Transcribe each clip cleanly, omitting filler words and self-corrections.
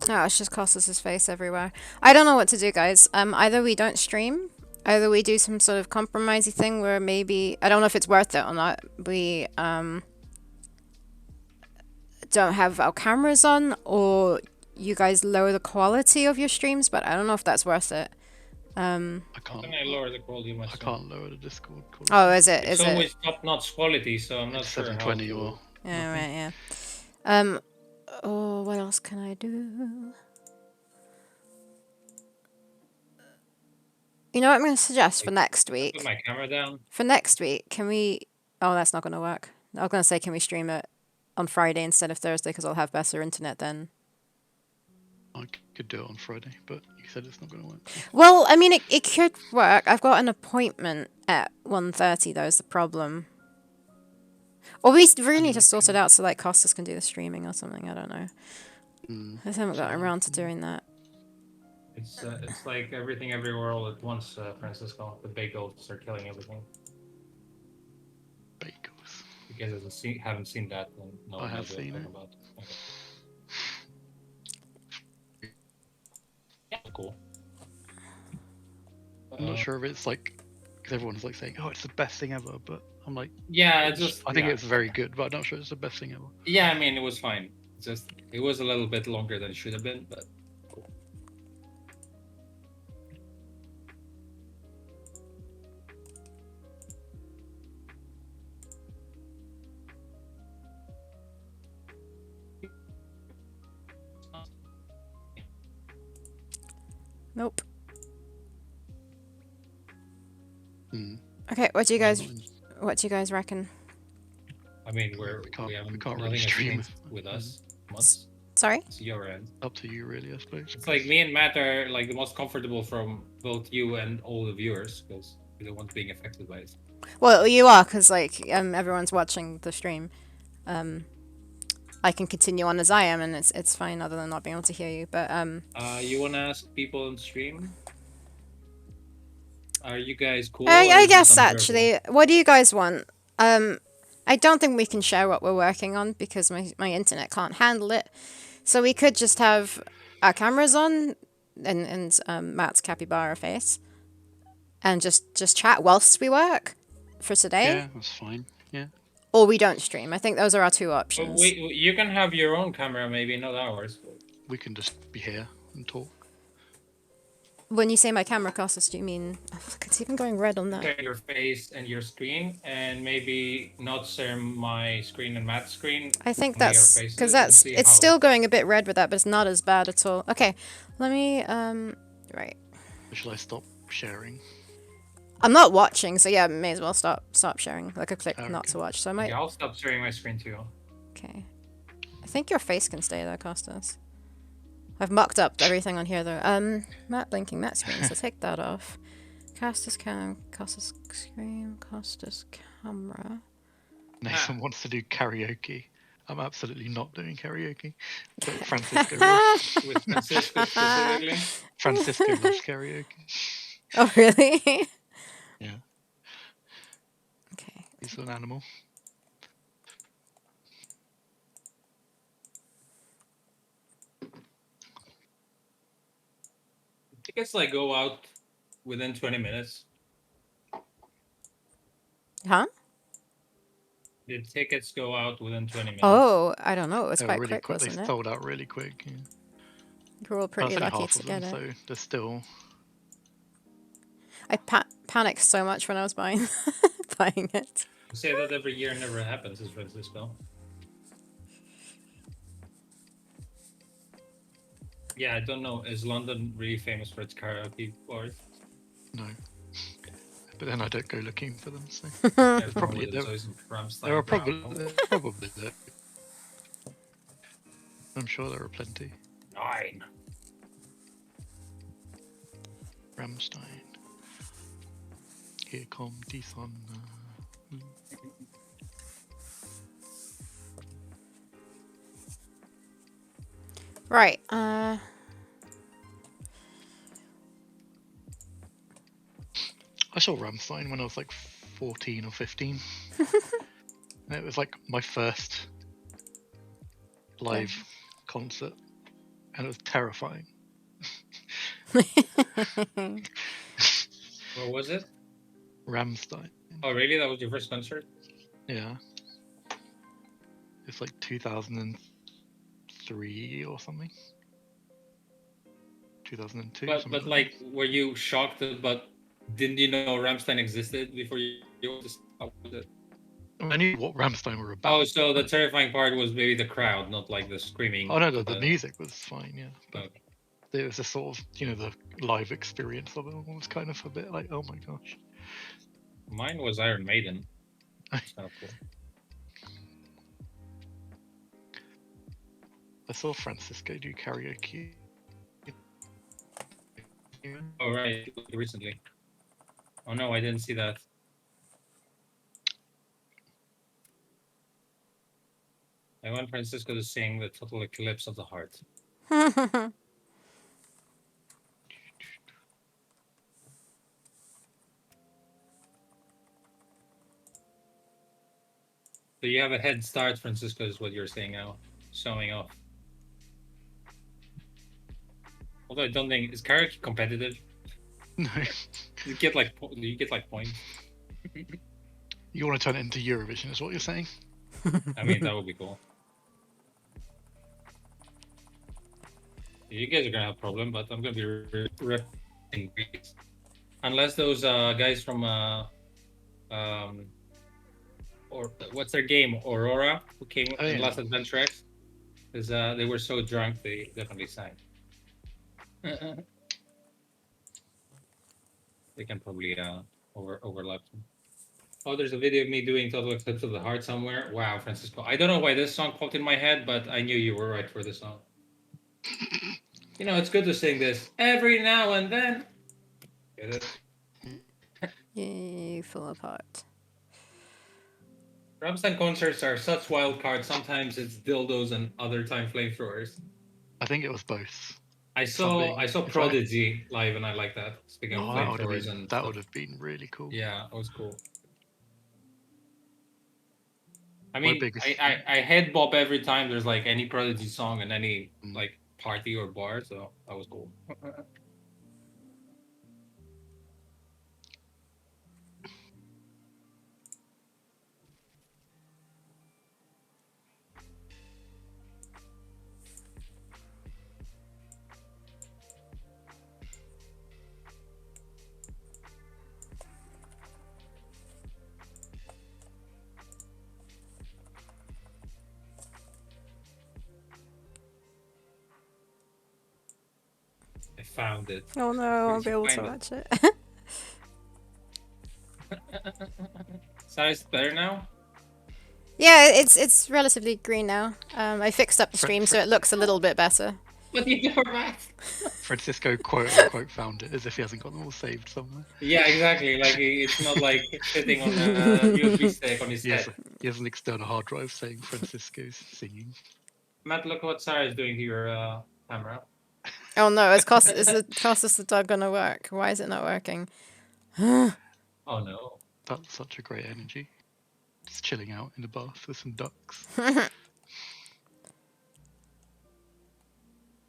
Oh, it's just Costas' face everywhere. I don't know what to do, guys. Either we don't stream, either we do some sort of compromisey thing where maybe I don't know if it's worth it or not. We don't have our cameras on, or you guys lower the quality of your streams, but I don't know if that's worth it. I How can't. can I lower the quality of my I stream? can't lower the Discord quality. Oh, is it? It's Is it? always top-notch quality, so I'm not It's sure how 720 to... or Yeah, nothing. right, yeah. Oh, what else can I do? You know what I'm going to suggest for next Put week? my camera down. For next week, can we... Oh, that's not going to work. I was going to say, can we stream it on Friday instead of Thursday, because I'll have better internet then. I could do it on Friday, but you said it's not going to work. Well, I mean, it could work. I've got an appointment at 1:30, though, is the problem. Or we really need to sort it out so, like, Costas can do the streaming or something. I don't know. I just haven't gotten around to doing that. It's like everything everywhere all at once, Francisco. The bagels are killing everything. Bagels. You guys haven't seen that, then no, I have seen it. about. Okay. Yeah, cool. I'm not sure if it's like, because everyone's like saying, "Oh, it's the best thing ever," but I'm like, yeah, I think it's very good, but I'm not sure it's the best thing ever. Yeah, I mean, it was fine. Just it was a little bit longer than it should have been, but cool. Nope. Mm. Okay, what do you guys reckon? I mean, we can't really nothing stream has changed with us much. Sorry? It's your end. Up to you, really, I suppose. It's like me and Matt are like the most comfortable from both you and all the viewers because we're the ones being affected by it. Well, you are, because, like, everyone's watching the stream. I can continue on as I am, and it's fine other than not being able to hear you, but, You want to ask people on stream? Are you guys cool? I guess, actually, what do you guys want? I don't think we can share what we're working on, because my internet can't handle it. So we could just have our cameras on, and Matt's capybara face, and just chat whilst we work for today. Yeah, that's fine. Yeah. Or we don't stream. I think those are our two options. You can have your own camera, maybe not ours. We can just be here and talk. When you say my camera costs, do you mean... Oh, look, it's even going red on that. Share your face and your screen, and maybe not share my screen and Matt's screen. I think that's... Because it's still going a bit red with that, but it's not as bad at all. Okay, let me... Right. Shall I stop sharing? I'm not watching, so yeah, may as well stop sharing. Like, I click not to watch, so I might... Yeah, I'll stop sharing my screen too. Okay. I think your face can stay there, Costas. I've mucked up everything on here, though. Matt blinking Matt screen, so take that off. Costas cam, Costas screen, Costas camera. Nathan wants to do karaoke. I'm absolutely not doing karaoke. But Francisco is. With Francisco specifically? Francisco loves karaoke. Oh, really? Yeah. Okay. He's an animal. Tickets like go out within 20 minutes. Huh? The tickets go out within 20 minutes. Oh, I don't know. It was They quite were really quick, wasn't They it? sold out really quick. Yeah. We're all pretty lucky half to of get them, it. so there's still... I panicked so much when I was buying it. You say that every year never happens in Francisco. Yeah, I don't know. Is London really famous for its karaoke bars? No. But then I don't go looking for them, so... There's probably there are probably there. I'm sure there are plenty. 9. Ramstein. Here come die Sonne. Right. I saw Ramstein when I was like 14 or 15. And it was like my first live concert and it was terrifying. What was it? Rammstein. Oh, really? That was your first concert? Yeah. It's like 2003 or something. 2002. But like, were you shocked? But didn't you know Rammstein existed before you went to see? How was it? I knew what Rammstein were about. Oh, so the terrifying part was maybe the crowd, not like the screaming. Oh no, the music was fine, yeah. But Okay. it was a sort of, the live experience of it was kind of a bit like, oh my gosh. Mine was Iron Maiden. That's kind of cool. I saw Francisco do karaoke. Oh right, recently. Oh no, I didn't see that. I want Francisco to sing the Total Eclipse of the Heart. So you have a head start, Francisco, is what you're saying now, showing off. Although I don't think is karaoke competitive. No. Do you get like points? You want to turn it into Eurovision, is what you're saying? I mean, that would be cool. You guys are gonna have a problem, but I'm gonna be repping Greece. Unless those guys from or what's their game, Aurora, who came in Last Adventure X, because they were so drunk they definitely sang. They can probably overlap them. Oh, there's a video of me doing Total Eclipse of the Heart somewhere. Wow, Francisco. I don't know why this song popped in my head, but I knew you were right for this song. You know, it's good to sing this every now and then. Get it? You fall apart. Rammstein concerts are such wild cards. Sometimes it's dildos and other time flamethrowers. I think it was both. I saw Prodigy live and I like that. Speaking of flamethrowers and that would have been really cool. Yeah, it was cool. I mean, I head bob every time there's like any Prodigy song in any like party or bar, so that was cool. I found it. Oh no, I'll be able to watch it. Size better now? Yeah, it's relatively green now. I fixed up the stream so it looks a little bit better. But you never right. Francisco quote unquote found it as if he hasn't got them all saved somewhere. Yeah, exactly. Like it's not like sitting on a USB stick on his head. He has an external hard drive saying Francisco's singing. Matt, look what Sarah is doing to your camera. Oh no, is the dog gonna work? Why is it not working? Oh no. That's such a great energy. Just chilling out in the bath with some ducks.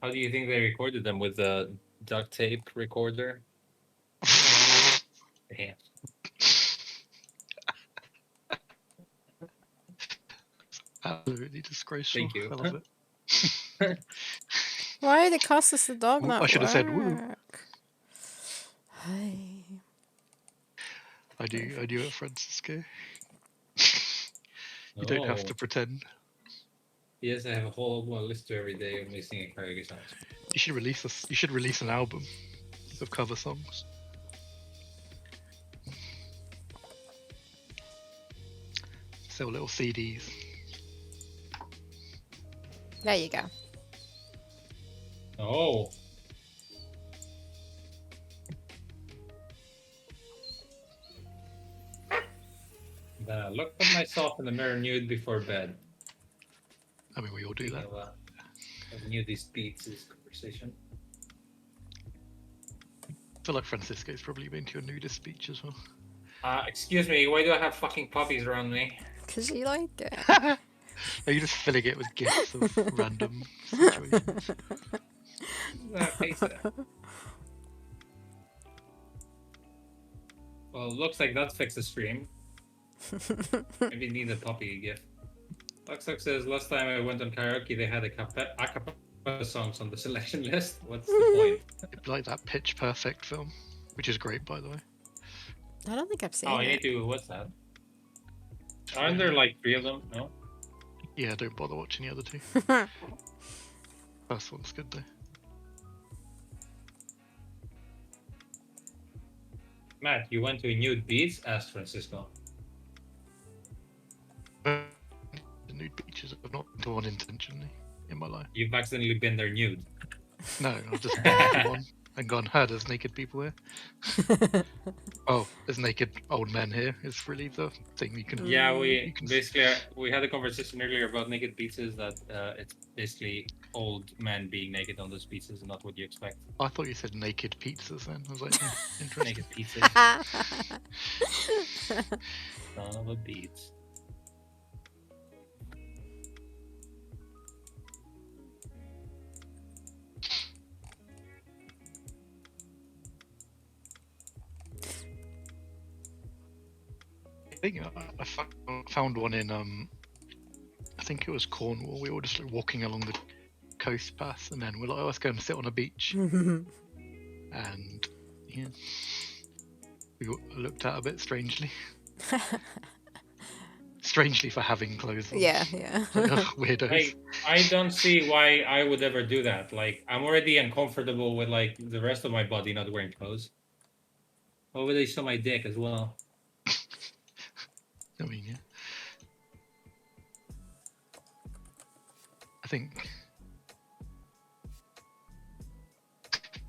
How do you think they recorded them with a duct tape recorder? Damn. Absolutely disgraceful. Thank you. I love it. Why did Costas the dog not work? I should have said woo. Hi. I do it, Francisco. You don't have to pretend. Yes, I have a whole list every day of me singing karaoke songs. You should release an album of cover songs. Sell little CDs. There you go. Oh. Then I look at myself in the mirror nude before bed. I mean, we all do that. Of nudie speeds this conversation. I feel like Francisco's probably been to your nudist speech as well. Excuse me, why do I have fucking puppies around me? Because you like it. Are you just filling it with gifts of random situations? Face it. Well, looks like that fixed the stream. Maybe need a puppy gift. Luxuck says, last time I went on karaoke, they had a cappella songs on the selection list. What's the point? It'd be like that Pitch Perfect film, which is great, by the way. I don't think I've seen Oh, it. you need to. What's that? Aren't there like 3 of them? No. Yeah, don't bother watching the other 2. First one's good though. Matt, you went to Nude Beats? Asked Francisco. The nude beaches, I've not been to one intentionally in my life. You've accidentally been there nude. No, I've just been to one and gone, there's naked people here. Oh, there's naked old men here. It's really the thing you can. Yeah, you we can basically we had a conversation earlier about naked pizzas. That it's basically old men being naked on those pizzas, and not what you expect. I thought you said naked pizzas then. I was like, interesting. Naked pizzas. Son of a beats. I think I found one in I think it was Cornwall. We were just like, walking along the coast path, and then we're like, let's go and sit on a beach. And yeah, we looked at a bit strangely. Strangely for having clothes on. Yeah. Weirdos. I don't see why I would ever do that. Like, I'm already uncomfortable with like the rest of my body not wearing clothes. Why would they show my dick as well? I mean, yeah. I think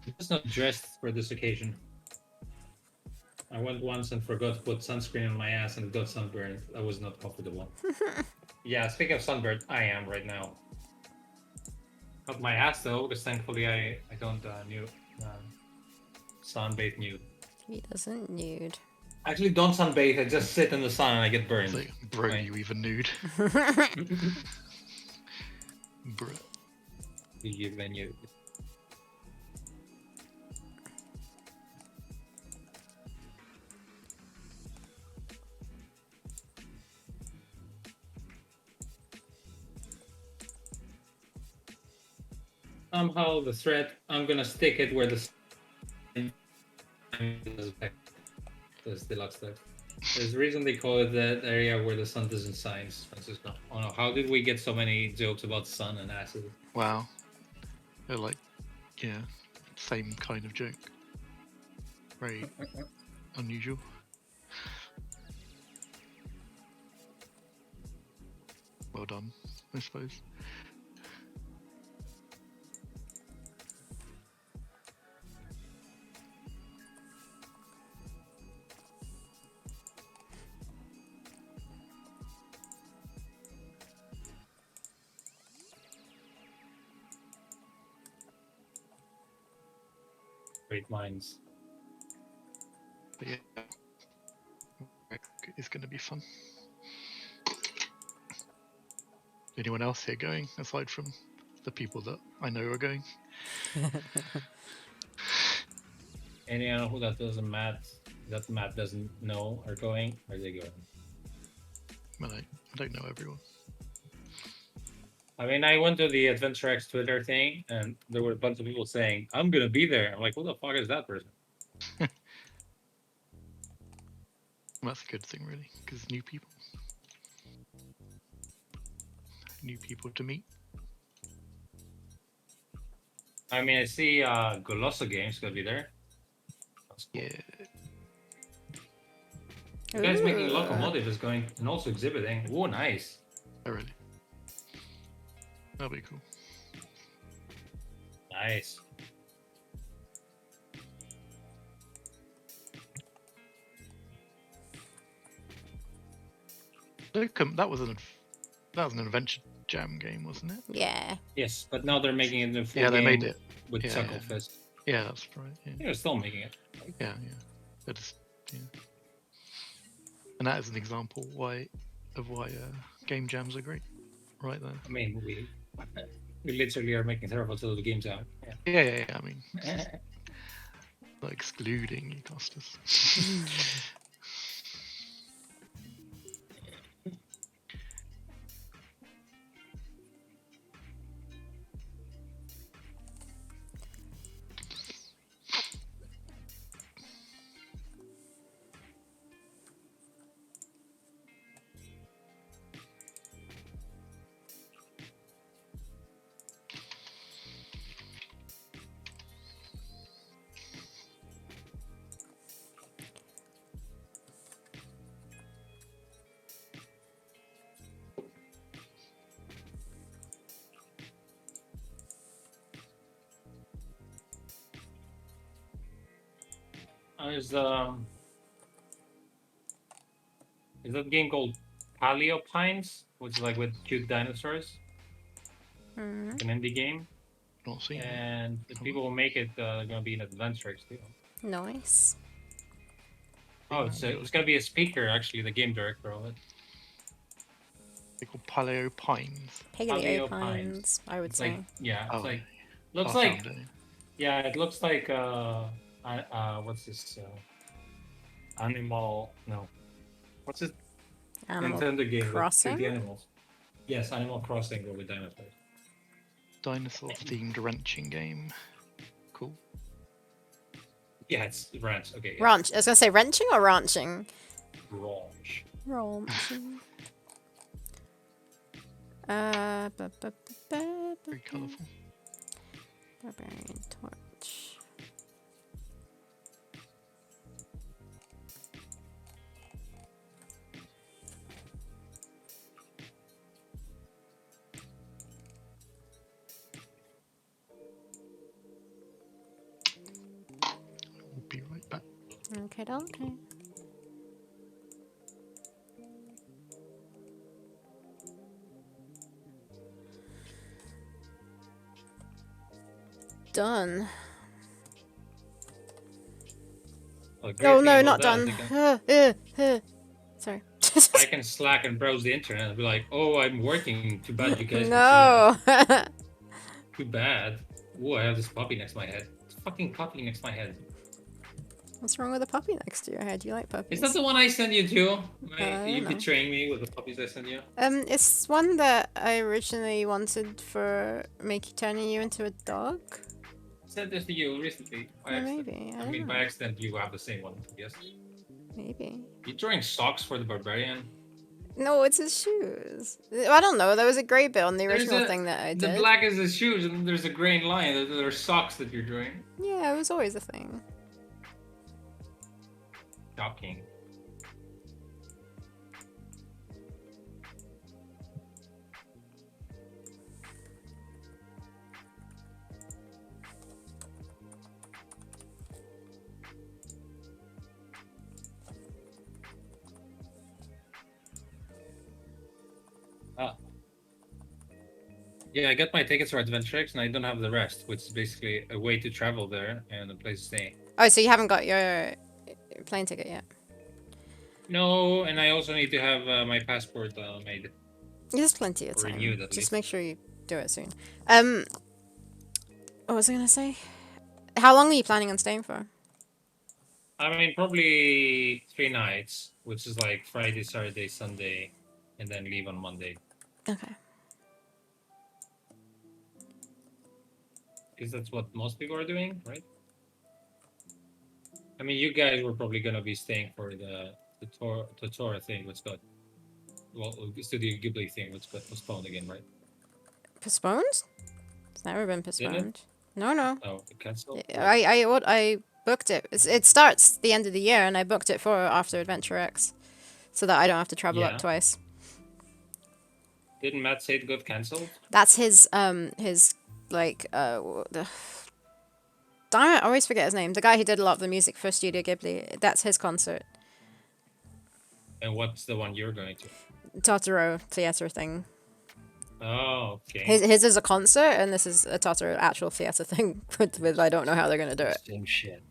I'm just not dressed for this occasion. I went once and forgot to put sunscreen on my ass and got sunburned. I was not comfortable. Yeah, speaking of sunburned, I am right now. Not my ass though, because thankfully I don't sunbathe nude. He doesn't nude. Actually, don't sunbathe. I just sit in the sun and I get burned. it's like, bro, Right. you even nude. Bro. You then you. Somehow the thread, I'm gonna stick it where the this deluxe thread. There's a reason they call it that area where the sun doesn't shine, Francisco. Oh no, how did we get so many jokes about sun and acid? Wow. They're like, yeah, same kind of joke. Very unusual. Well done, I suppose. Great minds. But yeah, it's going to be fun. Anyone else here going aside from the people that I know are going? Anyone who that Matt doesn't know are going? Are they going? Well, I don't know everyone. I mean, I went to the Adventure X Twitter thing, and there were a bunch of people saying, "I'm gonna be there." I'm like, "Who the fuck is that person?" That's a good thing, really, because new people to meet. I mean, I see Goloso Games gonna be there. That's cool. Yeah, The guys making Ooh. Locomotive is going and also exhibiting. Oh, nice. oh really? That'll be cool. Nice. That was an Adventure Jam game, wasn't it? Yeah. Yes, but now they're making it in full Yeah, they game made it. with Yeah, Chuckle yeah. Fest. Yeah, that's right. Yeah, They're still making it. yeah. They're just, yeah. And that is an example of why game jams are great, right there. I mean, We literally are making Theropods little games out. Yeah. I mean, Yeah. not excluding you casters. There's is that game called Paleopines, which is like with cute dinosaurs, Mm, like an indie game, Not seen it. and the people who make it are gonna be in Adventure X too. nice. Oh, it's gonna be a speaker actually, the game director of it. They're called Paleo Pines. Paleo Paleopines. pines, I would It's say. like it's Oh, like I looks found like it. yeah, it looks like what's this animal no what's this Animal Nintendo game with 2D Crossing? animals? Yes, Animal Crossing but with dinosaurs. Dinosaur themed wrenching game. Cool. Yeah, it's ranch. Okay, yeah. Ranch. I was gonna say wrenching or ranching? Ranch. Ranching. Very colourful. Barbarian torch. We'll be right back. Okay, okay. Done. Well, the great Oh thing no, about not that is done. you can- Sorry. I can slack and browse the internet and be like, oh, I'm working. Too bad you guys can No. see that. Too bad. Oh, I have this puppy next to my head. It's a fucking puppy next to my head. What's wrong with a puppy next to your head? You like puppies? Is that the one I sent you to? You no. betraying me with the puppies I sent you? It's one that I originally wanted for turning you into a dog. I sent this to you recently. By Oh, accident. maybe. I I don't mean, know. by accident, you have the same one. Yes. Maybe. You drawing socks for the barbarian? No, it's his shoes. I don't know. There was a grey bit on the There's original a- thing that I The did. black is his shoes, and then there's a green line. There are socks that you're drawing. Yeah, it was always a thing. Shocking. Yeah, I got my tickets for Adventure X, and I don't have the rest, which is basically a way to travel there and a place to stay. Oh, so you haven't got your plane ticket yet? No, and I also need to have my passport made. There's plenty of Or time. renewed, at Just least. make sure you do it soon. What was I gonna say? How long are you planning on staying for? I mean, probably 3 nights, which is like Friday, Saturday, Sunday, and then leave on Monday. Okay. Because that's what most people are doing, right? I mean, you guys were probably gonna be staying for the Tora thing, which got Studio Ghibli thing, which got postponed again, right? Postponed? It's never been postponed. No, no. Oh, cancelled. I booked it. It starts the end of the year, and I booked it for after Adventure X, so that I don't have to travel Yeah. up twice. Didn't Matt say it got cancelled? That's his like damn it, I always forget his name. The guy who did a lot of the music for Studio Ghibli. That's his concert. And what's the one you're going to? Totoro theater thing. Oh, okay. His is a concert, and this is a Totoro actual theater thing. With I don't know how they're gonna do it. Same shit.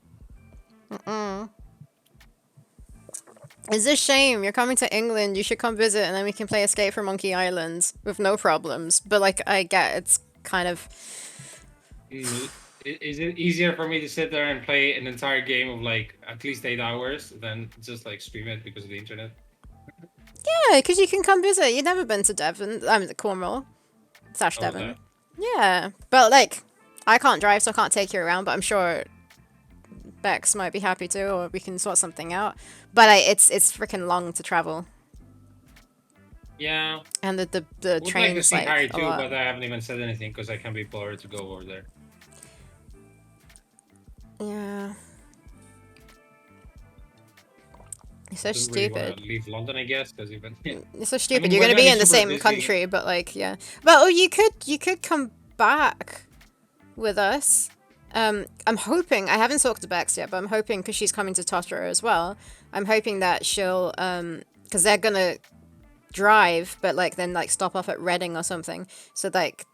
It's a shame. You're coming to England. You should come visit, and then we can play Escape from Monkey Island with no problems. But like, I get it's kind of. Is it easier for me to sit there and play an entire game of like at least 8 hours than just like stream it because of the internet? Yeah, because you can come visit. You've never been to Devon. I'm at Cornwall / Devon. that. Yeah, but like, I can't drive, so I can't take you around. But I'm sure Bex might be happy to, or we can sort something out. But it's freaking long to travel, Yeah. and the Would like to train's see like Harry a too, lot. but I haven't even said anything because I can't be bothered to go over there. Yeah. It's so Don't really wanna stupid. leave London, I guess, because even It's so stupid. mean, You're we're gonna be gonna in be the super same busy. country, but like, yeah. Well, you could come back with us. I'm hoping. I haven't talked to Bex yet, but I'm hoping because she's coming to Totoro as well. I'm hoping that she'll because they're gonna drive, but like then like stop off at Reading or something. So like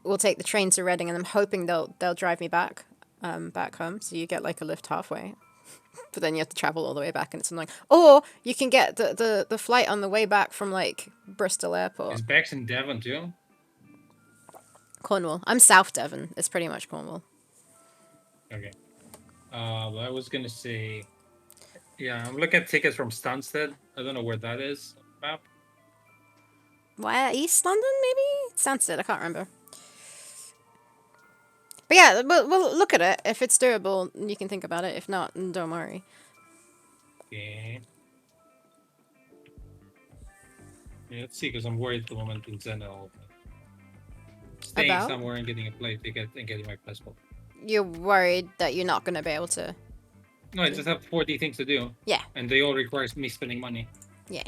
we'll take the train to Reading, and I'm hoping they'll drive me back back home. So you get like a lift halfway. But then you have to travel all the way back, and it's annoying. Or you can get the flight on the way back from like Bristol Airport. Is Bex in Devon too? Cornwall. I'm South Devon. It's pretty much Cornwall. Okay. But I was gonna say, yeah, I'm looking at tickets from Stansted. I don't know where that is. Map. Where? East London, maybe? Stansted, I can't remember. But yeah, we'll look at it. If it's doable, you can think about it. If not, don't worry. Okay. Yeah, let's see, because I'm worried at the moment in Zeno. Staying About? somewhere and getting a plane ticket and getting my passport. You're worried that you're not going to be able to... No, I just have 40 things to do. Yeah. And they all require me spending money. Yeah.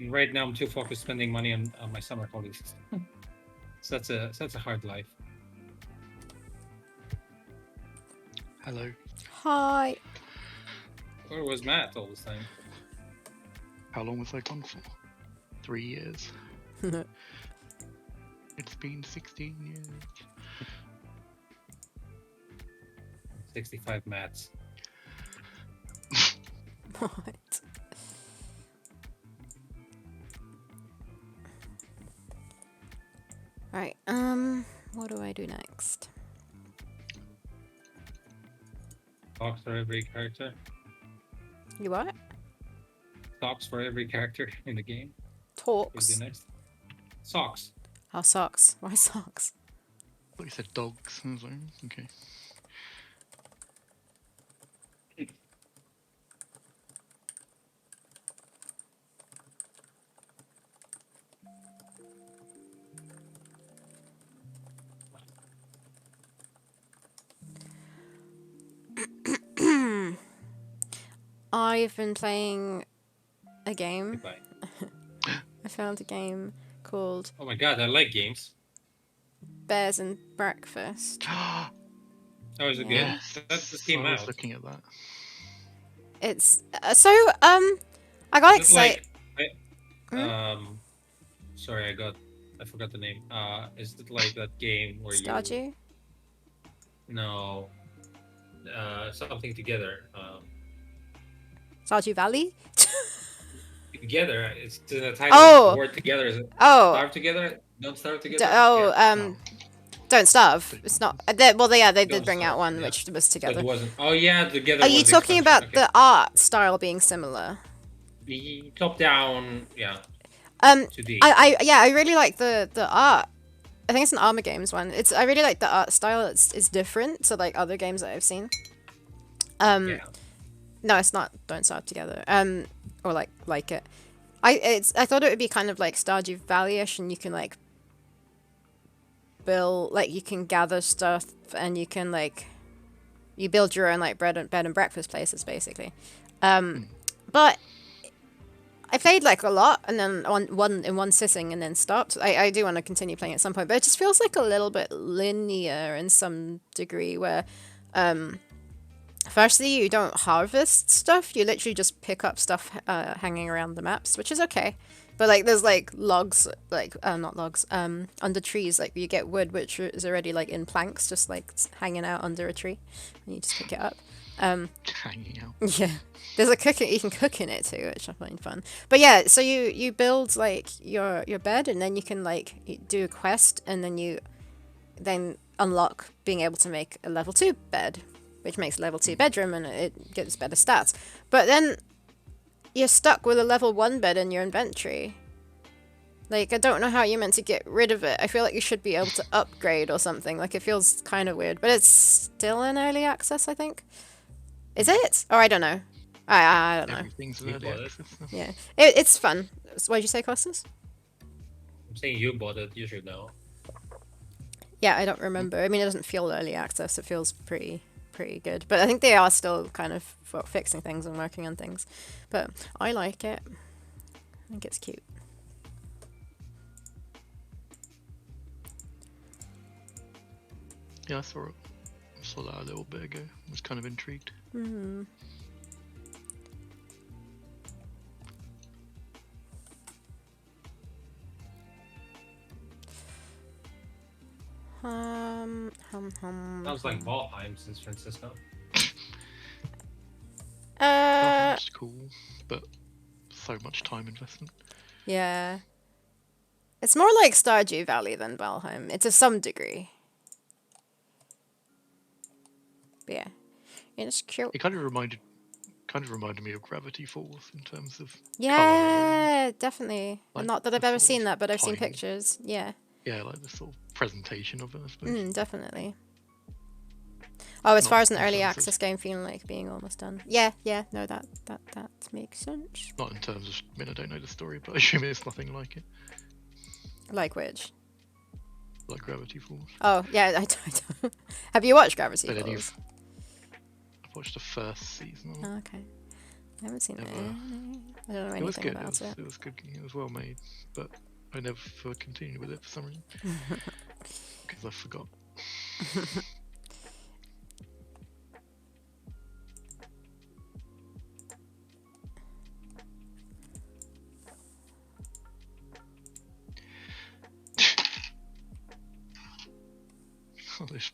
And right now, I'm too focused spending money on my summer holidays. So that's a hard life. Hello. Hi. Where was Matt all this time? How long was I gone for? 3 years. It's been 16 years. 65 Matts. What? Right, what do I do next? Talks for every character. You what? Socks for every character in the game. Talks. Who's the next? Socks. Oh, socks. Why socks? I thought you said dogs. I was like, okay. I've been playing a game. Goodbye. I found a game called Oh my god, I like games. Bears and Breakfast. Oh, is it good? Yes. That just came I was out. looking at that. It's I got Is it excited. Sorry, I forgot the name. Is it like that game where you? Stardew? No. Something together. Stardew Valley? Together. It's in the title. Oh. The word together is it? Oh, Starve together. Don't starve together. oh, Don't Starve. It's not. They did Don't bring out Starve, one yeah. which was So together. it wasn't. Oh yeah, together. Are you was the talking expansion, about the art style being similar? the top down? Yeah. 2D. I really like the art. I think it's an Armor Games one. I really like the art style. It's different to like other games that I've seen. Yeah. No, it's not. Don't Starve Together. Or like it. I thought it would be kind of like Stardew Valley-ish, and you can like build, like you can gather stuff, and you can like you build your own like bed and breakfast places basically. But I played like a lot, and then in one sitting, and then stopped. I do want to continue playing at some point, but it just feels like a little bit linear in some degree, where firstly, you don't harvest stuff. You literally just pick up stuff hanging around the maps, which is okay. But like, there's like logs, like not logs, under trees. Like you get wood, which is already like in planks, just like hanging out under a tree, and you just pick it up. Hanging out. Yeah, there's a cooker. You can cook in it too, which I find fun. But yeah, so you build like your bed, and then you can like do a quest, and then you unlock being able to make a level 2 bed, which makes a level 2 bedroom, and it gives better stats. But then you're stuck with a level 1 bed in your inventory. Like, I don't know how you're meant to get rid of it. I feel like you should be able to upgrade or something. Like, it feels kind of weird. But it's still in early access, I think. Is it? Or I don't know. I don't know. Everything's You early bought it. access now. Yeah. It's fun. What did you say, Costas? I'm saying you bought it. You should know. Yeah, I don't remember. I mean, it doesn't feel early access. It feels pretty good. But I think they are still kind of fixing things and working on things. But I like it. I think it's cute. Yeah, I saw that a little bit ago. I was kind of intrigued. Hmm. Sounds like Valheim since Francisco. It's cool, but so much time investment. Yeah. It's more like Stardew Valley than Valheim. It's to some degree. But yeah. It's cute. It kind of reminded me of Gravity Falls in terms of colour. Yeah, definitely. Like Not that the I've ever sort seen of that, but I've seen tiny- pictures. Yeah. Yeah, like the sort of presentation of it, I suppose. Definitely. Oh, as Not far as an in early terms of- access game feeling like being almost done. Yeah, no, that makes sense. Not in terms of, I mean, I don't know the story, but I assume it's nothing like it. Like which? Like Gravity Falls. Oh, yeah, I don't. Have you watched Gravity But then Falls? I've watched the first season. Oh, okay. I haven't seen it. Never. I don't know It was anything good. about it. It was good. It was well made, but I never continued with it for some reason because I forgot. Oh, this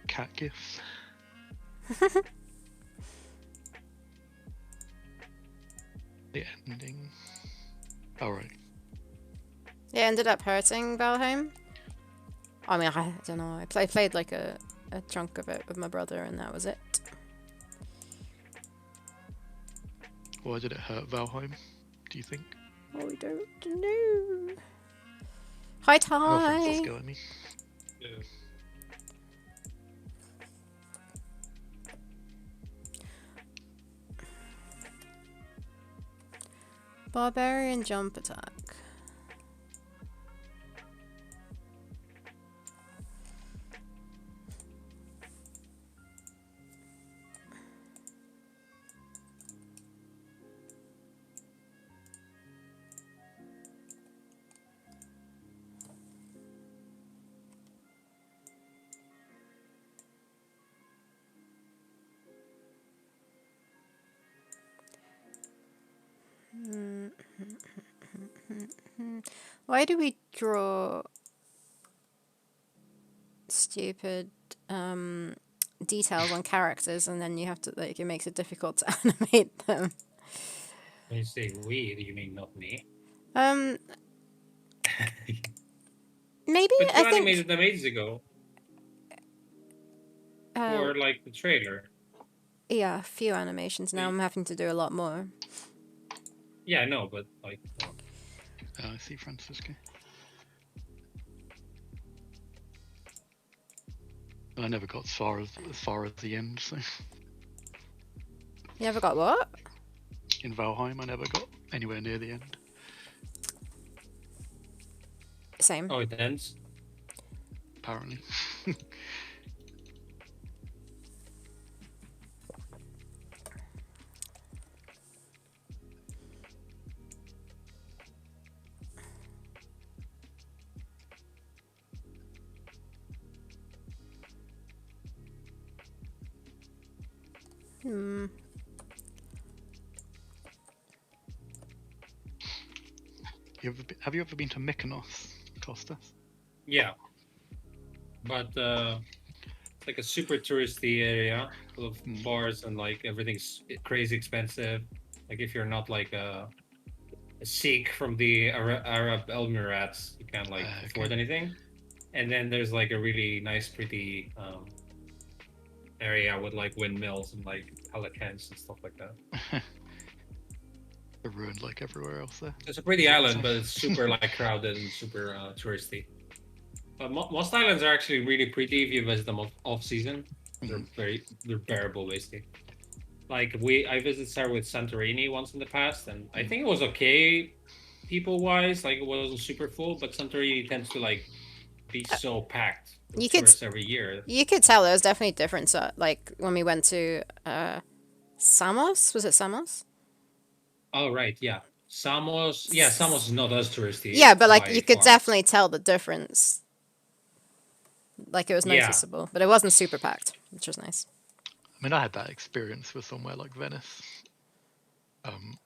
cat gif. The ending. All right. It ended up hurting Valheim. I mean, I don't know. I played like a chunk of it with my brother, and that was it. Why did it hurt Valheim? Do you think? Oh, we don't know. Hi, Oh, Ty. Francisco, I mean. Yeah. Barbarian jump attack. Why do we draw stupid details on characters and then you have to, like, it makes it difficult to animate them? When you say we, do you mean not me? Maybe, But you I think... animated them ages ago. Or like the trailer. Yeah, a few animations. Now I'm having to do a lot more. Yeah, I know, but like... I see Francisco. I never got as far as the end, so... You ever got what? In Valheim, I never got anywhere near the end. Same. Oh, it ends? Apparently. Have you ever been to Mykonos, Costas? Yeah. But It's like a super touristy area full of Mm. bars and like everything's crazy expensive. Like if you're not like a Sikh from the Arab Emirates, you can't like afford Okay. anything. And then there's like a really nice, pretty area with like windmills and like pelicans and stuff like that. They're ruined like everywhere else there. It's a pretty Is what island, you're but it's saying. super like crowded and super touristy. But most islands are actually really pretty if you visit them off season. Mm. They're bearable basically. Like I visited with Santorini once in the past, and I Mm. think it was okay, people wise. Like it wasn't super full, but Santorini tends to like be so packed You with could tourists every year. you could tell there was definitely a difference. Like when we went to Samos, was it Samos? Oh right, yeah. Samos, yeah, Samos is not as touristy Yeah, but like by you could far. definitely tell the difference. Like it was Yeah, noticeable, but it wasn't super packed, which was nice. I mean, I had that experience with somewhere like Venice, um,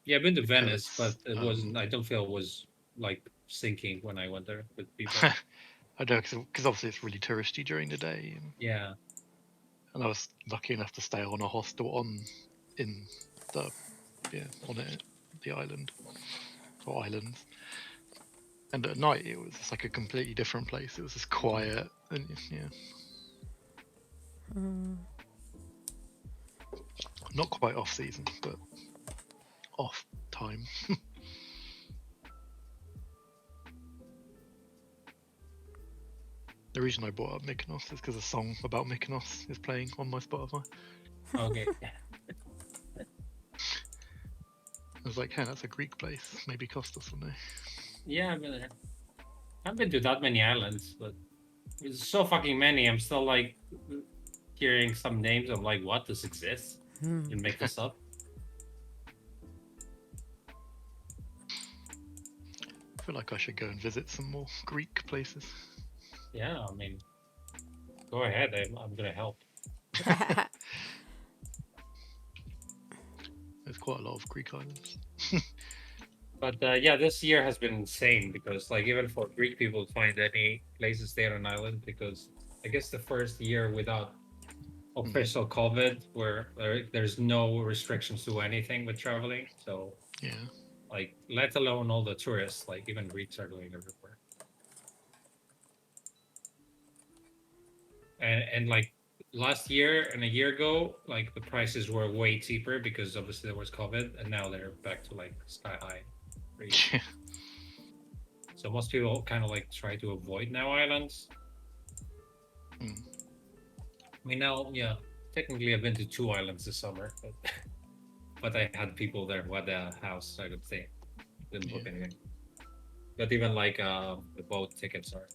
yeah. I've been to Venice, because but it wasn't. I don't feel it was like sinking when I went there with people. I know because obviously it's really touristy during the day, Yeah, and I was lucky enough to stay on a hostel in the on it the island or islands, and at night it was just like a completely different place. It was just quiet and yeah, not quite off season, but off time. The reason I brought up Mykonos is because a song about Mykonos is playing on my Spotify. okay. I was like, hey, that's a Greek place. Maybe Kostas will know. Yeah, I've been there. I haven't been to that many islands, but there's so fucking many. I'm still like hearing some names. I'm like, what? This exists? You make this up? I feel like I should go and visit some more Greek places. Yeah, I mean, go ahead. I'm gonna help. There's quite a lot of Greek islands. But yeah, this year has been insane because like even for Greek people to find any places there on an island because I guess the first year without official COVID where there's no restrictions to anything with traveling. So Yeah. like let alone all the tourists, like even Greeks are going everywhere. And like last year and a year ago, like the prices were way cheaper because obviously there was COVID, and now they're back to like sky high rates. So most people kind of like try to avoid now islands. Mm. I mean now, yeah, technically I've been to two islands this summer, but but I had people there who had a house I could stay. Didn't book Yeah. anything. But even like the boat tickets are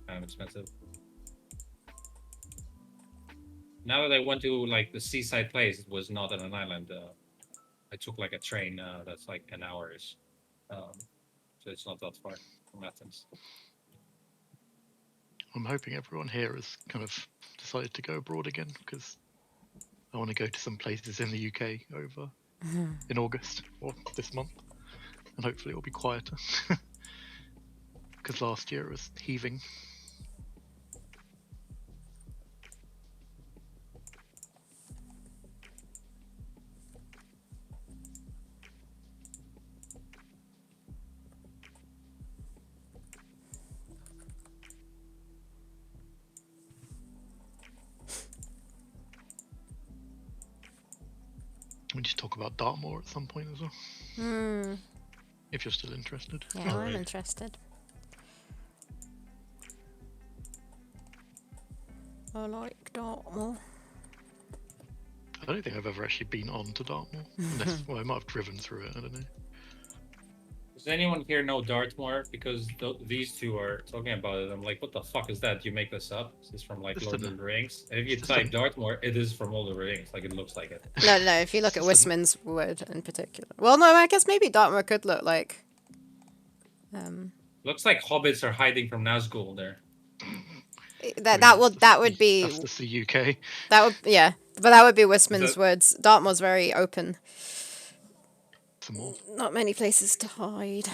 kind of expensive. Now that I went to like the seaside place, it was not on an island. I took like a train that's like an hour-ish. Um, so it's not that far from Athens. I'm hoping everyone here has kind of decided to go abroad again because I want to go to some places in the UK over in August or this month, and hopefully it'll be quieter. Because last year it was heaving. We just talk about Dartmoor at some point as well, Hmm. if you're still interested. Yeah, I'm Alright. interested. I like Dartmoor. I don't think I've ever actually been on to Dartmoor, unless well, I might have driven through it. I don't know. Does anyone here know Dartmoor? Because these two are talking about it. I'm like, what the fuck is that? You make this up? This is from like Just Lord an- of the Rings. And if you just type an- Dartmoor, it is from Lord of the Rings. Like it looks like it. No, no. If you look at Just an- Wistman's Wood in particular, well, no, I guess maybe Dartmoor could look like. Looks like hobbits are hiding from Nazgul there. That I mean, that would be that's just the UK. that would yeah, but that would be Is Wistman's that Woods. Dartmoor's very open. Some more. Not many places to hide.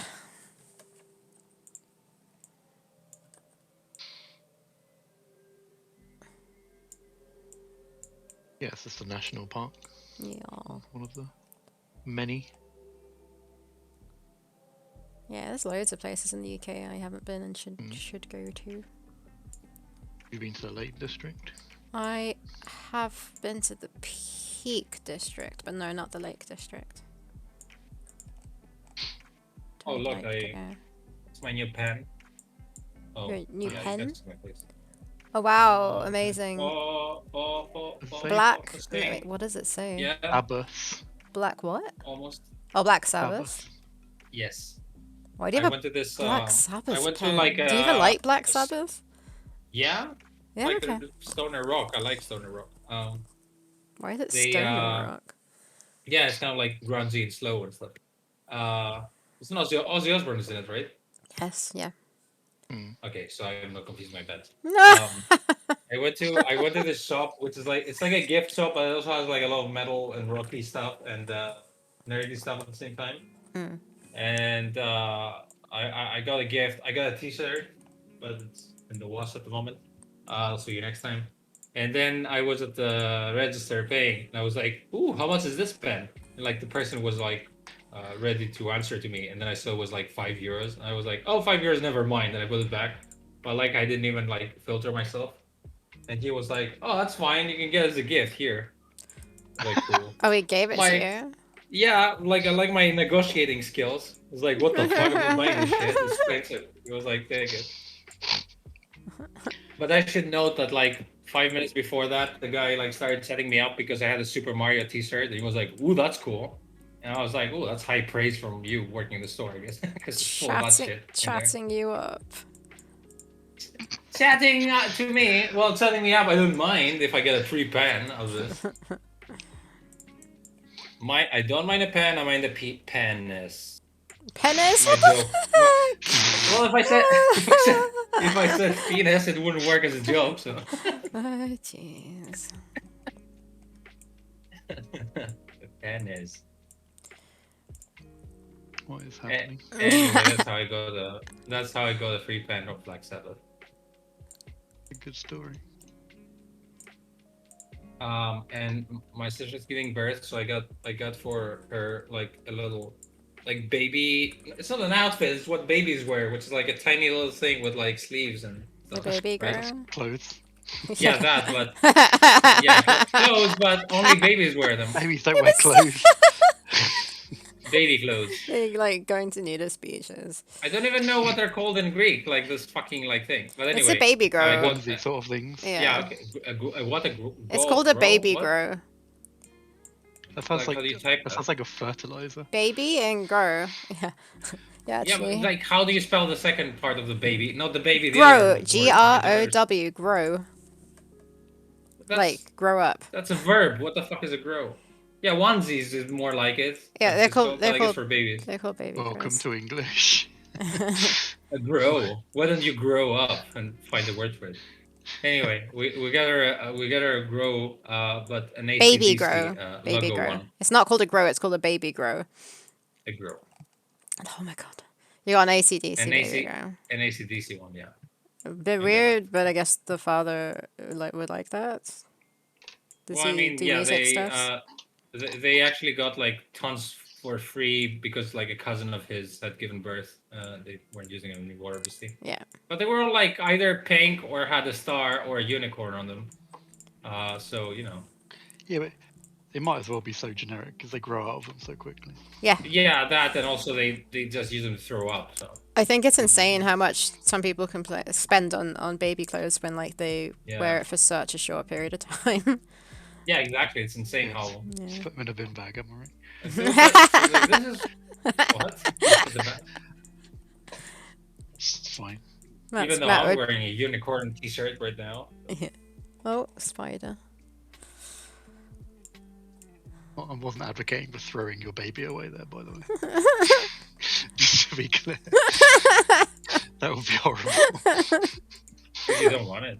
Yeah, it's just a national park. Yeah. One of the many. Yeah, there's loads of places in the UK I haven't been and Mm. should go to. You've been to the Lake District? I have been to the Peak District, but no, not the Lake District. Oh, I'd look, like to go. it's my new pen. Oh, Your new yeah, pen? that's my place. Oh wow, Okay. amazing. Say Black. This Wait, thing. what does it say? Yeah, Sabbath. Black what? almost. Oh, Black Sabbath. Sabbath. Yes. Why do you I have went to this. a Black I Sabbath went to pen? like. Do you even like Black s- Sabbath? Yeah, Yeah, like okay. the Stoner Rock. I like Stoner Rock. Why is it They Stoner Rock? yeah, it's kind of like grungy and slow and stuff. It's not Ozzy Osbourne is in it, right? Yes, yeah. Okay, so I'm not confusing my band. No. I went to this shop, which is like it's like a gift shop, but it also has like a lot of metal and rocky stuff and nerdy stuff at the same time. Mm. And I got a gift. I got a T-shirt, but it's in the wash at the moment. I'll see you next time. And then I was at the register paying, and I was like, "Ooh, how much is this pen?" And like the person was like ready to answer to me, and then I saw it was like €5. And I was like, "Oh, €5, never mind." And I put it back, but like I didn't even like filter myself. And he was like, "Oh, that's fine. You can get it as a gift here." Like cool. Oh, he gave it to My you. yeah, like I like my negotiating skills. It's like, what the fuck? I'm not buying this shit. It's expensive. It was like, take it. But I should note that like 5 minutes before that, the guy like started setting me up because I had a Super Mario T-shirt, and he was like, "Ooh, that's cool." And I was like, "Ooh, that's high praise from you working in the store, I guess, because it's full of that shit in there." Chatting you up. Chatting to me, well, setting me up, I don't mind if I get a free pen of this. I don't mind a pen. I mind the penness. Penis? My What the joke. heck? Well, if I said penis, it wouldn't work as a joke. So. Oh, jeez. Penis. What is happening? Anyway, that's how I got the free pen of Black Sabbath. A good story. And my sister's giving birth, so I got for her like a little like baby. It's not an outfit. It's what babies wear, which is like a tiny little thing with like sleeves and The stuff. baby right? girl. Clothes. Yeah, that. But yeah, clothes, but only babies wear them. Babies don't wear clothes. Baby clothes. They like going to nudist beaches. I don't even know what they're called in Greek, like this fucking like thing. But anyway, It's a baby I grow. got Onesie sort of things. Yeah. okay. What a It's called a baby what? grow. That sounds Like, how do you type that that? sounds like a fertilizer. Baby and grow. Yeah. Yeah, Yeah, but actually. like how do you spell the second part of the baby? Not the baby. The Grow. other word. Grow. Grow. That's, Like, grow up. that's a verb. What the fuck is a grow? Yeah, onesies is more like it. Yeah, they're called. But I guess for babies. They're called baby Welcome grows. to English. A grow. Why don't you grow up and find a word for it? Anyway, we got her a grow, but an ACDC Baby grow. Baby logo grow. one. It's not called a grow. It's called a baby grow. A grow. Oh my god. You got an ACDC An baby grow. An ACDC one, yeah. A bit weird, but I guess the father would like that. Does Well, I he mean, do yeah, music stuff? they actually got like tons for free because like a cousin of his had given birth. They weren't using it anymore, obviously. Yeah. But they were all like either pink or had a star or a unicorn on them. So you know. Yeah, but they might as well be so generic because they grow out of them so quickly. Yeah. Yeah, that, and also they just use them to throw up. So. I think it's insane how much some people can spend on baby clothes when like they wear it for such a short period of time. Yeah, exactly. It's insane Yes. how. Just put them in a bin bag, am I right? It feels like this is what? It's fine. Even though I'm wearing a unicorn T-shirt right now. Yeah. Oh, spider. Well, I wasn't advocating for throwing your baby away there, by the way. Just to be clear. That would be horrible. You don't want it.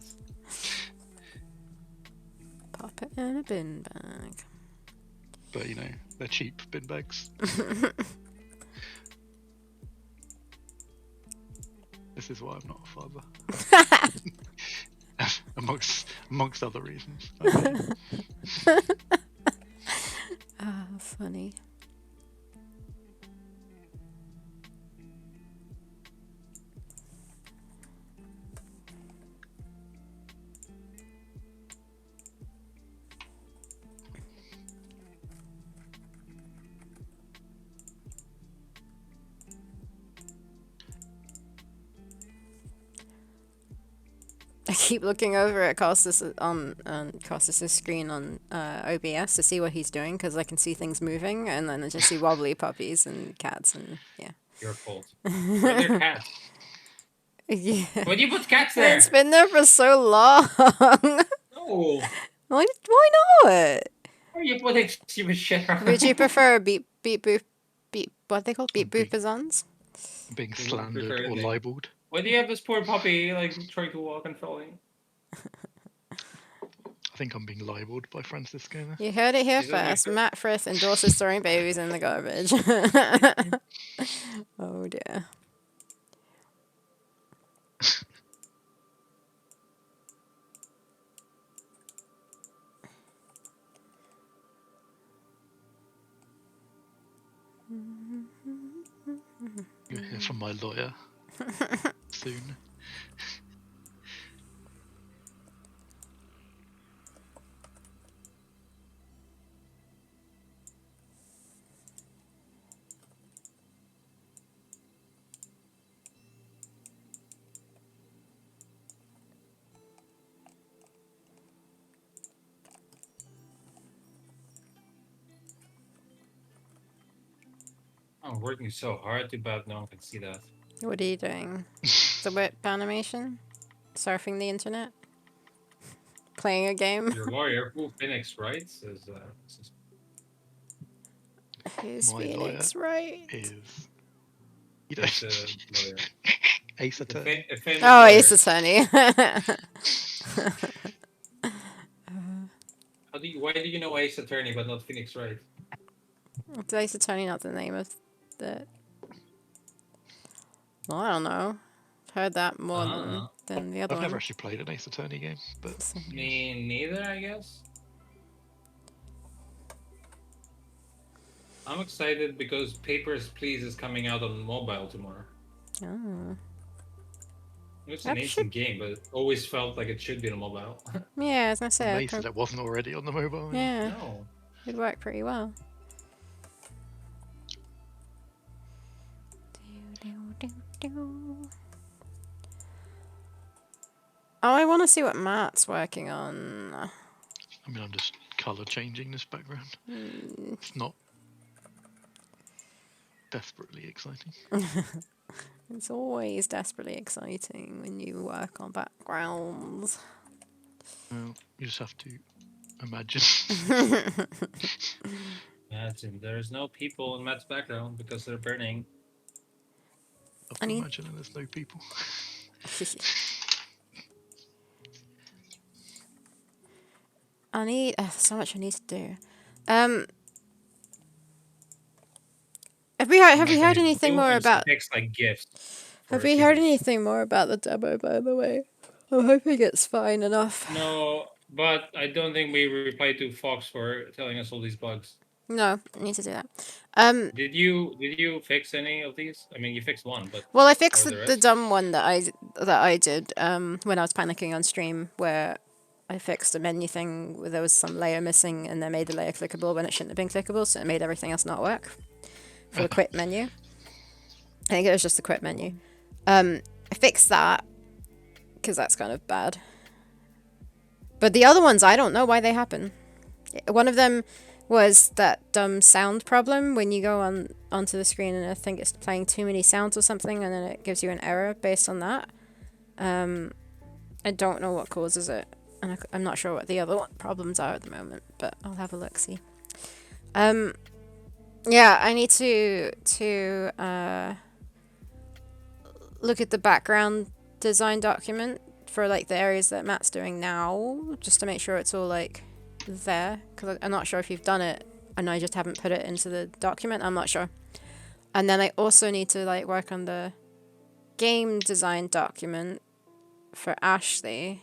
Pop it in a bin bag. But you know, they're cheap bin bags. This is why I'm not a father. amongst other reasons. Okay. Ah, funny. I keep looking over at Costas' screen on OBS to see what he's doing because I can see things moving, and then I just see wobbly puppies and cats, and yeah. Your fault. Where are their cats? Yeah. Why do you put cats there? It's been there for so long. No. Why not? Why are you putting stupid shit around? Would you prefer beep boop beep what they call beep boopazons? Being Prefer slandered or anything. libelled. Why do you have this poor puppy like trying to walk and falling? I think I'm being libelled by Francisco there. You heard it here She's just first. like- Matt Frith endorses throwing babies in the garbage. Oh dear. You'll hear from my lawyer soon. I'm working so hard, too bad no one can see that. What are you doing? The whip animation? Surfing the internet? Playing a game? Your lawyer, who Phoenix writes, is Who's My Phoenix, right? Is you the don't lawyer. Ace A Attorney. famous Oh, lawyer. Ace Attorney. Why do you know Ace Attorney but not Phoenix Wright? Is Ace Attorney not the name of the... Well, I don't know. I've heard that more than the other I've never one. actually played an Ace Attorney game, but Me neither, I guess. I'm excited because Papers, Please is coming out on mobile tomorrow. Oh. It's That an ancient game, but it always felt like it should be on mobile. Yeah, I was gonna say, amazed that it wasn't already on the mobile. yeah, No. it'd work pretty well. Oh, I want to see what Matt's working on. I mean, I'm just colour changing this background. It's not desperately exciting. It's always desperately exciting when you work on backgrounds. Well, you just have to imagine. Imagine there's no people in Matt's background because they're burning. Have I to need- imagine that there's no people. I need so much I need to do. Have we heard anything more about? Text like gifts. Have we heard anything more about the demo? By the way, I'm hoping it's fine enough. No, but I don't think we replied to Fox for telling us all these bugs. No, I need to do that. Did you fix any of these? I mean, you fixed one, but Well, I fixed Or the the rest? dumb one that I did when I was panicking on stream, where I fixed a menu thing where there was some layer missing, and they made the layer clickable when it shouldn't have been clickable, so it made everything else not work for the quit menu. I think it was just the quit menu. I fixed that because that's kind of bad. But the other ones, I don't know why they happen. One of them was that dumb sound problem when you go onto the screen and I think it's playing too many sounds or something, and then it gives you an error based on that. I don't know what causes it, and I'm not sure what the other problems are at the moment, but I'll have a look see. Yeah, I need to look at the background design document for like the areas that Matt's doing now, just to make sure it's all like there, because I'm not sure if you've done it and I just haven't put it into the document. I'm not sure. And then I also need to like work on the game design document for Ashley.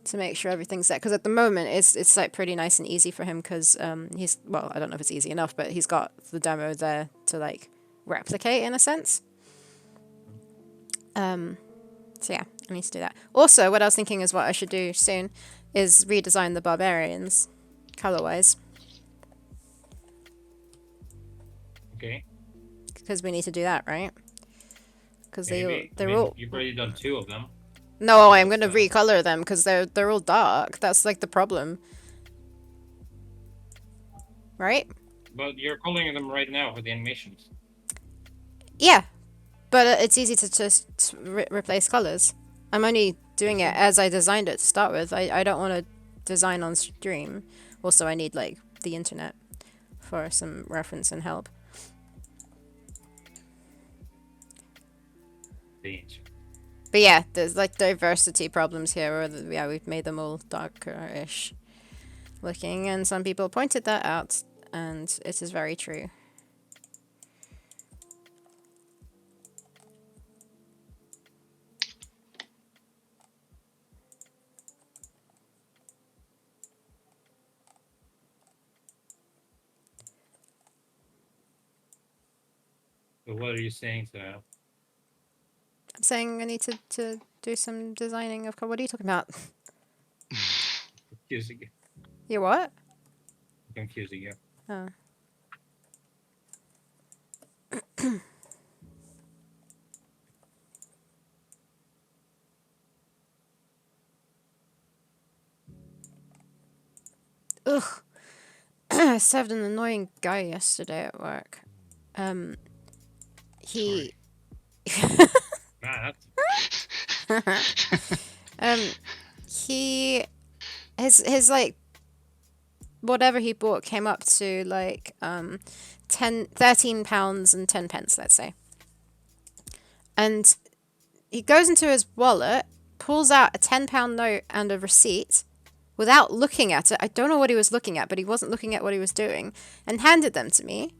to make sure everything's set. Because at the moment, it's like pretty nice and easy for him because he's, well, I don't know if it's easy enough, but he's got the demo there to like replicate in a sense. So yeah, I need to do that. Also, what I was thinking is what I should do soon is redesign the barbarians color-wise. Okay. Because we need to do that, right? Because they're all... You've already done 2 of them. No, I'm going to recolor them because they're all dark. That's like the problem. Right? But you're coloring them right now for the animations. Yeah. But it's easy to just replace colors. I'm only doing it as I designed it to start with. I don't want to design on stream. Also, I need like the internet for some reference and help. But yeah, there's like diversity problems here, or yeah, we've made them all darker-ish looking, and some people pointed that out, and it is very true. So what are you saying to that? I'm saying I need to do some designing of... What are you talking about? Confusing you. You what? Confusing you. Oh. Ugh. I served an annoying guy yesterday at work. He... Matt? He... His like... Whatever he bought came up to like 13 pounds and 10 pence, let's say. And he goes into his wallet, pulls out a £10 note and a receipt without looking at it. I don't know what he was looking at, but he wasn't looking at what he was doing, and handed them to me.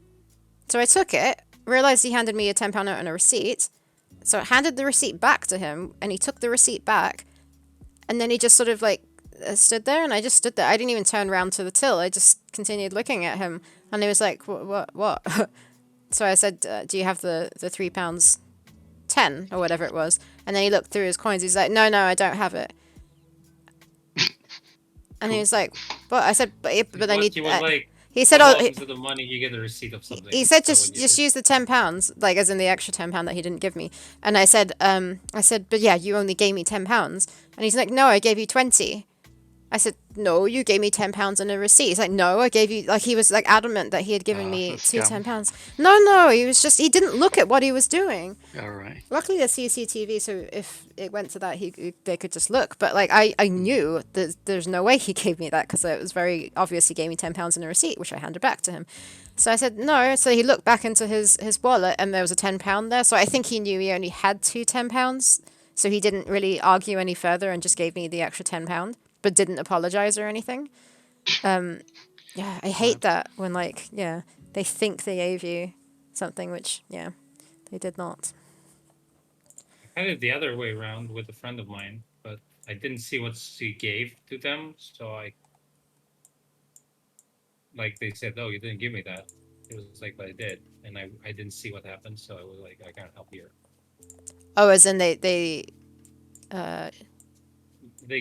So I took it, realized he handed me a £10 note and a receipt. So I handed the receipt back to him, and he took the receipt back, and then he just sort of like stood there, and I just stood there. I didn't even turn around to the till. I just continued looking at him, and he was like, what? So I said, do you have the £3.10 or whatever it was? And then he looked through his coins. He's like, no, I don't have it. And he was like, "What?" I said, "But I need." He said, "Oh." To the money, you get a receipt of something. He said, "Just use the £10, like as in the extra £10 that he didn't give me." And I said, "But yeah, you only gave me £10." And he's like, "No, I gave you 20." I said, "No, you gave me £10 and a receipt." He's like, "No, I gave you..." Like, he was like adamant that he had given me two £10. No, he didn't look at what he was doing. All right. Luckily, there's CCTV, so if it went to that, they could just look. But like, I knew that there's no way he gave me that, because it was very obvious he gave me £10 and a receipt, which I handed back to him. So I said no. So he looked back into his wallet, and there was a £10 there. So I think he knew he only had two £10. So he didn't really argue any further and just gave me the extra £10, but didn't apologize or anything. Yeah, I hate that when they think they gave you something which they did not. I had it the other way around with a friend of mine, but I didn't see what she gave to them, so they said, "Oh, you didn't give me that." It was like, "But I did," and I didn't see what happened, so I was like, "I can't help you." Oh, as in they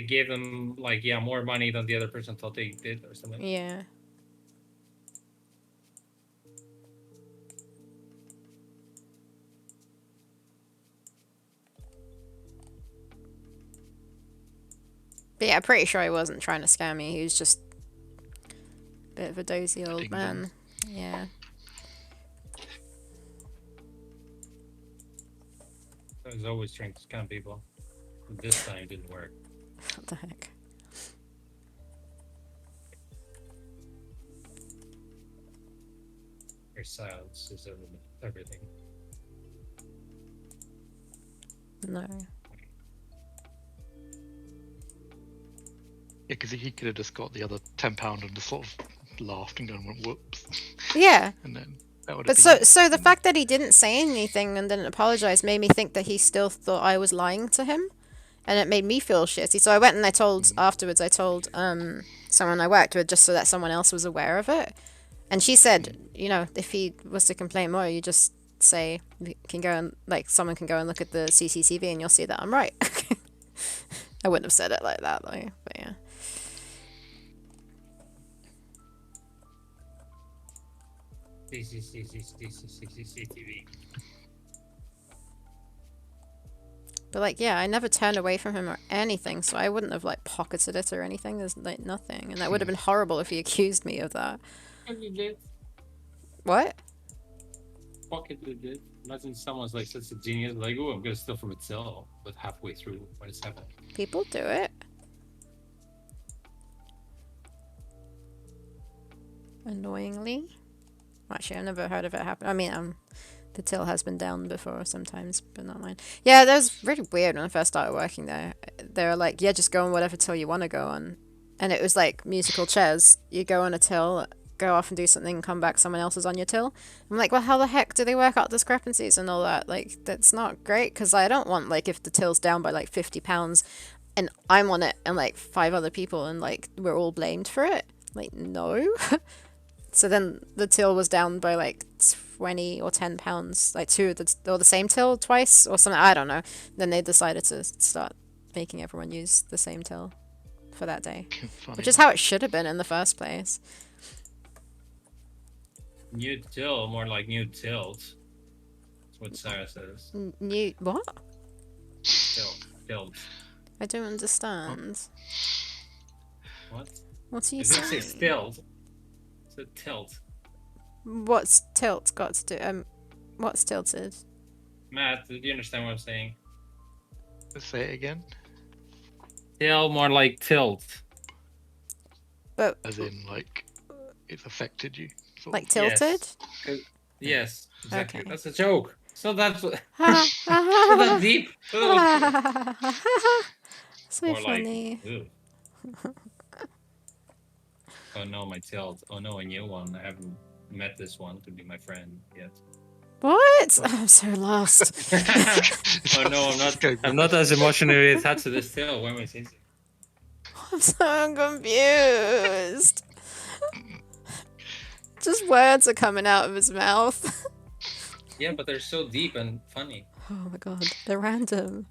gave them more money than the other person thought they did or something. Yeah. But yeah, I'm pretty sure he wasn't trying to scam me. He was just a bit of a dozy old man. Yeah. I was always trying to scam people. This time it didn't work. What the heck? Your silence is everything. No. Yeah, because he could have just got the other £10 and just sort of laughed and gone, whoops. Yeah. And then that would But have so the fact that he didn't say anything and didn't apologize made me think that he still thought I was lying to him, and it made me feel shitty. So I went and I told afterwards. I told someone I worked with just so that someone else was aware of it. And she said, you know, if he was to complain more, you just say you can go and like someone can go and look at the CCTV and you'll see that I'm right. I wouldn't have said it like that though, but yeah. CCTV. But like, yeah, I never turned away from him or anything, so I wouldn't have like pocketed it or anything. There's like nothing, and that would have been horrible if he accused me of that. You did. What? Pocketed it. Imagine someone's like such a genius, like, oh, I'm gonna steal from a till, but halfway through when it's happening. People do it. Annoyingly. Actually, I've never heard of it happen. I mean, the till has been down before sometimes, but not mine. Yeah, that was really weird when I first started working there. They were like, yeah, just go on whatever till you want to go on. And it was like musical chairs. You go on a till, go off and do something, come back, someone else is on your till. I'm like, well, how the heck do they work out discrepancies and all that? Like, that's not great, because I don't want, like, if the till's down by, like, £50 and I'm on it and, like, 5 other people and, like, we're all blamed for it. Like, no. So then the till was down by, like, 20 or £10, like, or the same till twice or something. I don't know. Then they decided to start making everyone use the same till for that day. Funny. Which is how it should have been in the first place. New till, more like new tilt. That's what Sarah says. New what? Tilt. I don't understand. What? What are you It didn't say saying? stilt. It's a tilt. What's tilt got to do? What's tilted? Matt, do you understand what I'm saying? Say it again. Till, more like tilt. But As in, like, it's affected you. Sort like of. tilted? Yes, exactly. Okay. That's a joke. So that's not that deep. So More funny. like, oh no, my tilt. Oh no, a new one. I haven't met this one to be my friend yet. What? I'm so lost. Oh no, I'm not as emotionally attached to this till. Why am I saying? I'm so confused. Just words are coming out of his mouth. Yeah, but they're so deep and funny. Oh my god, they're random.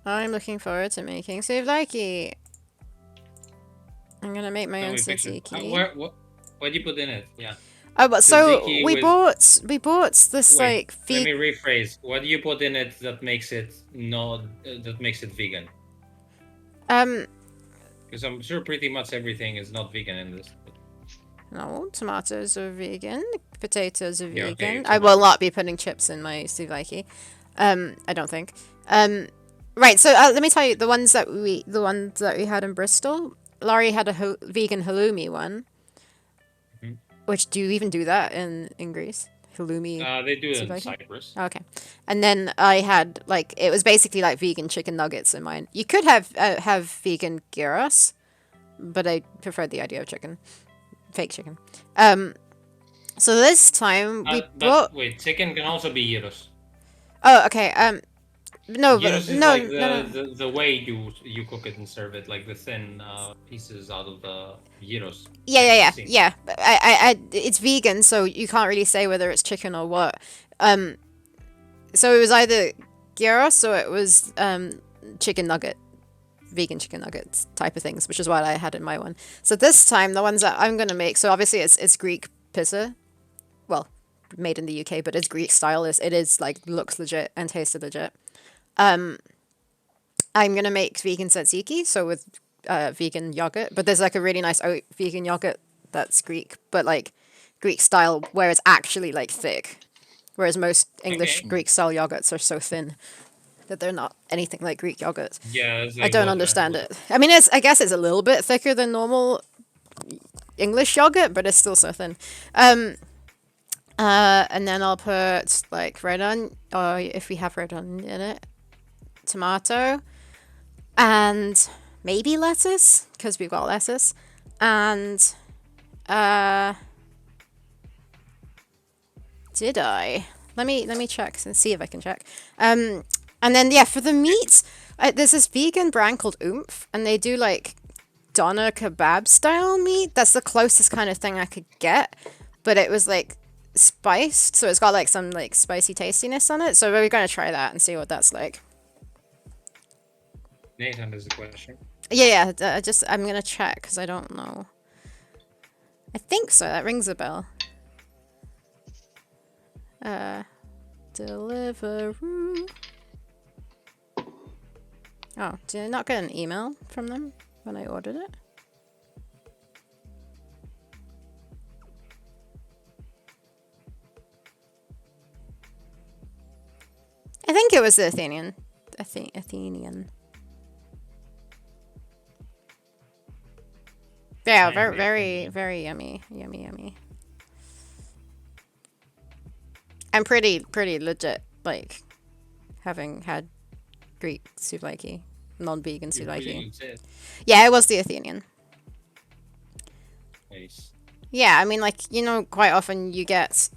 I'm looking forward to making souvlaki. I'm gonna make my own tzatziki. What do you put in it? Yeah. Oh, but so Tzatziki we with- bought this Wait, like let me rephrase. What do you put in it that makes it vegan? Because I'm sure pretty much everything is not vegan in this. No, tomatoes are vegan. Potatoes are Yeah, vegan. okay, I will not be putting chips in my souvlaki. I don't think. Right. So let me tell you the ones that we had in Bristol. Laurie had a vegan halloumi one. Mhm. Which do you even do that in Greece? Halloumi. They do it in souvlaki? Cyprus. Okay. And then I had like it was basically like vegan chicken nuggets in mine. You could have vegan gyros, but I preferred the idea of chicken, fake chicken. So this time we bought. Wait, chicken can also be gyros. Oh, okay. No, Gyros is no, like no. the way you cook it and serve it, like the thin pieces out of the gyros. Yeah. But it's vegan, so you can't really say whether it's chicken or what. So it was either gyros or it was chicken nugget, vegan chicken nuggets type of things, which is what I had in my one. So this time, the ones that I'm gonna make, so obviously it's Greek pizza, well, made in the UK, but it's Greek style. It is like looks legit and tasted legit. I'm gonna make vegan tzatziki, so with vegan yogurt, but there's like a really nice vegan yogurt that's Greek, but like Greek style, where it's actually like thick, whereas most English Greek style yogurts are so thin that they're not anything like Greek yogurt. Yeah, it's like I don't water. understand it. I mean, I guess it's a little bit thicker than normal English yogurt, but it's still so thin. And then I'll put like red onion, or if we have red onion in it, tomato, and maybe lettuce, because we've got lettuce, and Did I? Let me check and see if I can check. And then yeah, for the meat, there's this vegan brand called Oomph, and they do like doner kebab style meat. That's the closest kind of thing I could get, but it was like spiced, so it's got like some like spicy tastiness on it. So we're gonna try that and see what that's like. Nathan has a question. Yeah, I'm gonna check because I don't know. I think so. That rings a bell. Deliveroo. Oh, did I not get an email from them when I ordered it? I think it was the Athenian. Athenian. Yeah, very, very, very yummy, yummy. I'm pretty legit, like, having had Greek souvlaki, non-vegan souvlaki. Yeah, it was the Athenian. Nice. Yeah, I mean, like, you know, quite often you get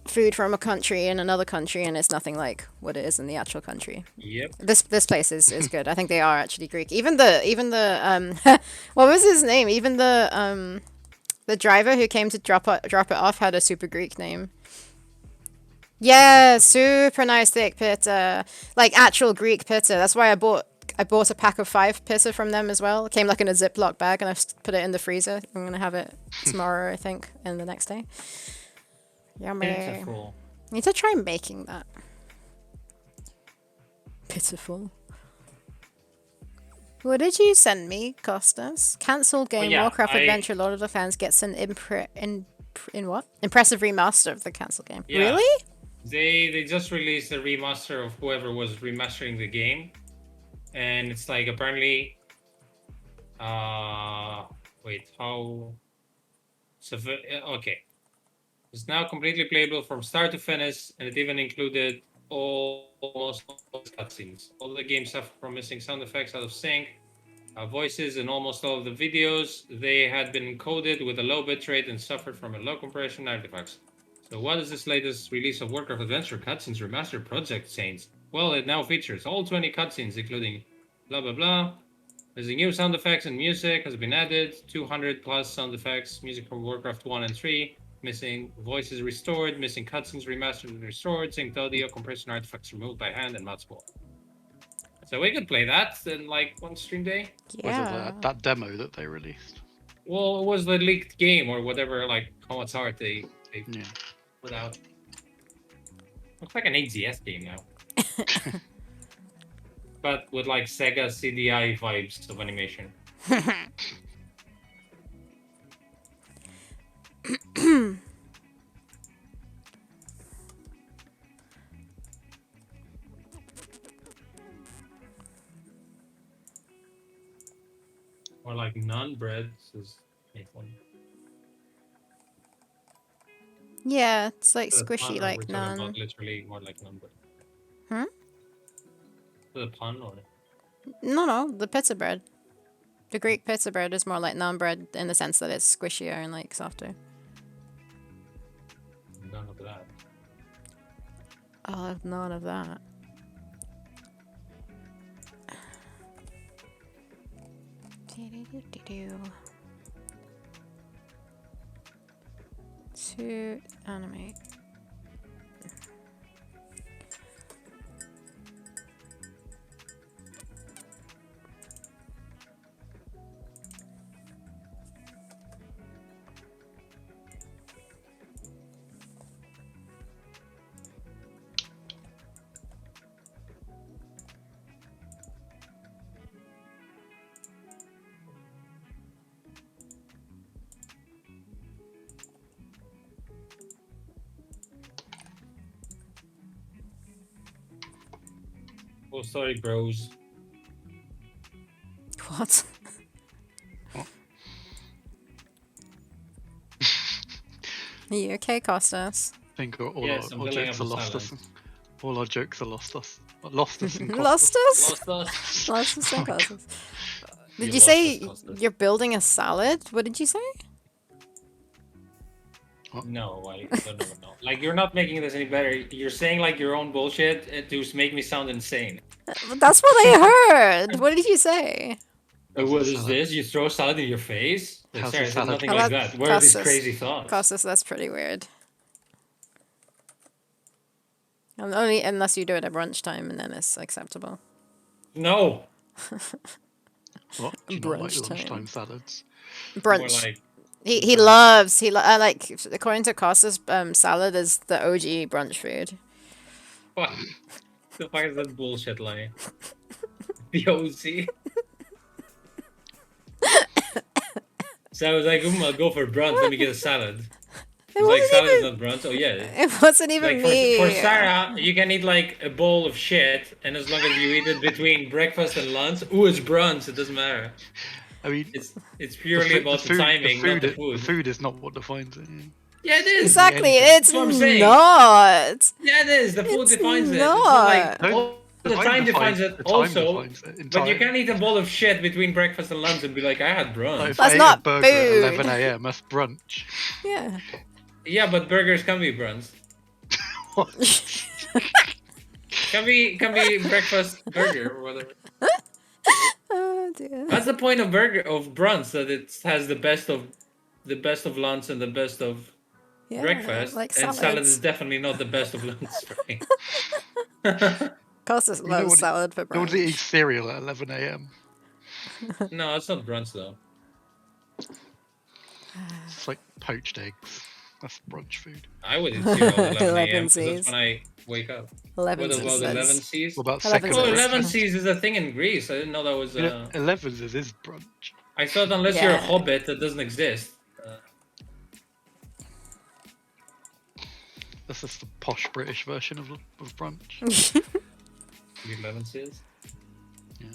food from a country in another country, and it's nothing like what it is in the actual country. Yep. This place is good. I think they are actually Greek. Even the what was his name? Even the driver who came to drop it off had a super Greek name. Yeah, super nice thick pita, like actual Greek pita. That's why I bought a pack of 5 pita from them as well. It came like in a Ziploc bag, and I've put it in the freezer. I'm gonna have it tomorrow, I think, and the next day. Yummy. Pitiful. Need to try making that. Pitiful. What did you send me, Costas? Cancelled game Warcraft Adventure Lord of the Fans gets an impressive remaster of the cancelled game. Yeah. Really? They just released a remaster of whoever was remastering the game, and it's like apparently, wait, how? Okay, it's now completely playable from start to finish, and it even included almost all the cutscenes. All the games suffer from missing sound effects, out of sync, voices, and almost all of the videos. They had been encoded with a low bitrate and suffered from a low compression artifacts. So what is this latest release of Warcraft Adventure Cutscenes Remastered Project Saints? Well, it now features all 20 cutscenes, including blah blah blah. There's a new sound effects and music has been added, 200 plus sound effects, music from Warcraft 1 and 3, missing voices restored, missing cutscenes remastered and restored, synced audio, compression artifacts removed by hand, and much more. So we could play that in like one stream day. Yeah. Was it that demo that they released? Well, it was the leaked game or whatever, like how it's hard they put out. Looks like an AGS game now. But with like Sega CDI vibes of animation. Or like naan bread is one. Yeah, it's like The squishy, pun, like we're talking naan. about literally more like naan bread. Hmm? The pun or? No, the pizza bread. The Greek pizza bread is more like naan bread in the sense that it's squishier and like softer. None of that. I'll have none of that. To animate. Oh, sorry, bros. What? Are you okay, Costas? I think all Yes, our jokes are lost us. All our jokes are lost us. Lost us and Lost us? Lost us. Lost us and Costas. Did you lost say us, Costas. you're building a salad? What did you say? No, I don't even know. Like, you're not making this any better. You're saying like your own bullshit to make me sound insane. That's what I heard. What did you say? How's What the is salad? this? You throw salad in your face? Like, How's sorry, the I said salad? nothing Oh, like that- that. Where are these Costas. crazy thoughts? Costas, that's pretty weird. Only unless you do it at brunch time and then it's acceptable. No, What? Do you not like Brunch time. lunchtime salads? more Brunch. like He loves like according to Costas, salad is the OG brunch food. what the fuck is that bullshit line? The OC. So I was like, I'll go for brunch. Let me get a salad. It It's like wasn't salad is even. not brunch. Oh yeah. It wasn't even Like me. for Sarah, you can eat like a bowl of shit, and as long as you eat it between breakfast and lunch, ooh, it's brunch. It doesn't matter. I mean, It's purely about the timing, not the food. The food is not what defines it. Yeah, it is. Exactly, anything. it's That's what I'm saying. not. Yeah, it is. The food It's defines it. It's not. not like No, all the time defines it. The time Also, defines it. In but you time. can't eat a bowl of shit between breakfast and lunch and be like, I had brunch. Like, if That's I ate not a burger at food. 11 a.m., that's brunch. Yeah. Yeah, but burgers can be brunch. Can be breakfast burger or whatever. Oh dear. That's the point of brunch, that it has the best of lunch and the best of Yeah, breakfast. like And salad is salads. definitely not the best of lunch for me. Costas know loves what- salad for No one's eating brunch. cereal at 11 a.m. No, it's not brunch though. It's like poached eggs. That's brunch food. I would eat cereal at 11 a.m. 11 because that's Cs. when I wake up. 11 What about 11 says. Cs? What about 11 second Oh, C's. 11 breakfast? Cs is a thing in Greece. I didn't know that was. Yeah, 11's is brunch. I thought unless you're a Yeah. hobbit, that doesn't exist. That's just the posh British version of brunch. 11 Cs? Yeah.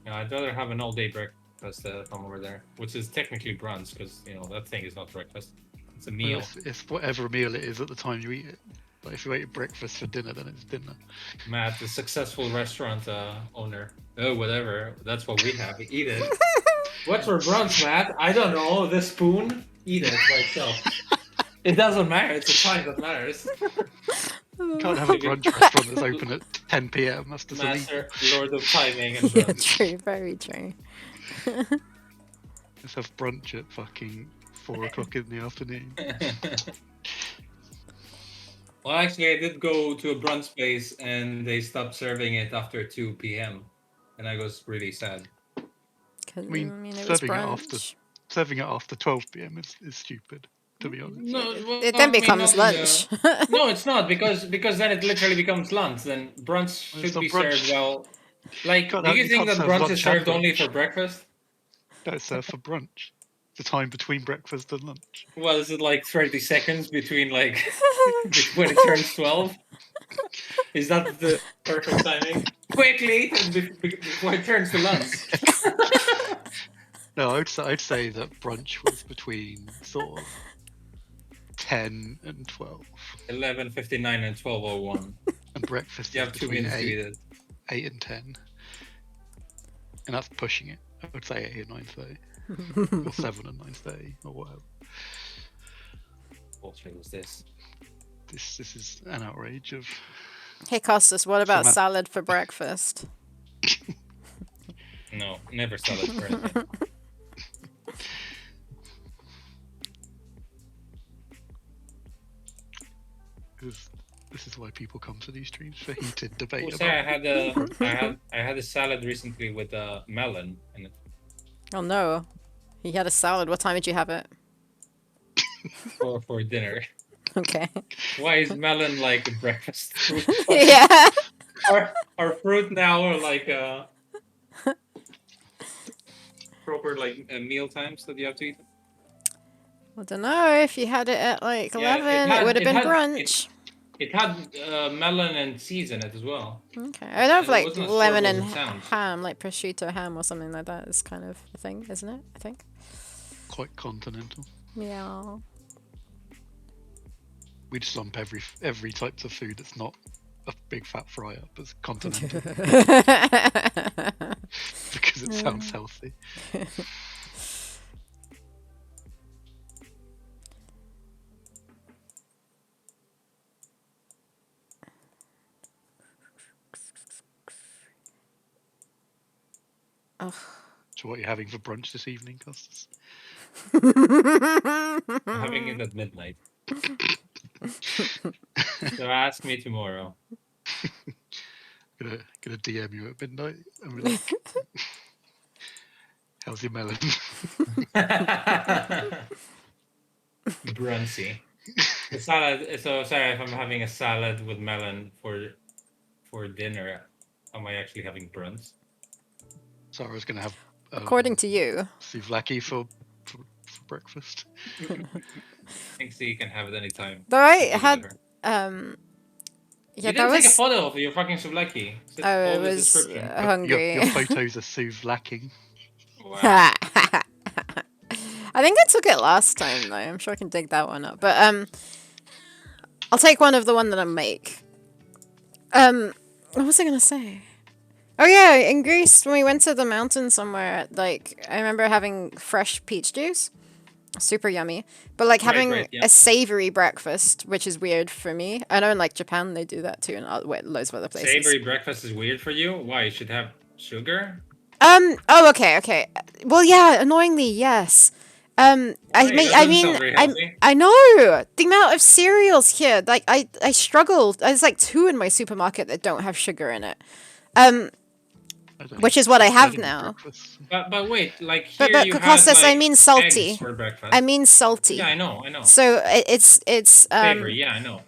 Yeah, I'd rather have an all-day breakfast from over there, which is technically brunch because that thing is not breakfast. It's a Well, meal. it's whatever meal it is at the time you eat it. Like if you ate breakfast for dinner, then it's dinner. Matt, the successful restaurant owner. Oh, whatever. That's what we have. Eat it. What's for brunch, Matt? I don't know. The spoon? Eat it by itself. It doesn't matter. It's the time that matters. You can't have a brunch restaurant that's open at 10 p.m. That's just illegal. Master, Lord of Timing and Yeah, brunch. true, very true. Let's have brunch at fucking 4 o'clock in the afternoon. Well, actually, I did go to a brunch place and they stopped serving it after 2 p.m. And I was really sad. 'Cause, I mean, it was serving it after brunch. Serving it after 12 p.m. is stupid, to be honest. No, well, It then I mean, becomes not in lunch. No, it's not because then it literally becomes lunch. Then brunch Well, it's should not be brunch. served well. Like, Can't do have- you you think can't that serve brunch is lunch and served only brunch. for breakfast? Don't serve for brunch. The time between breakfast and lunch. Well, is it like 30 seconds between when it turns 12? Is that the perfect timing? Quickly before it turns to lunch. No, I'd say that brunch was between sort of 10 and 12, 11:59 and 12:01. and breakfast You is have 2 between minutes to eat it. 8 and 10, and that's pushing it. I would say 8 and 9:30, or 7 and 9:30, or whatever. What bullshit was this? This is an outrage of. Hey, Costas, what about Matt- salad for breakfast? No, never salad for anything. This is why people come to these streams, for heated debate Oh, sorry, about. I had a salad recently with melon in it. Oh no. He had a salad. What time did you have it? for dinner. Okay. Why is melon like a breakfast food? Yeah. Or fruit now or like proper like meal times that you have to eat? I don't know. If you had it at like Yeah, 11, it would have been brunch. It had melon and seeds in it as well. Okay. I know if and it like wasn't as lemon horrible and as it sounds. ham, like prosciutto ham or something like that is kind of a thing, isn't it? I think. Quite continental. Yeah. We just lump every type of food that's not a big fat fry up as continental because it sounds healthy. So what are you having for brunch this evening, Costas? I'm having it at midnight. So ask me tomorrow. Gonna DM you at midnight and be like, "How's your melon?" Brunsy. The salad. So sorry if I'm having a salad with melon for dinner. Am I actually having bruns? Sarah's gonna have According to you. souvlaki for breakfast. Thanks, so you can have it anytime. Though I Just give it to had, her. yeah, You that didn't take a was. photo of your fucking souvlaki. Oh, I All the was description. hungry. Your photos are souvlacking. Wow. I think I took it last time though. I'm sure I can dig that one up. But I'll take one of the one that I make. What was I gonna say? Oh yeah, in Greece when we went to the mountain somewhere, like I remember having fresh peach juice. Super yummy. But like having right, yeah. a savory breakfast, which is weird for me. I know in like Japan they do that too and loads of other places. Savory breakfast is weird for you? Why? You should have sugar? Oh, okay. Well, yeah. Annoyingly, yes. Wait, that doesn't sound very healthy. I know the amount of cereals here. Like, I struggled. There's like 2 in my supermarket that don't have sugar in it. Which is what I have now. But wait, like here But you had Costas, like I mean salty. eggs for breakfast. I mean salty. Yeah, I know. So it's Savory. Yeah, I know.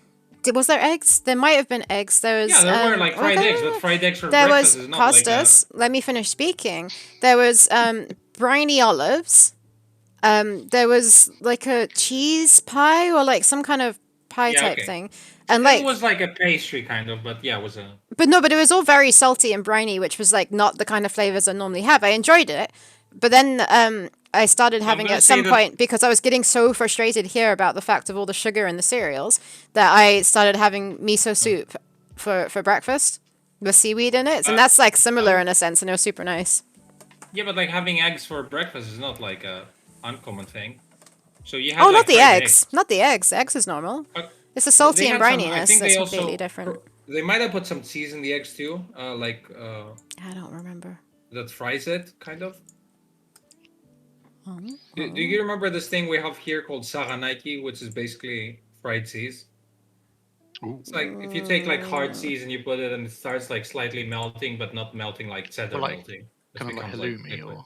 Was there eggs? There might have been eggs. There was Yeah, there were like fried eggs, but fried eggs for there breakfast was is not Costas. Let me finish speaking. There was briny olives. There was like a cheese pie or like some kind of pie type thing, and like it was like a pastry kind of, but yeah, it was a. But it was all very salty and briny, which was like not the kind of flavors I normally have. I enjoyed it, but then I started having it at some point because I was getting so frustrated here about the fact of all the sugar in the cereals that I started having miso soup for breakfast with seaweed in it, and that's like similar in a sense, and it was super nice. Yeah, but like having eggs for breakfast is not like a uncommon thing. So you have. Oh, not the eggs. Not the eggs. Eggs is normal. It's the salty and brininess that's completely different. They might have put some cheese in the eggs too, I don't remember. That fries it, kind of. Do you remember this thing we have here called saranaiki, which is basically fried cheese? Ooh. It's like if you take like hard cheese and you put it and it starts like slightly melting, but not melting like cheddar melting. Kind of like halloumi or.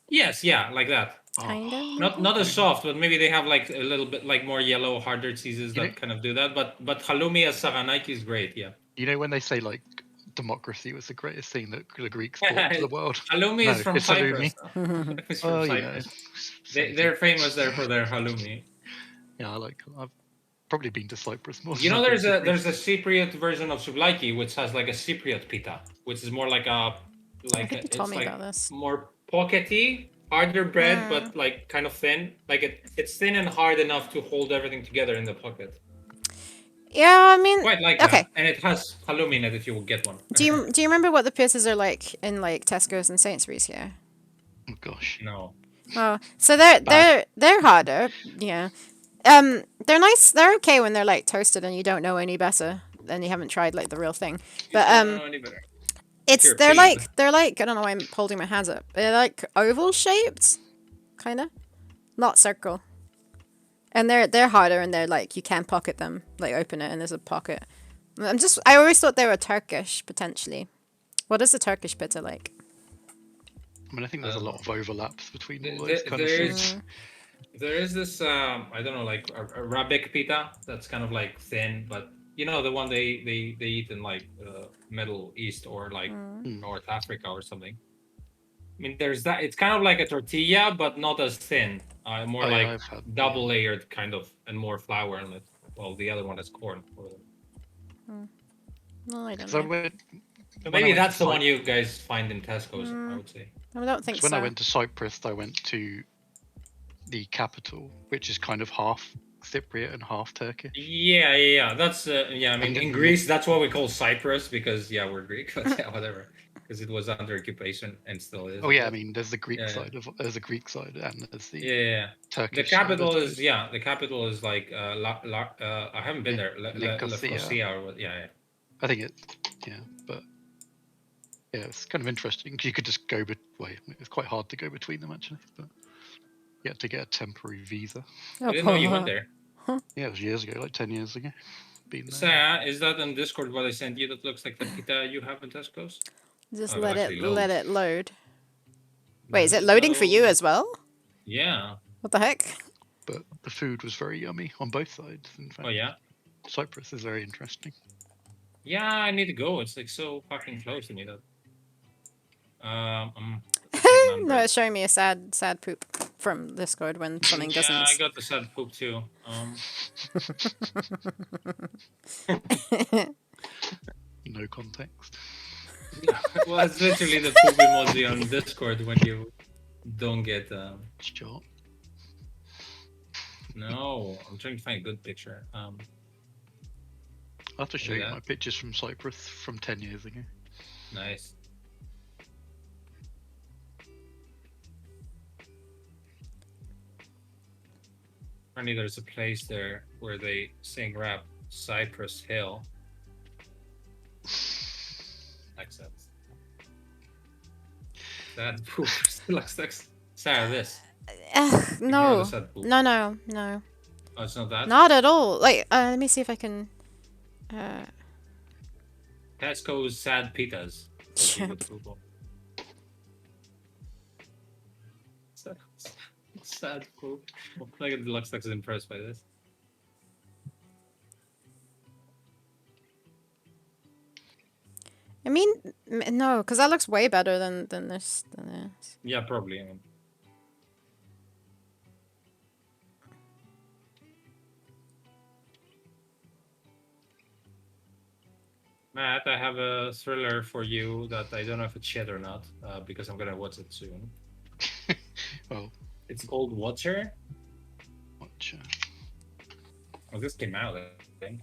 Yes, yeah, like that. Kind of. Not as soft, but maybe they have like a little bit like more yellow, harder cheeses that kind of do that. But halloumi as saranaiki is great, yeah. You know when they say like democracy was the greatest thing that the Greeks brought to the world? Halloumi is from Cyprus. It's from Cyprus. They're famous there for their halloumi. Yeah, I've probably been to Cyprus more. You know, there's a Cypriot version of souvlaki which has like a Cypriot pita, which is more like a it's like more pockety, harder bread, but like kind of thin. Like it's thin and hard enough to hold everything together in the pocket. Yeah, I mean, quite like that. And it has halloumi in it if you will get one. Do you remember what the pizzas are like in like Tesco's and Sainsbury's here? Oh gosh, no. Oh, so they're harder. Yeah, they're nice. They're okay when they're like toasted and you don't know any better and you haven't tried like the real thing. But they're like I don't know why I'm holding my hands up. They're like oval shaped, kind of, not circle. And they're harder, and they're like you can pocket them, like open it, and there's a pocket. I always thought they were Turkish potentially. What is the Turkish pizza like? I mean, I think there's a lot of overlaps between all those kind of foods. There is this I don't know, like a Arabic pita that's kind of like thin, but you know the one they eat in like Middle East or like North Africa or something. I mean, there's that. It's kind of like a tortilla, but not as thin. More like double layered kind of, and more flour in it. Well, the other one is corn. No, I don't know. So maybe that's the one you guys find in Tesco's, I would say. I don't think so. When I went to Cyprus, I went to the capital, which is kind of half Cypriot and half Turkish. Yeah. That's I mean, in Greece, that's what we call Cyprus because we're Greek. But yeah, whatever. Because it was under occupation and still is. Oh yeah, I mean, there's the Greek side there's the Greek side and there's the Turkish. The capital is the capital is like I haven't been there. Nicosia. Or what? Yeah. I think but Yeah, it's kind of interesting because you could just go. It's quite hard to go between them actually, but you had to get a temporary visa. I didn't know you went there. Yeah, it was years ago, like 10 years ago. Been there. Sarah, is that on Discord what I sent you that looks like the pita you have in Tesco's? Just Oh, let actually it let loads. it load. Wait, is Let it it loading for you load. as well? Yeah. What the heck? But the food was very yummy on both sides. In fact, Oh yeah. Cyprus is very interesting. Yeah, I need to go. It's like so fucking close to me that. No, it's showing me a sad poop from Discord when something Yeah, I doesn't. got the sad poop too. No context. Well, it's literally the poop emoji on Discord when you don't get. Short. No, I'm trying to find a good picture. I'll have to show you that. my pictures from Cyprus from 10 years ago. Nice. Apparently, there's a place there where they sing rap, Cypress Hill. Makes sense. Sad poop. Looks like Sarah, this. Ugh, Ignore no. the sad poop. No. Oh, it's not that? Not at all. Like, let me see if I can. Tesco's sad pitas. Sad poop. Like it looks like it's impressed by this. I mean, no, because that looks way better than this. Yeah, probably. I mean. Matt, I have a thriller for you that I don't know if it's shit or not, because I'm gonna watch it soon. Well, it's called Watcher. Watcher. Oh, this came out, I think.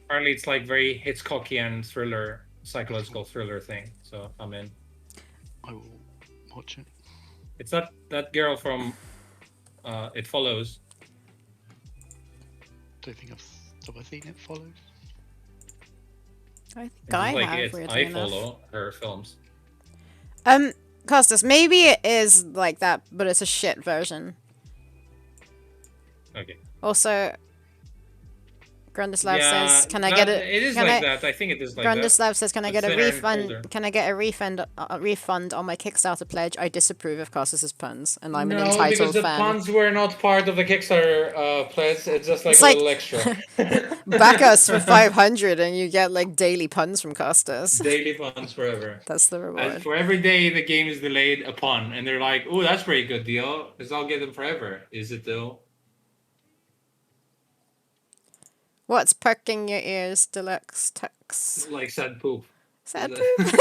Apparently, it's like very Hitchcockian thriller, psychological thriller thing. So I'm in. I will watch it. It's that girl from It Follows. Don't think have I seen It Follows? I think I like have. Weirdly enough. follow her films. Costas, maybe it is like that, but it's a shit version. Okay. Also, Grundislav says, "Can I get it?" It is like that. I think it is like Grundislav says, "Can I get a thinner and refund? colder. Can I get a refund on my Kickstarter pledge? I disapprove of Costas' puns, and I'm an No, entitled because the fan. puns were not part of the Kickstarter pledge. It's just like It's a like- little extra. Back us for 500, and you get like daily puns from Costas. Daily puns forever. That's the reward. For every day the game is delayed, a pun, and they're like, "Oh, that's pretty good deal, because I'll get them forever." Is it though? What's perking your ears, Deluxe Tux? Like sad poop. Sad Is poop.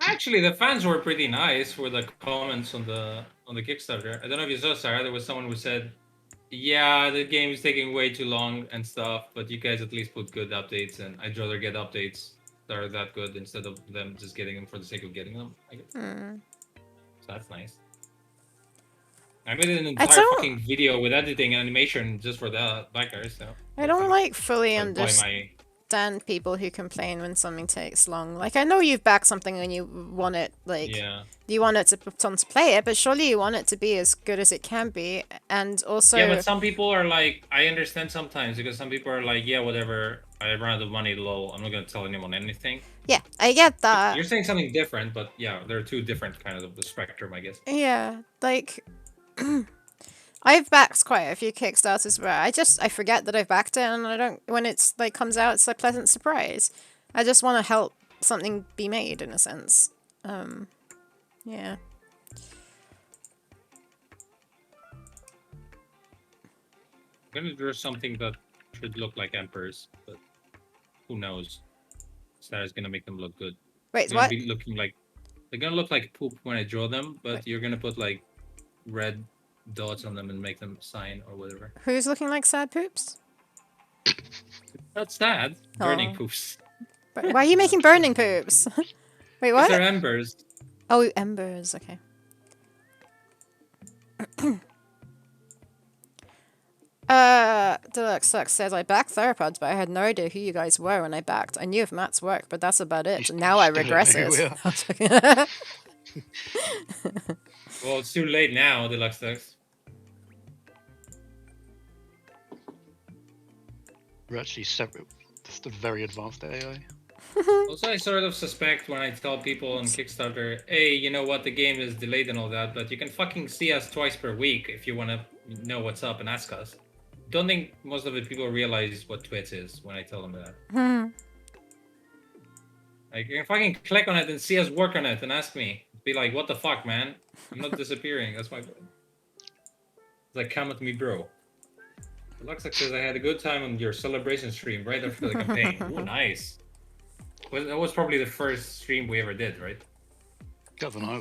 Actually, the fans were pretty nice for the comments on the Kickstarter. I don't know if you saw, Sarah. There was someone who said, "Yeah, the game is taking way too long and stuff, but you guys at least put good updates, and I'd rather get updates that are that good instead of them just getting them for the sake of getting them." I guess. So that's nice. I made an entire fucking video with editing and animation just for that backers. So I don't like fully I'll buy understand people who complain when something takes long. Like, I know you've backed something and you want it, like, you want it to put on to play it, but surely you want it to be as good as it can be. And also, yeah, but some people are like, I understand sometimes, because some people are like, yeah, whatever, I ran out of money, lol, I'm not gonna tell anyone anything. Yeah, I get that. You're saying something different, but yeah, there are two different kinds of the spectrum, I guess. Yeah, like I've backed quite a few Kickstarters where I forget that I've backed it, and I don't, when it's like comes out, it's a pleasant surprise. I just want to help something be made in a sense. Yeah. I'm gonna draw something that should look like emperors, but who knows? Sarah's gonna make them look good. Wait, they're what? Be looking like, they're gonna look like poop when I draw them, but you're gonna put like red dots on them and make them sign or whatever. Who's looking like sad poops? That's sad. Burning poops. Why are you making burning poops? Wait, what? They're embers. Oh, embers. Okay. Deluxe Sucks says I backed Theropods, but I had no idea who you guys were when I backed. I knew of Matt's work, but that's about it. You Now I still don't regret know who we it. are. Well, it's too late now, Deluxe Ducks. We're actually separate. Just a very advanced AI. Also, I sort of suspect when I tell people on Kickstarter, hey, you know what, the game is delayed and all that, but you can fucking see us twice per week if you want to know what's up and ask us. Don't think most of the people realize what Twitch is when I tell them that. Like, you can fucking click on it and see us work on it and ask me. Be like, what the fuck, man? I'm not disappearing. That's my... It's like, come at me, bro. Luxac says, I had a good time on your celebration stream right after the campaign. Ooh, nice. That was probably the first stream we ever did, right?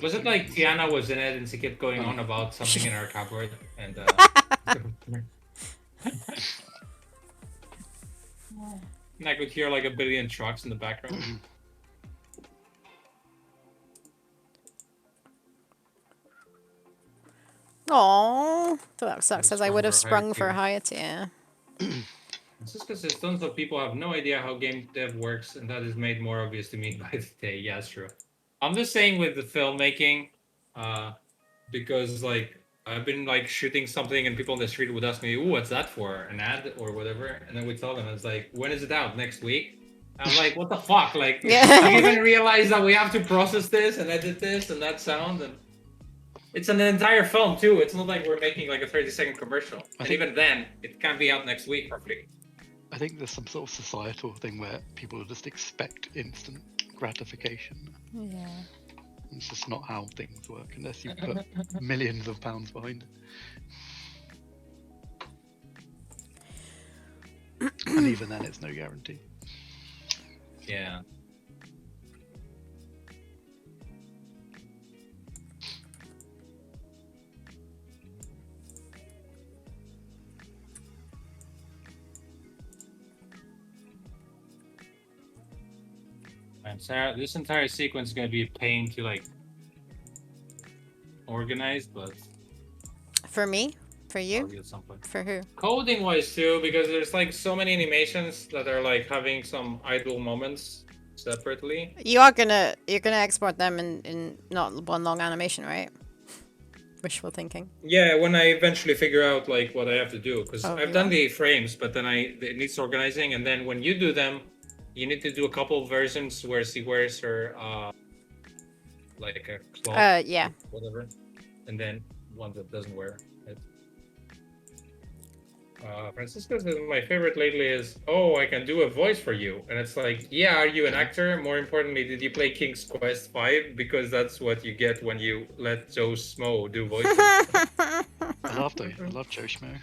Was it like Tiana was in it and she kept going on about something in our cupboard and and I could hear like a billion trucks in the background. Aww. Deluxe Sucks says I would have Sprung sprung for for a higher higher tier. It's just because there's tons of people who have no idea how game dev works, and that is made more obvious to me by the day. Yeah, it's true. I'm just saying with the filmmaking, because like I've been like shooting something, and people on the street would ask me, "Ooh, what's that for? An ad or whatever?" And then we tell them, "It's like, when is it out? Next week?" I'm like, "What the fuck? Like, do you even realize that we have to process this and edit this and that sound and?" It's an entire film too. It's not like we're making like a 30-second commercial. And even then, it can't be out next week properly. I think there's some sort of societal thing where people just expect instant gratification. Yeah. It's just not how things work unless you put millions of pounds behind it. And even then, it's no guarantee. Yeah. Man, Sarah, this entire sequence is gonna be a pain to like organize, but For me? For I'll you? get at some point. For who? Coding wise too, because there's like so many animations that are like having some idle moments separately. You're gonna export them in not one long animation, right? Wishful thinking. Yeah, when I eventually figure out like what I have to do, because Oh, I've you done are? the frames, but then it needs organizing, and then when you do them, you need to do a couple versions where she wears her like a cloth, Yeah. whatever, and then one that doesn't wear it. Francisco says my favorite lately is, oh, I can do a voice for you, and it's like, yeah, are you an actor? More importantly, did you play King's Quest V? Because that's what you get when you let Joe Smo do voices. I love Joe Schmo.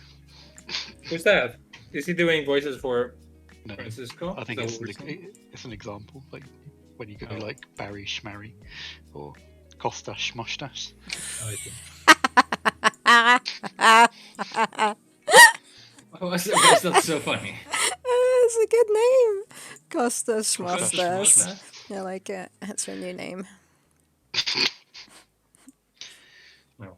Who's that? Is he doing voices for No, Francisco? I think Is that what we're saying? it's an example, like when you go like Barry Schmarry or Costa Schmostash. Oh, I see. That's Why is that so funny? a good name. Costas Costas Schmostas. I like it. That's your new name. No.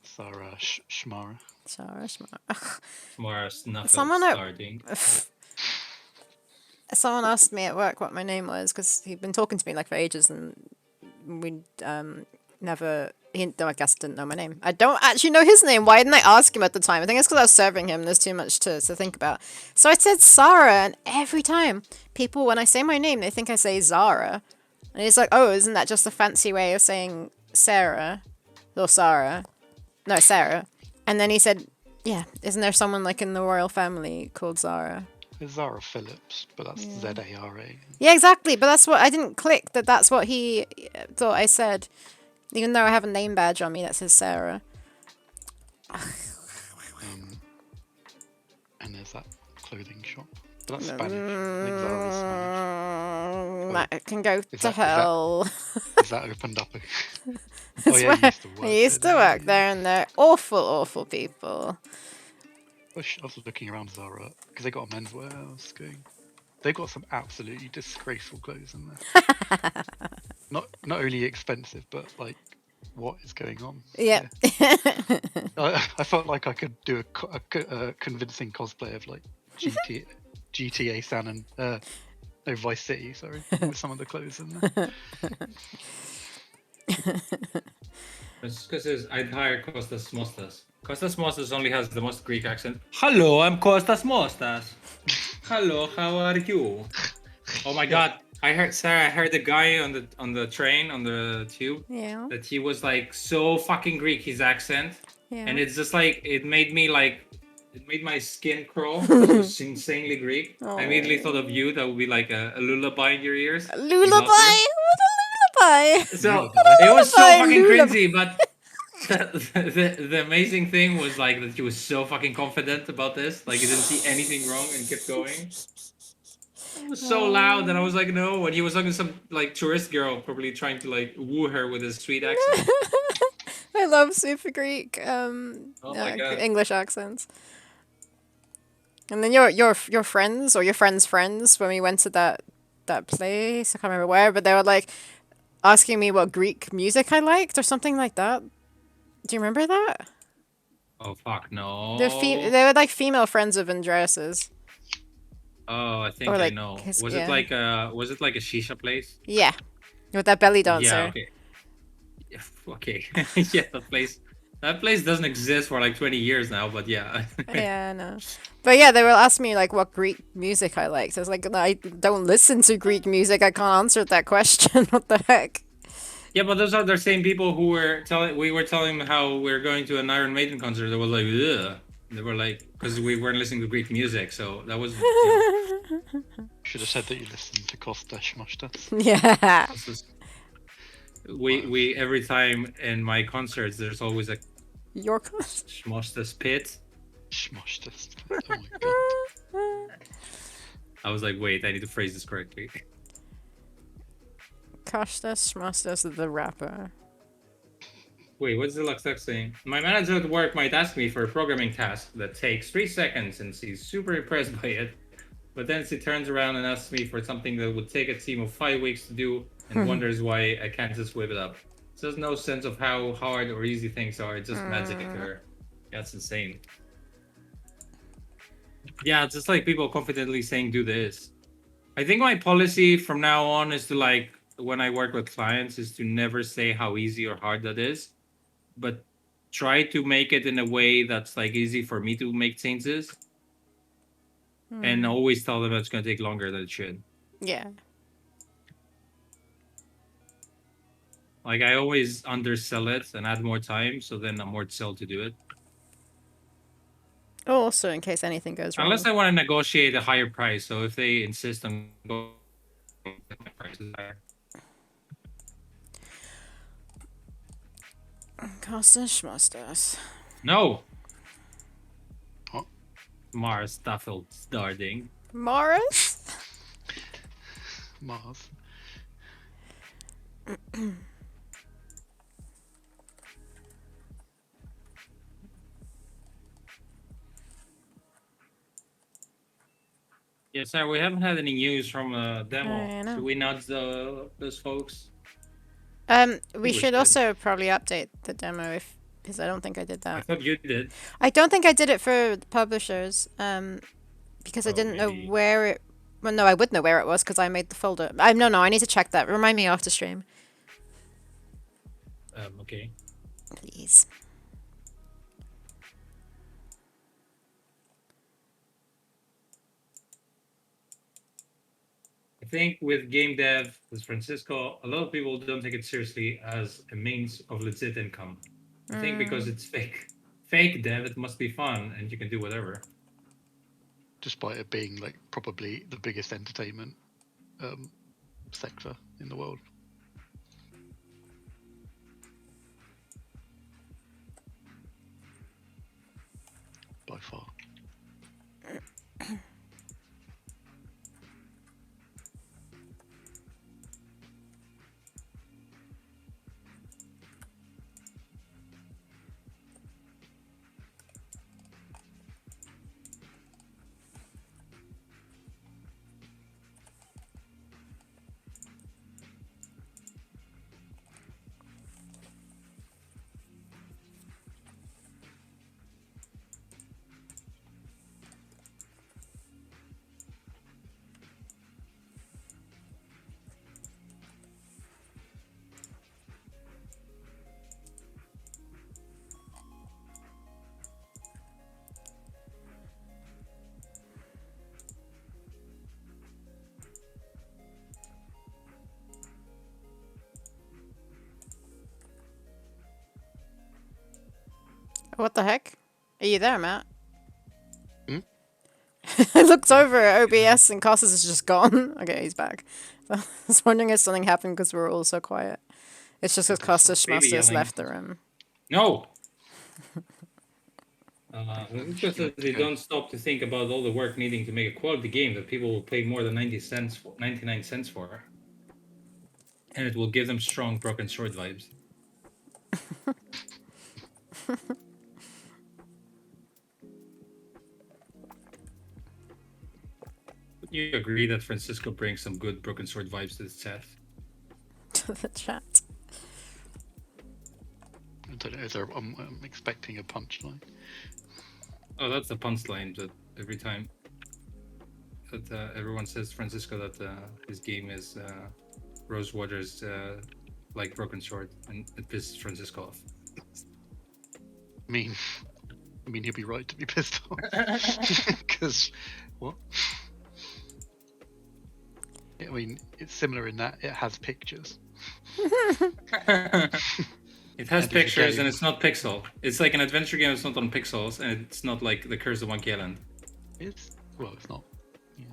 Sarah Schmara. Sarah Schmar. More snuffle Someone at- starting. Someone asked me at work what my name was because he'd been talking to me like for ages and we never. He, I guess, didn't know my name. I don't actually know his name. Why didn't I ask him at the time? I think it's because I was serving him. There's too much to think about. So I said Sarah, and every time people, when I say my name, they think I say Zara. And he's like, oh, isn't that just a fancy way of saying Sarah? Or Sarah? No, Sarah. And then he said, yeah, isn't there someone like in the royal family called Zara? It's Zara Phillips, but that's Zara. Yeah, exactly. But that's what I didn't click. That's what he thought I said. Even though I have a name badge on me that says Sarah. And there's that clothing shop. But that's Spanish. I think Zara is Spanish. That can go to that- hell. Is that opened up? That's where I I used to work there, and they're awful, awful people. I was looking around Zara because they got a menswear. I was going. They've got some absolutely disgraceful clothes in there. not only expensive, but like what is going on. Yeah. I felt like I could do a convincing cosplay of like GTA San and no, Vice City, sorry, with some of the clothes in there. Because I'd hire Kostas Mostas. Kostas Mostas only has the most Greek accent. Hello, I'm Kostas Mostas. Hello, how are you? Oh my god. I heard Sarah, I heard the guy on the train, on the tube, Yeah. that he was like so fucking Greek, his accent. Yeah. And it's just like it made my skin crawl because it was insanely Greek. I immediately thought of you. That would be like a lullaby in your ears. Lullaby? You loved it. What a lullaby? So Lullaby. it was so Lullaby, fucking lullaby. cringy, but the amazing thing was like that he was so fucking confident about this. Like he didn't see anything wrong and kept going. It was so loud that I was like, no. And he was talking to some like tourist girl, probably trying to like woo her with his sweet accent. I love super Greek Oh my god. English accents. And then your friends or your friends' friends when we went to that place, I can't remember where, but they were like asking me what Greek music I liked or something like that. Do you remember that? Oh fuck no. They were like female friends of Andreas's. Oh, I think Or I like know. his- Was yeah. it was it like a shisha place? Yeah. With that belly Yeah, dancer. okay. Yeah, okay. Yeah, that place doesn't exist for like 20 years now, but yeah. Yeah, I know. But yeah, they were asking me like what Greek music I liked. I was like, I don't listen to Greek music. I can't answer that question. What the heck? Yeah, but those are the same people who we were telling them how we're going to an Iron Maiden concert. They were like, ugh. They were like, because we weren't listening to Greek music, so that was. Should have said that you listened to Costa Schmostas. Yeah. This is- we every time in my concerts, there's always a Your cost. Schmostas pit. Schmostas. Oh my god. I was like, wait, I need to phrase this correctly. Kostas Schmostas the rapper. Wait, what's the Lux saying? My manager at work might ask me for a programming task that takes 3 seconds and she's super impressed by it. But then she turns around and asks me for something that would take a team of 5 weeks to do and wonders why I can't just whip it up. She has no sense of how hard or easy things are. It's just magic to her. Yeah, that's insane. Yeah, just like people confidently saying, do this. I think my policy from now on is to like, when I work with clients, is to never say how easy or hard that is, but try to make it in a way that's like easy for me to make changes. And always tell them that it's going to take longer than it should. Yeah. Like I always undersell it and add more time, so then I'm more sell to do it. Also, in case anything goes wrong. Unless I want to negotiate a higher price. So if they insist on going, my price is higher. Kostas Schmostas. No. What? Mars Staffel Starding. Morris? Mars. Yeah, sorry, we haven't had any news from a I demo. know. Should we nudge those folks? We we should should. also probably update the demo because I don't think I did I that. thought you did. I don't think I did it for the publishers. Because I Oh, didn't know maybe. where it. Well, no, I would know where it was because I made the folder. No, I need to check that. Remind me after stream, Okay. please. I think with game dev, with Francisco, a lot of people don't take it seriously as a means of legit income. I think because it's fake dev, it must be fun and you can do whatever. Despite it being like probably the biggest entertainment sector in the world. By far. What the heck? Are you there, Matt? Hmm? I looked over at OBS and Costas is just gone. Okay, he's back. I was wondering if something happened because we were all so quiet. It's just because Costas Baby Schmastas yelling. left the room. No. Because Should they go. don't stop to think about all the work needing to make a quality game that people will pay more than 99 cents for, and it will give them strong Broken Sword vibes. Would you agree that Francisco brings some good Broken Sword vibes to the chat? To the chat. I don't know. Is there, I'm expecting a punchline. Oh, that's the punchline that every time that everyone says Francisco that his game is Rosewater's like Broken Sword, and it pisses Francisco off. I mean, he'll be right to be pissed off. Because what? I mean, it's similar in that it has pictures. It has And it's a pictures game. and it's not pixel. It's like an adventure game. It's not on pixels, and it's not like The Curse of Monkey Island. It's it's not. Yeah,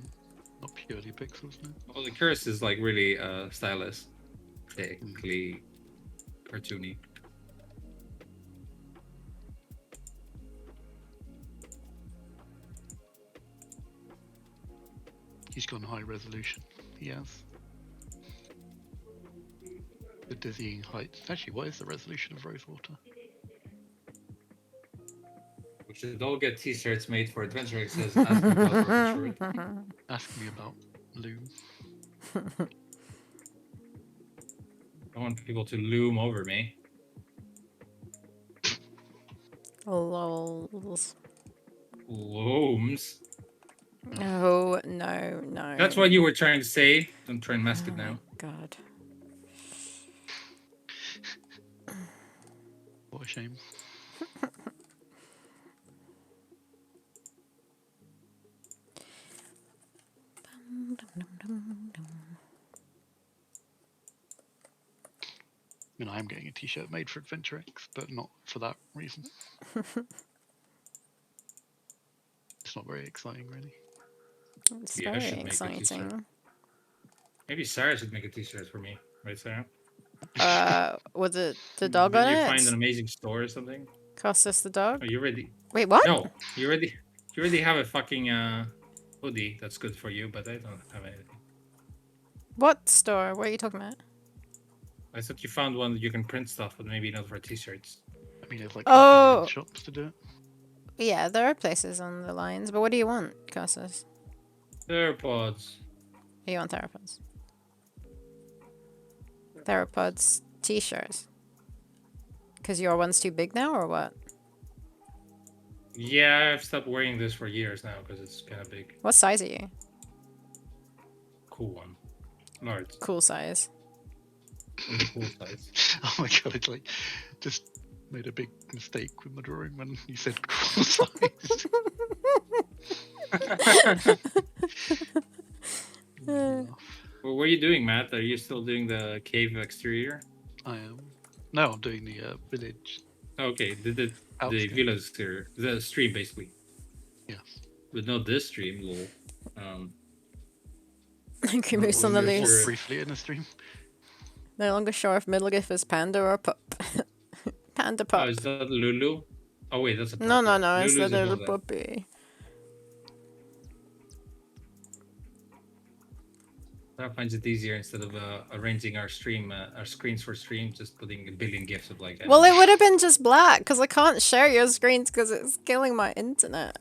not purely pixels. No. Well, The Curse is like really stylistically cartoony. He's gone high resolution. He has. The dizzying heights. Actually, what is the resolution of Rosewater? We should all get T-shirts made for Adventure X says ask me about Broken Sword. Ask me about Loom. I want people to loom over me. Lols. Looms. No, no, no. That's what you were trying to say. Don't try and mask it now. God. What a shame. I mean, I am getting a t-shirt made for Adventure X, but not for that reason. It's not very exciting, really. It's Yeah, I very should make a t-shirt. exciting. Maybe Sarah should make a T-shirt for me, right, Sarah? With the dog on Did you it? find an amazing store or something? Costas the dog? Oh, you already? Wait, what? No, you already have a fucking hoodie that's good for you, but I don't have anything. What store? What are you talking about? I thought you found one that you can print stuff, but maybe not for T-shirts. I mean, there's like Oh. shops to do it. Yeah, there are places on the lines, but what do you want, Costas? Theropods. You want Theropods? Theropods t-shirts. Because your one's too big now, or what? Yeah, I've stopped wearing this for years now because it's kind of big. What size are you? Cool one. Large. Cool size. The cool size. Oh my god, it's like just made a big mistake with my drawing when you said cool size. Well, what are you doing, Matt? Are you still doing the cave exterior? I am. No, I'm doing the village. Okay, the Outskirts. village exterior, the stream basically, Yes. but not this stream. Lol. Angry Moose on the Well, loose. sure. Briefly in the stream. No longer sure if Middlegif is panda or pup. Panda pup. Oh, is that Lulu? Oh wait, that's a pup. No, it's the Lulu's little above that. puppy. That finds it easier instead of arranging our stream, our screens for stream, just putting a billion gifs of like. Well, it would have been just black, because I can't share your screens because it's killing my internet.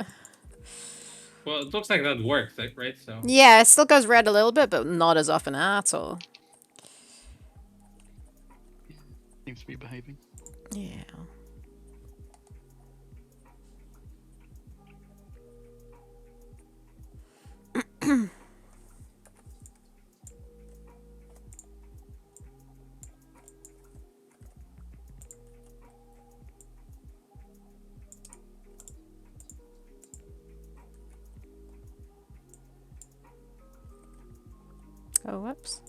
Well, it looks like that worked, right? So. Yeah, it still goes red a little bit, but not as often at all. Seems to be behaving. Yeah. Oh, whoops.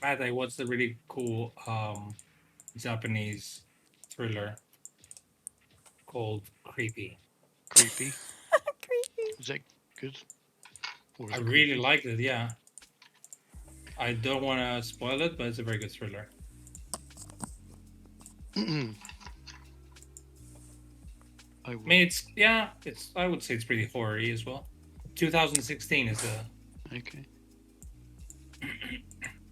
Pat, I watched a really cool Japanese thriller called Creepy. Creepy. Creepy. Is that good? Or I is it really creepy? liked it. Yeah, I don't want to spoil it, but it's a very good thriller. I I mean, will. it's. I would say it's pretty horror-y as well. 2016 is the. Okay.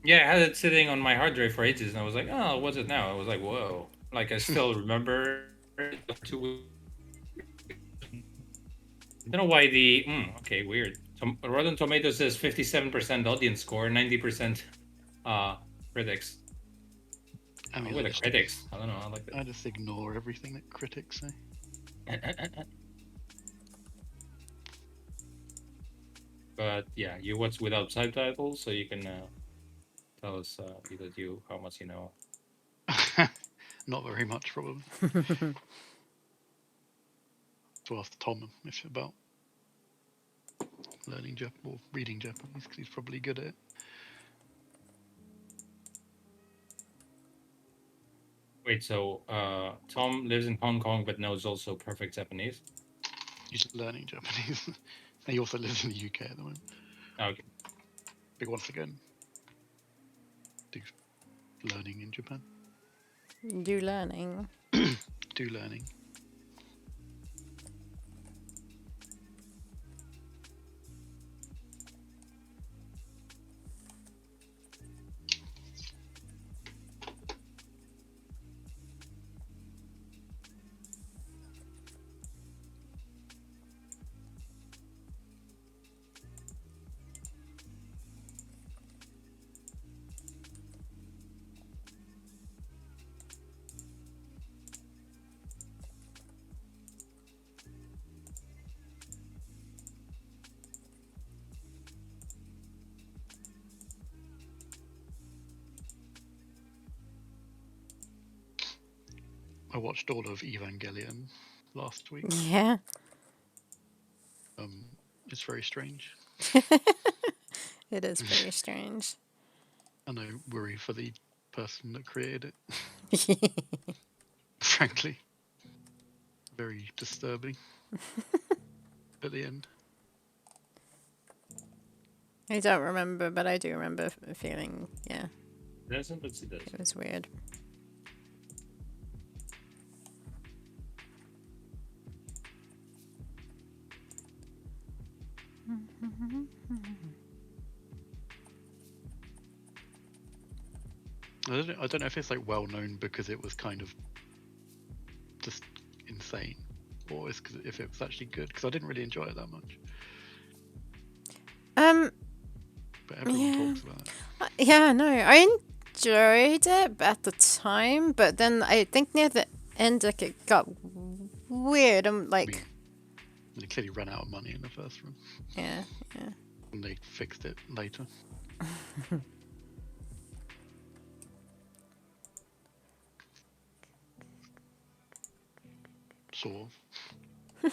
Yeah, I had it sitting on my hard drive for ages, and I was like, oh, what's it now? I was like, whoa. Like, I still remember it like 2 weeks. I don't know why the. Okay, weird. Rotten Tomatoes says 57% audience score, 90% uh, critics. I I'm mean, with the critics. I don't know. I like I just ignore everything that critics say. it. But yeah, you watch without subtitles, so you can tell us either you how much you know. Not very much, probably. To ask Tom if about learning or reading Japanese, because he's probably good at it. Wait, so Tom lives in Hong Kong but knows also perfect Japanese. He's learning Japanese. He also lives in the UK at the moment. Okay. Big once again, do learning in Japan. Do learning. Do learning. I watched all of Evangelion last week. Yeah. It's very strange. It is very strange. And I worry for the person that created it. Frankly, very disturbing. At the end, I don't remember, but I do remember feeling, yeah, It doesn't, but it does. it was weird. I don't know if it's like well known because it was kind of just insane, or is if it was actually good, because I didn't really enjoy it that much. But everyone Yeah. talks about it. Yeah, no, I enjoyed it at the time, but then I think near the end, like, it got weird. I'm like, They clearly ran out of money in the first run, yeah, yeah. and they fixed it later. Sort of.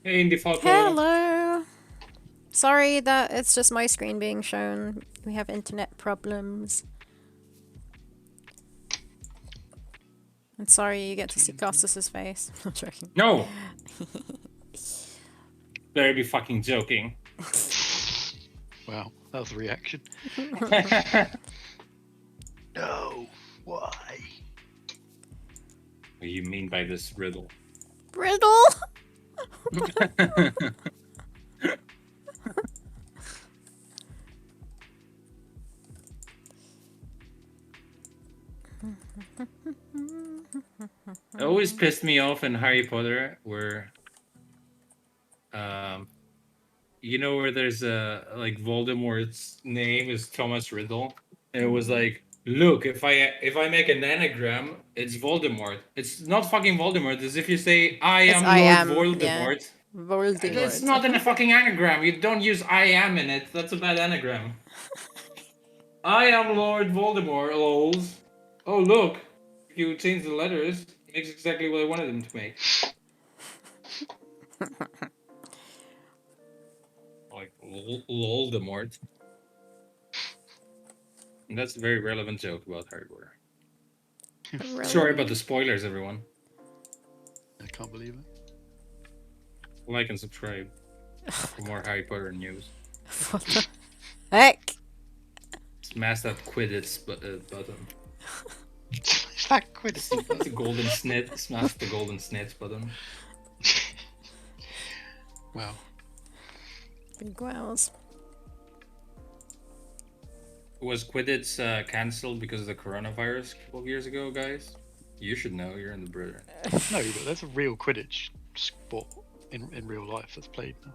Hey, in default. Hello. Sorry that it's just my screen being shown. We have internet problems. And sorry you get to see Costas's face. I'm not joking. No. Better be fucking joking. Wow, that was the reaction. No, why? What do you mean by this riddle? Riddle. It always pissed me off in Harry Potter where you know where there's a like Voldemort's name is Thomas Riddle. And it was like, look, if I make an anagram, it's Voldemort. It's not fucking Voldemort. It's if you say I It's am I Lord am, Voldemort. yeah. Voldemort. It's not in a fucking anagram. You don't use I am in it. That's a bad anagram. I am Lord Voldemort, lols. Oh look, you change the letters, it makes exactly what I wanted them to make. Like Voldemort. And that's a very relevant joke about Harry Potter. Sorry about the spoilers, everyone. I can't believe it. Like and subscribe for more Harry Potter news. What the heck? Smash that Quidditch button. Is that Quidditch? The golden snit. Smash the golden snit button. Wow. Big wows. Was Quidditch cancelled because of the coronavirus a couple of years ago, guys? You should know. You're in the Britain. No, but there's a real Quidditch sport in real life that's played now.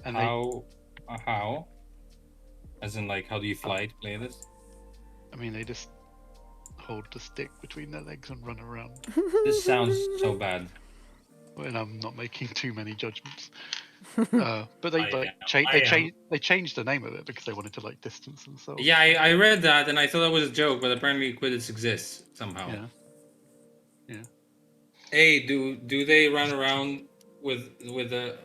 And how? As in, like, how do you fly to play this? they just hold the stick between their legs and run around. This sounds so bad. And I'm not making too many judgments. But they changed the name of it because they wanted to like distance themselves. Yeah, I read that and I thought that was a joke, but apparently Quidditch exists somehow. Yeah. Hey, do they run around with a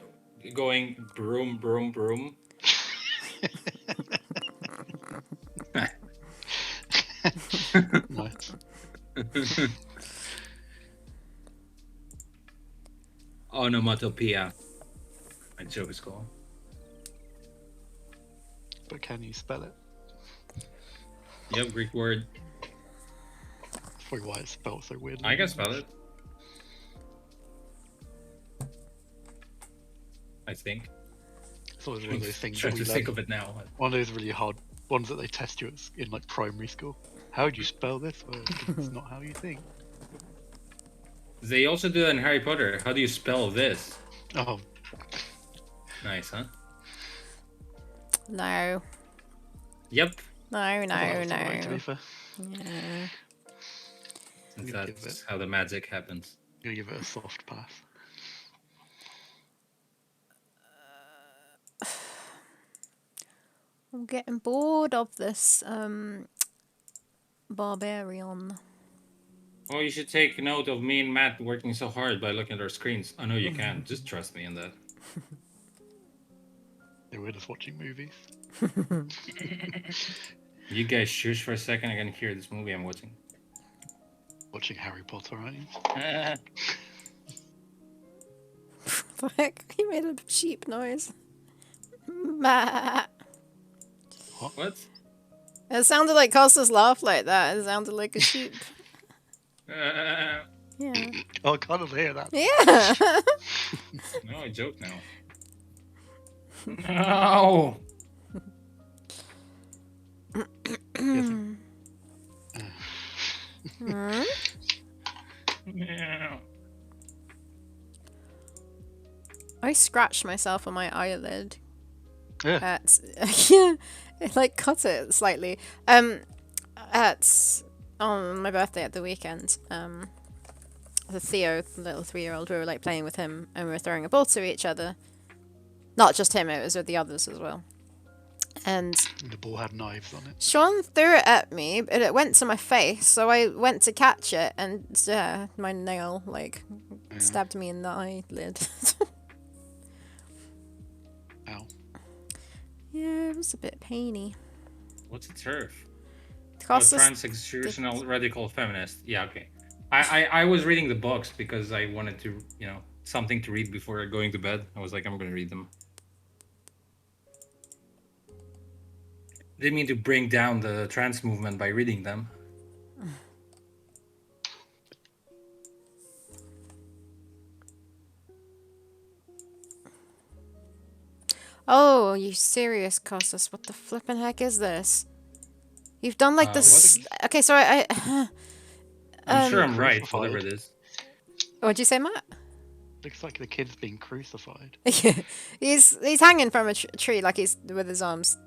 going broom broom broom? Nice. Onomatopoeia. My joke is called. But can you spell it? Yep, Greek word. That's probably why it's spelled so weirdly. I can spell it. I think. It's always one of those things. Trying to think of it now. One of those really hard ones that they test you in like primary school. How do you spell this word? It's not how you think. They also do that in Harry Potter. How do you spell this? Oh. Nice, huh? No. Yep. No. Right, to be fair. Yeah. Since that's how the magic happens. I'm gonna give it a soft pass. I'm getting bored of this barbarian. Well, you should take note of me and Matt working so hard by looking at our screens. I know you can. Just trust me in that. Yeah, we're just watching movies. You guys shush for a second. I can hear this movie I'm watching. Watching Harry Potter, aren't you? The heck? You made a sheep noise. Bah. What? It sounded like Costa's laugh like that. It sounded like a sheep. Yeah. Oh, I can't hear that. Yeah. No, I joke now. No. Yeah. I scratched myself on my eyelid. Yeah. Yeah, it like cut it slightly. At on my birthday at the weekend, the Theo, the little 3-year-old, we were like playing with him and we were throwing a ball to each other. Not just him, it was with the others as well. And the ball had knives on it. Sean threw it at me, but it went to my face, so I went to catch it, and my nail like stabbed me in the eyelid. Ow. Yeah, it was a bit painy. What's a TERF? Costas, Trans-executional radical feminist. Yeah, okay. I was reading the books because I wanted to, something to read before going to bed. I was like, I'm going to read them. Didn't mean to bring down the trans movement by reading them. Oh, you serious, Costas? What the flippin' heck is this? You've done like this. Okay, so I'm sure I'm right, whatever it is. What'd you say, Matt? Looks like the kid's being crucified. Yeah, he's hanging from a tree, like he's with his arms.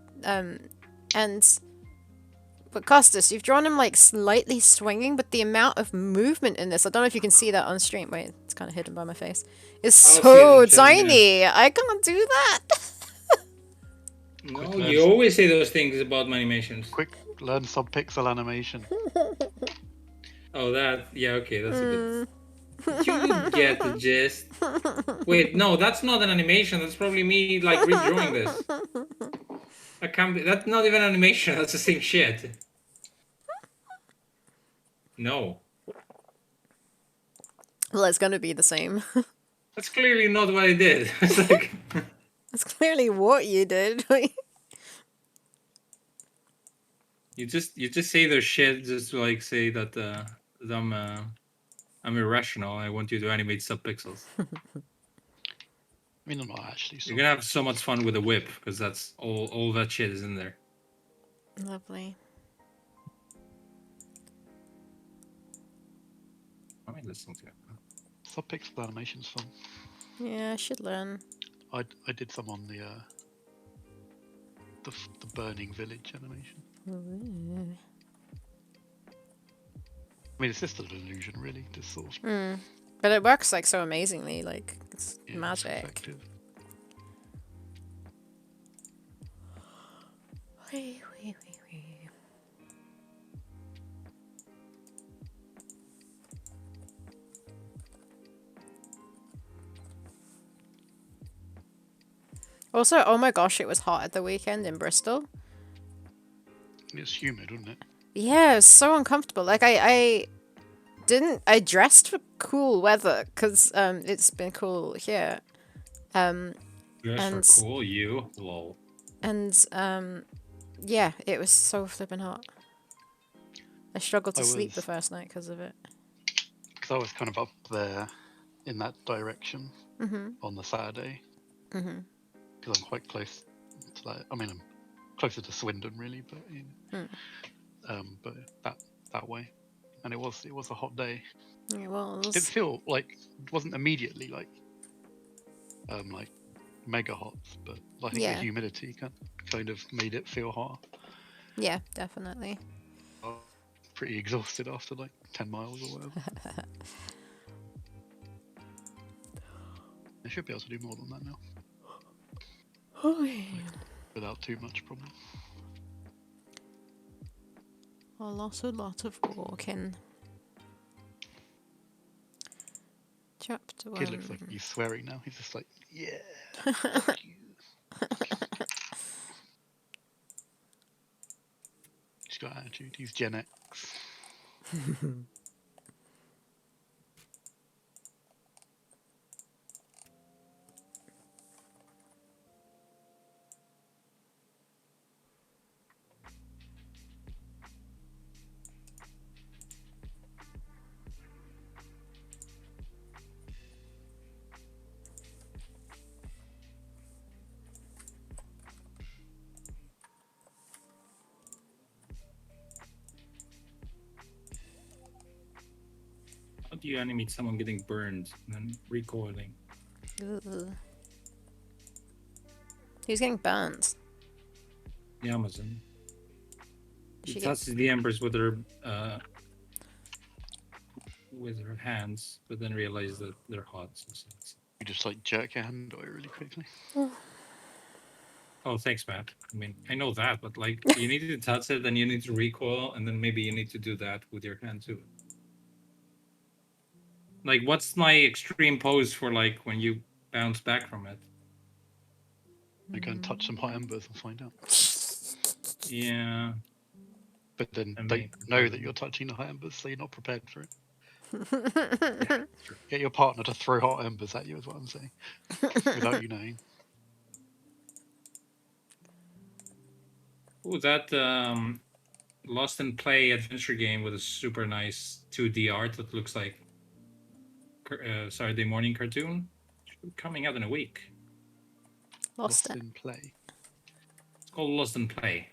But Costas, you've drawn him like slightly swinging, but the amount of movement in this, I don't know if you can see that on stream. Wait, it's kind of hidden by my face. It's so tiny. I can't do that. No, you always say those things about my animations. Quick, learn sub-pixel animation. Oh, that. Yeah, okay, that's a bit. Mm. You get the gist. Wait, no, that's not an animation. That's probably me like redrawing this. That can't be. That's not even animation. That's the same shit. No, Well, it's gonna be the same. that's clearly not what I did. It's like That's clearly what you did. you just say their shit just to like say that I'm irrational. I want you to animate subpixels. I mean, I'm not actually. You're gonna have so much fun with the whip because that's all that shit is in there. Lovely. I mean, listening to it. Subpixel animation's fun. Yeah, I should learn. I did some on the burning village animation. I mean, it's just an illusion, really. Just sort of. But it works like so amazingly. Like it's Yeah, magic. effective. Wee, wee, wee, wee. Also, oh my gosh, it was hot at the weekend in Bristol. It's humid, wasn't it? Yeah, it was so uncomfortable. Like I dressed for cool weather because it's been cool here. Dress And- for cool, you lol. And yeah, it was so flipping hot. I struggled to sleep the was- first night because of it. Because I was kind of up there in that direction Mhm. on the Saturday. Mhm. Because I'm quite close to that. I mean, I'm closer to Swindon, really, but but that way. And it was a hot day. Yeah, well, it It didn't was, feel like it wasn't immediately like mega hot, but I think Yeah. the humidity kind of made it feel hot. yeah, definitely. Pretty exhausted after like 10 miles or whatever. I should be able to do more than that now without too much problem. A lot of walking. Chapter Kid 1. looks like he's swearing now. He's just like, yeah, fuck you. He's got attitude. He's Gen X. How do you animate someone getting burned and then recoiling? Ugh. Who's getting burnt? The Amazon. She She gets- touches the embers with her hands, but then realizes that they're hot. So You just like jerk your hand away really quickly. oh, thanks, Matt. I mean, I know that, but like, you need to touch it, then you need to recoil, and then maybe you need to do that with your hand too. Like, what's my extreme pose for like when you bounce back from it? I go and touch some hot embers and find out. Yeah. But then I they mean, know that you're touching the hot embers, so you're not prepared for it. Yeah, true. Get your partner to throw hot embers at you, is what I'm saying, without you knowing. Ooh, that Lost in Play adventure game with a super nice 2D art that looks like Saturday morning cartoon. Coming out in a week. Lost it. in play. It's called Lost in Play.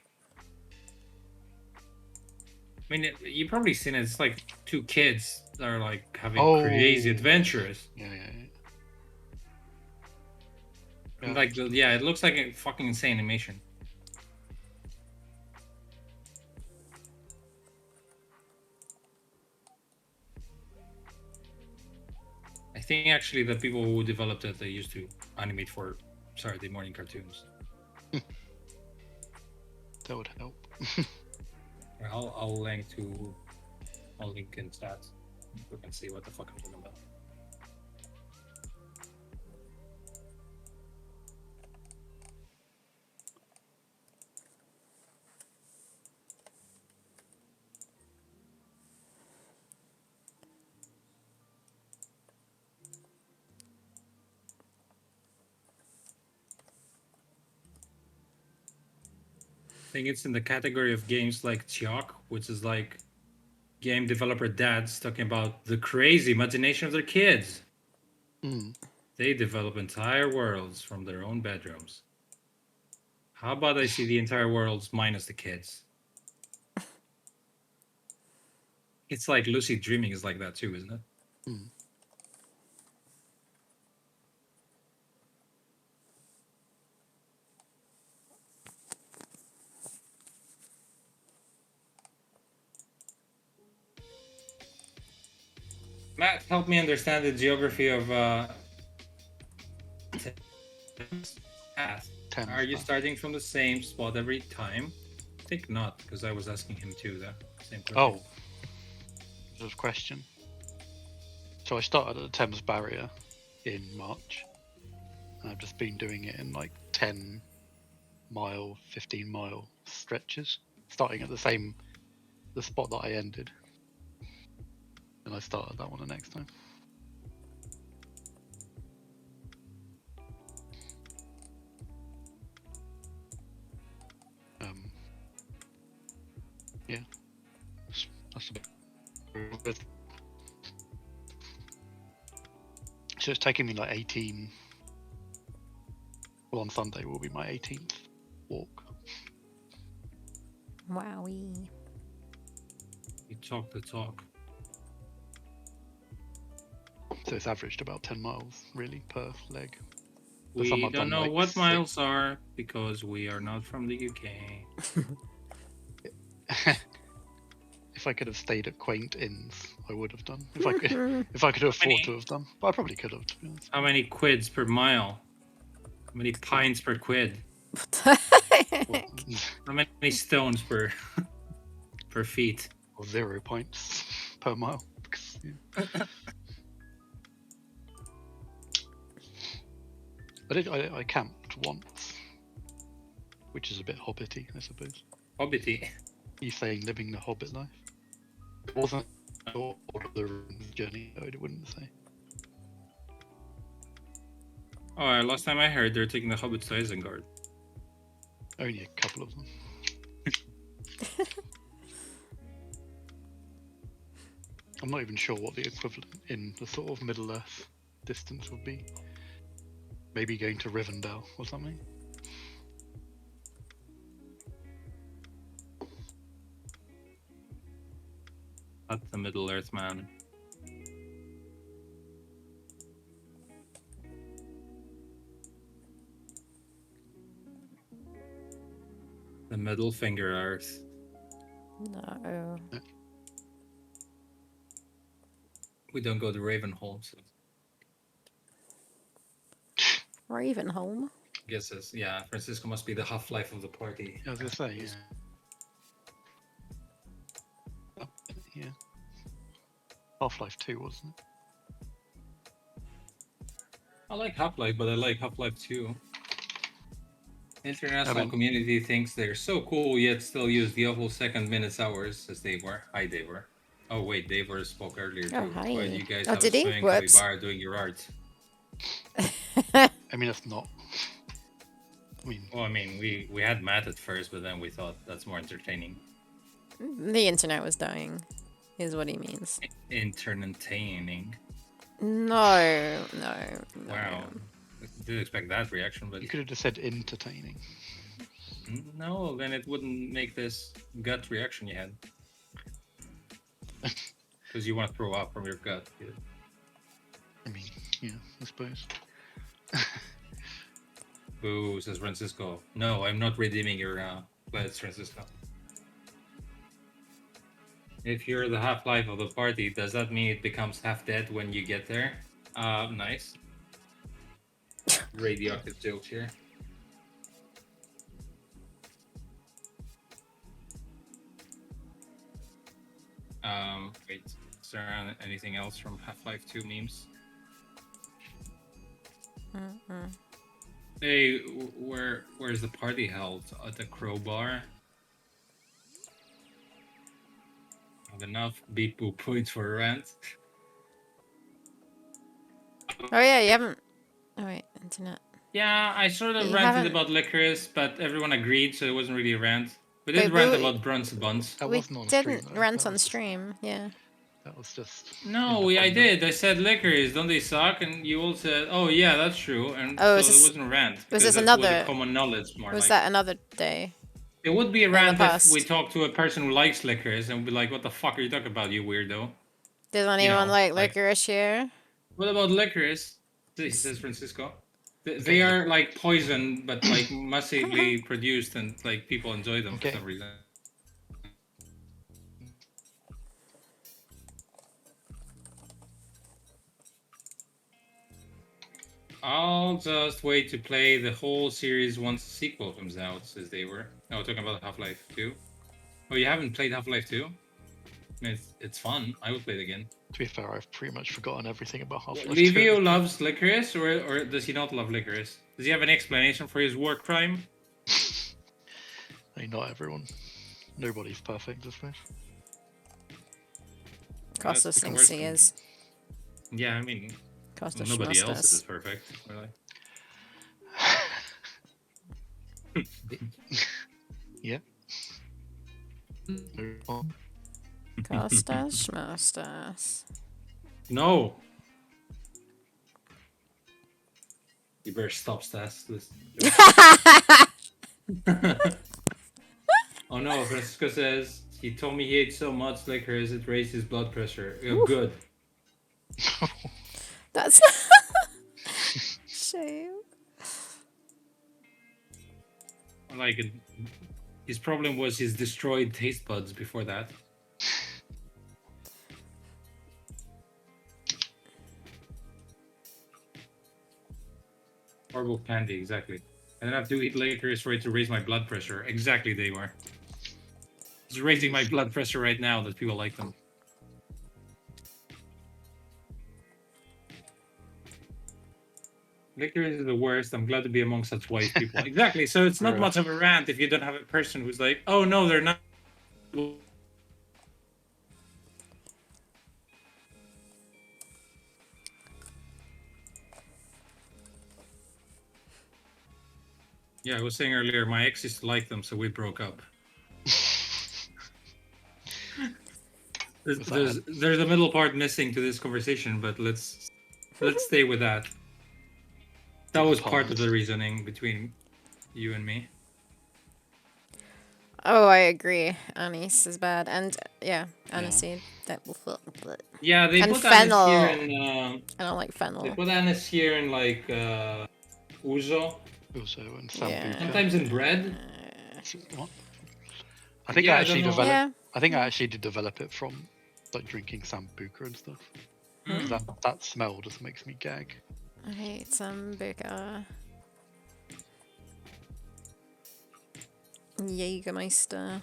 I mean, you've probably seen it. It's like two kids that are like having crazy Oh. adventures. Yeah. And, like, it looks like a fucking insane animation. I think actually the people who developed it, they used to animate for Saturday morning cartoons. That would help. I'll link to I'll link in chat. We can see what the fuck I'm talking about. I think it's in the category of games like Chok, which is like game developer dads talking about the crazy imagination of their kids. They develop entire worlds from their own bedrooms. How about I see the entire worlds minus the kids? It's like lucid dreaming is like that too, isn't it? Matt, help me understand the geography of path. Are you starting from the same spot every time? I think not, because I was asking him too. The same question. Oh, there's a question. So I started at the Thames Barrier in March, and I've just been doing it in like 10-mile, 15-mile stretches, starting at the spot that I ended. And I started that one the next time. Yeah, that's a bit. So it's taking me like 18. Well, on Sunday will be my 18th walk. Wowie. You talk the talk. So it's averaged about 10 miles really per leg. We some I've don't done, know like, what 6. miles are because we are not from the UK. If I could have stayed at quaint inns, I would have done. If I could afford to have done, but I probably could have. To be honest. How many quids per mile? How many pints per quid? How many stones per per feet? Or 0 points per mile. Yeah. I camped once, which is a bit hobbity, I suppose. Hobbity. You saying living the hobbit life? It wasn't Lord of the Rings journey, though, it wouldn't say. Oh, last time I heard they're taking the hobbits to Isengard. Only a couple of them. I'm not even sure what the equivalent in the sort of Middle Earth distance would be. Maybe going to Rivendell or something. Not the Middle Earth, man. The Middle Finger Earth. No. We don't go to Ravenholm, so Ravenholm. I guess it's, yeah, Francisco must be the Half-Life of the party. I was gonna say, yeah. Yeah. Half-Life 2, wasn't it? I like Half-Life, but I like Half-Life 2. International community thinks they're so cool, yet still use the awful second minutes hours as they were. Hi, Davor. Oh wait, Davor spoke earlier too. Oh, hi. Why do you guys Oh, have a did he? swing Whoops. bar doing your art? I mean, that's not. Well, I mean, we had Matt at first, but then we thought that's more entertaining. The internet was dying, is what he means. Entertaining. No. Wow. I didn't expect that reaction, but You could have just said entertaining. no, then it wouldn't make this gut reaction you had. Because you want to throw up from your gut. Yeah. I mean, yeah, I suppose. Boo, says Francisco. No, I'm not redeeming your pledge, Francisco. If you're the half-life of the party, does that mean it becomes half-dead when you get there? Nice. Radioactive jokes here. Wait, is there anything else from Half-Life 2 memes? Hey, where's the party held? At the Crowbar? Have enough beep boop points for a rant. Oh yeah, you haven't. Oh wait, internet. Yeah, I sort of You ranted haven't- about licorice, but everyone agreed, so it wasn't really a rant. We Wait, did rant about Bruns Buns. That We wasn't on a stream, didn't though. rant That on was just- stream. Yeah. That was just. No, I independent. did. I said licorice, don't they suck? And you all said, "Oh yeah, that's true." And Oh, so is it this- wasn't a rant. was because this that another- Was a common knowledge, more Was like. that another day? It would be a the rant if past? we talked to a person who likes licorice and be like, "What the fuck are you talking about, you weirdo?" Does anyone know, like like- licorice here? What about licorice? Says Francisco. They are like poison, but like massively produced, and like people enjoy them for Okay. some reason. I'll just wait to play the whole series once the sequel comes out, says they were. Oh, talking about Half-Life 2. Oh, you haven't played Half-Life 2? I mean, it's fun. I would play it again. To be fair, I've pretty much forgotten everything about Half-Life 2. Livio loves licorice, or does he not love licorice? Does he have an explanation for his war crime? Hey, not everyone. Nobody's perfect, I suppose. Costas become thinks worse he than- is. Yeah, I mean, Costas nobody else Schmustas. is perfect. Really. Yeah. Oh, Costas Schmustas. No. You better stop Stas. Oh no, Francisco says he told me he ate so much licorice it raised his blood pressure. Good. That's shame. Like his problem was his destroyed taste buds before that. Horrible candy, exactly. I don't have to eat licorice for it to raise my blood pressure. Exactly, they were. It's raising my blood pressure right now that people like them. Licorice is the worst. I'm glad to be among such wise people. Exactly. So it's not Yeah. much of a rant if you don't have a person who's like, oh no, they're not. Yeah, I was saying earlier, my ex used to like them, so we broke up. There's a middle part missing to this conversation, but let's stay with that. That was part of the reasoning between you and me. Oh, I agree. Anise is bad, and yeah, aniseed. That will. Yeah, they And put anise fennel. here in. I don't like They fennel. put anise here in like ouzo. Also, and Yeah. sambuca. Sometimes in bread. What? I think Yeah, I I actually don't know. developed. Yeah. I think I actually did develop it from like drinking sambuca and stuff. 'Cause that smell just makes me gag. I hate sambuca. Jägermeister.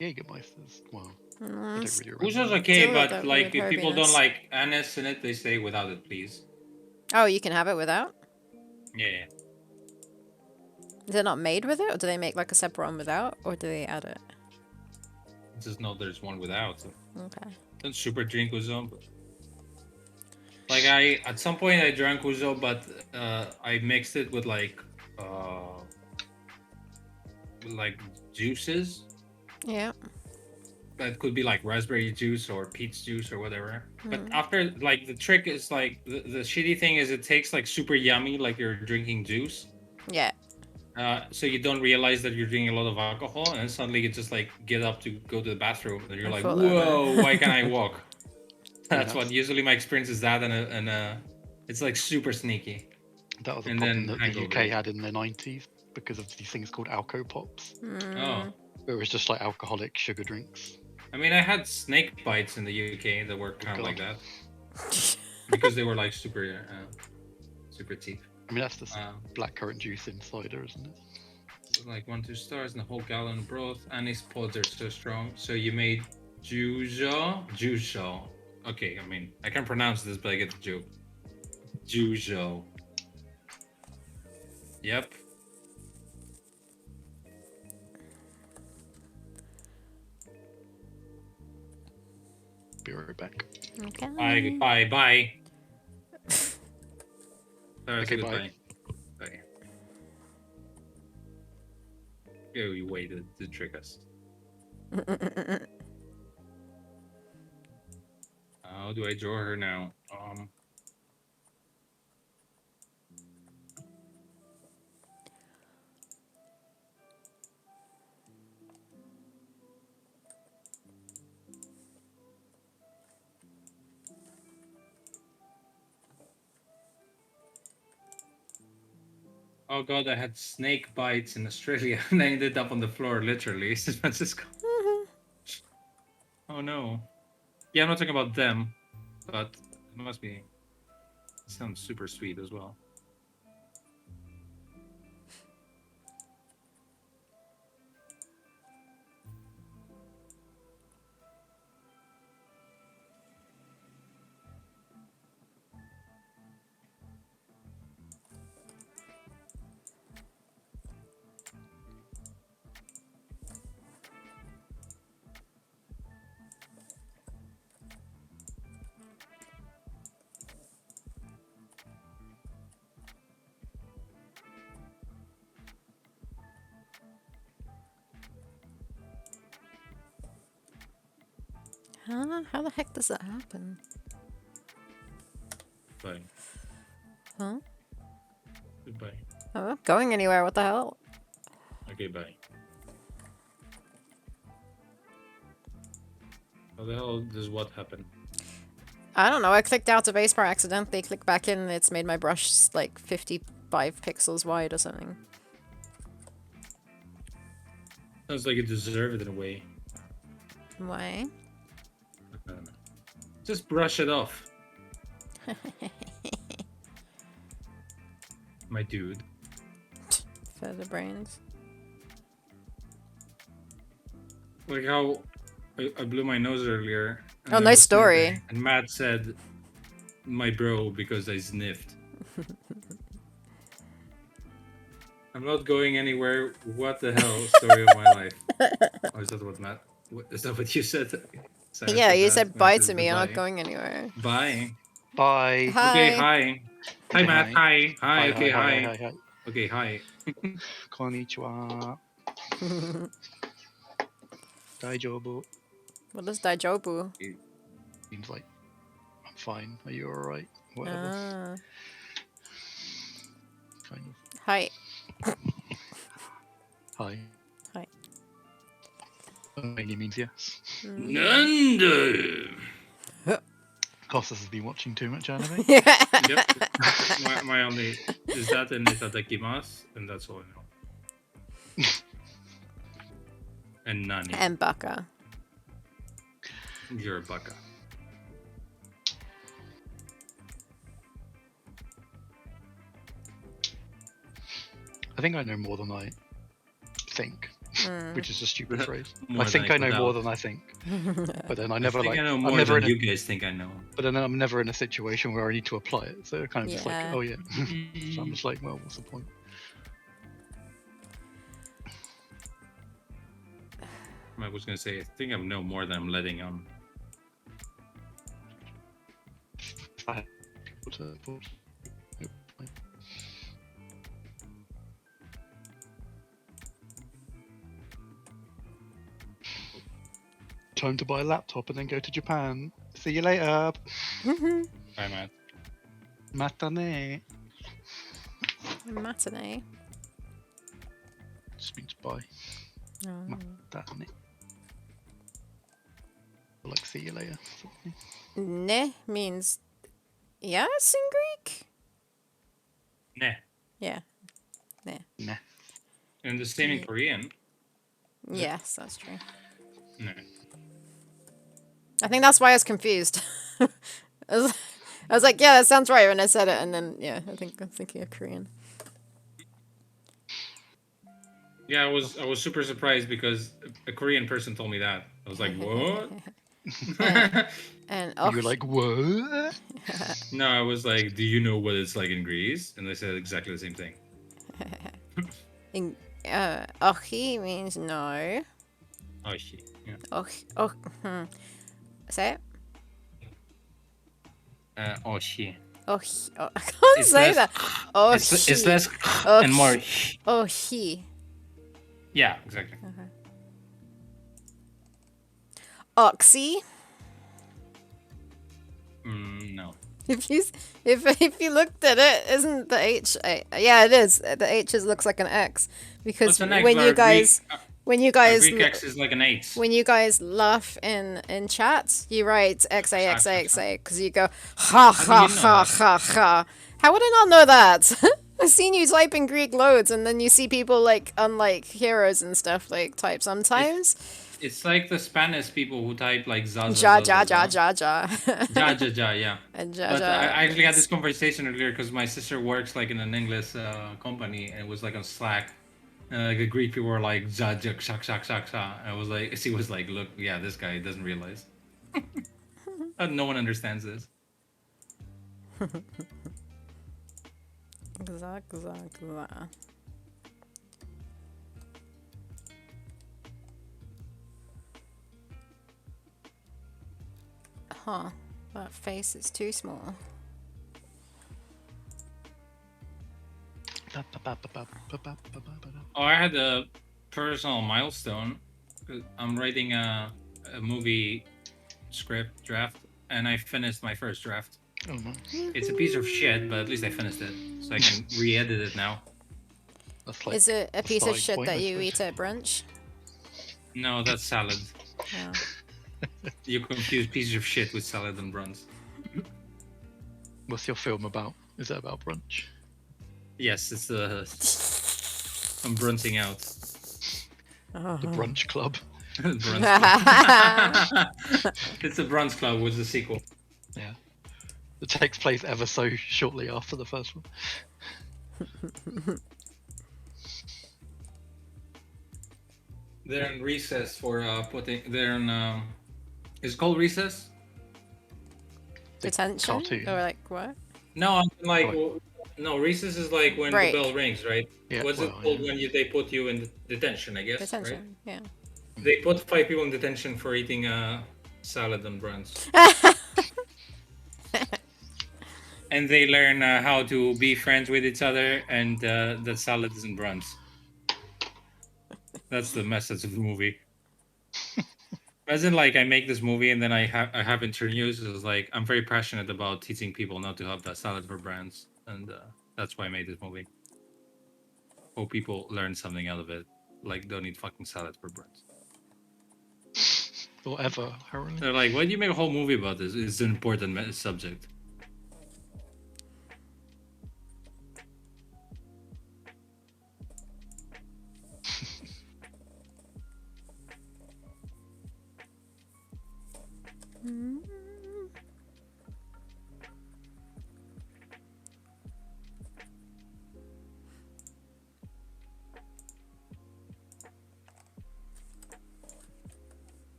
Jägermeister's. Well, I Mm, don't really remember. Ouzo's that. okay, Still but that like weird if people don't herbiness. like anise in it, they say without it, please. Oh, you can have it without? Yeah. Is it not made with it, or do they make like a separate one without, or do they add it? Just know there's one without. Okay. Don't super drink ouzo. But... Like at some point I drank ouzo, but I mixed it with like juices. Yeah. That could be like raspberry juice or peach juice or whatever. But after, like, the trick is like the shitty thing is it tastes like super yummy, like you're drinking juice. Yeah. So you don't realize that you're drinking a lot of alcohol, and then suddenly you just like get up to go to the bathroom, and you're I like, fall over. whoa, why can't I walk? That's Yeah. what usually my experience is that, and it's like super sneaky. That was a And problem then that the hangover. UK had in the 90s because of these things called alco pops. Oh, It was just like alcoholic sugar drinks. I mean, I had snake bites in the UK that were kind of like God. that because they were like super cheap. I mean, that's the Um, blackcurrant juice in cider, isn't it? like 1, 2 stars and a whole gallon of broth. Annie's pods are so strong. So you made Jujo. Okay, I mean, I can't pronounce this, but I get the joke. Jujo. Yep. Be right back. Okay. Bye. Okay, bye. Bye. Oh, you waited to trick us. How do I draw her now? Oh god, I had snake bites in Australia and I ended up on the floor, literally. San Francisco. Oh no. Yeah, I'm not talking about them, but it must be. It sounds super sweet as well. Huh? How the heck does that happen? Bye. Huh? Goodbye. I'm not going anywhere. What the hell? Okay, bye. How the hell does what happen? I don't know. I clicked out of base bar accidentally. Click back in. And it's made my brush like 55 pixels wide or something. Sounds like you deserve it in a way. Why? I don't know. Just brush it off. My dude. Feather brains. Like how I blew my nose earlier. and Oh, I nice was story. sniffing, And Matt said, my bro, because I sniffed. I'm not going anywhere. What the hell? Story of my life. Oh, is that what Matt? Is that what you said? Sorry, Yeah, you that said when I bye said to me. I'm not goodbye. going anywhere. Bye. Bye. Hi. Okay, hi. Hi, Okay, Matt. Hi. Hi, Okay, hi. hi. Okay, hi. Konnichiwa. Daijobu. What is Daijobu? Seems like I'm fine. Are you alright? Whatever. Ah. Kind of. Hi. Hi. Hi. Mainly means yes. Nanda. Costas has been watching too much anime. Yep. my only is that and itadakimasu, and that's all I know. And Nani. And Baka. You're a baka. I think I know more than I think, which is a stupid phrase. More I think than I know more doubt. than I think, but then I never I think like. I know I'm more never than in a, you guys think I know. but then I'm never in a situation where I need to apply it. So kind of just like, Yeah. oh yeah. So I'm just like, well, what's the point? I was gonna say I think I know more than I'm letting on. If I had people to- Time to buy a laptop and then go to Japan. See you later. Bye, Matt. Matane. Matinee. Just means bye. Oh. Matane. Like see you later. Ne means yes in Greek? Nah. Yeah. Nah. And the same in Yeah. Korean. Yes, that's true. No. I think that's why I was confused. I was like, yeah, that sounds right when I said it, and then yeah, I'm thinking of Korean. Yeah, I was super surprised because a Korean person told me that. I was like, what? And You were like, what? No, I was like, do you know what it's like in Greece? And they said exactly the same thing. in, ochi means no. Oh shit. Yeah. Oh, say it. Oh shit. Oh, I can't It's say less. that. Oh, It's less oh, and more. oh, he. Yeah, exactly. Oxy. No. If you if you looked at it, isn't the H? Yeah, it is. The H looks like an X because What's an X? Our Greek. when you Our guys Greek X is like an 8. when you guys laugh in chat, you write X A Xa, X xa, A X xa. A because you go ha How do ha you know ha that? ha ha. How would I not know that? I've seen you type in Greek loads, and then you see people like unlike heroes and stuff like type It's sometimes. it's like the Spanish people who type like za za Ja za ja za ja za. ja ja. Ja ja ja, yeah. And ja But I ja actually had this means conversation earlier because my sister works like in an English company and it was like on Slack. Like the Greek people were like za ja shak shak shak shak. I was like, she was like, look, yeah, this guy doesn't realize. No one understands this. gza gza gza. Huh. That face is too small. Oh, I had a personal milestone. I'm writing a movie script draft, and I finished my first draft. Oh no. It's a piece of shit, but at least I finished it, so I can re-edit it now. That's like Is it a the piece of starting shit point, that I you suppose. eat at brunch? No, that's salad. Oh. You confuse pieces of shit with salad and buns. What's your film about? Is it about brunch? Yes, it's I'm brunching out. The Brunch Club. Brunch Club. It's a brunch club with the sequel. Yeah. It takes place ever so shortly after the first one. They're in recess for putting. They're in. Is it called recess? The Detention? cartoon. Or like what? No, I'm like. Oh, No, recess is like when Break. the bell rings, right? Yeah, What's it well, called yeah. when they put you in detention? I guess, right? Detention, yeah. They put 5 people in detention for eating salad and brunch. And they learn how to be friends with each other, and that salad isn't brunch. That's the message of the movie. Imagine like I make this movie and then I have interviews. It's like I'm very passionate about teaching people not to have that salad for brands, and that's why I made this movie. Hope people learn something out of it. Like don't eat fucking salad for brands. Whatever, apparently. They're like, why do you make a whole movie about this? It's an important subject.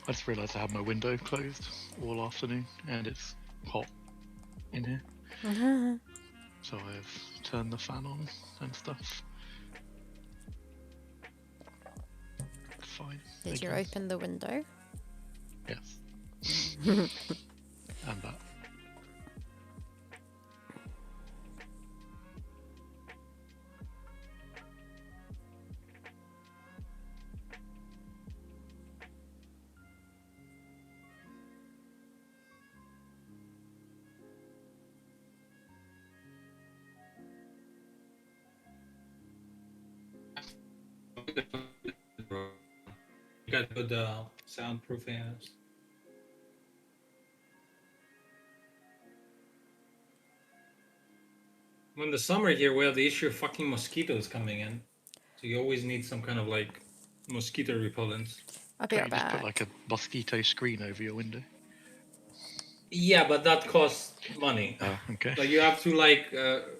I just realised I had my window closed all afternoon and it's hot in here. So I've turned the fan on and stuff. Fine. Did Thank you open the window? Yes. And that. got good soundproofing. When the summer here, we have the issue of fucking mosquitoes coming in, so you always need some kind of like mosquito repellent. I'll be Can't right you just put back. like a mosquito screen over your window? Yeah, but that costs money. Oh, okay. Like you have to like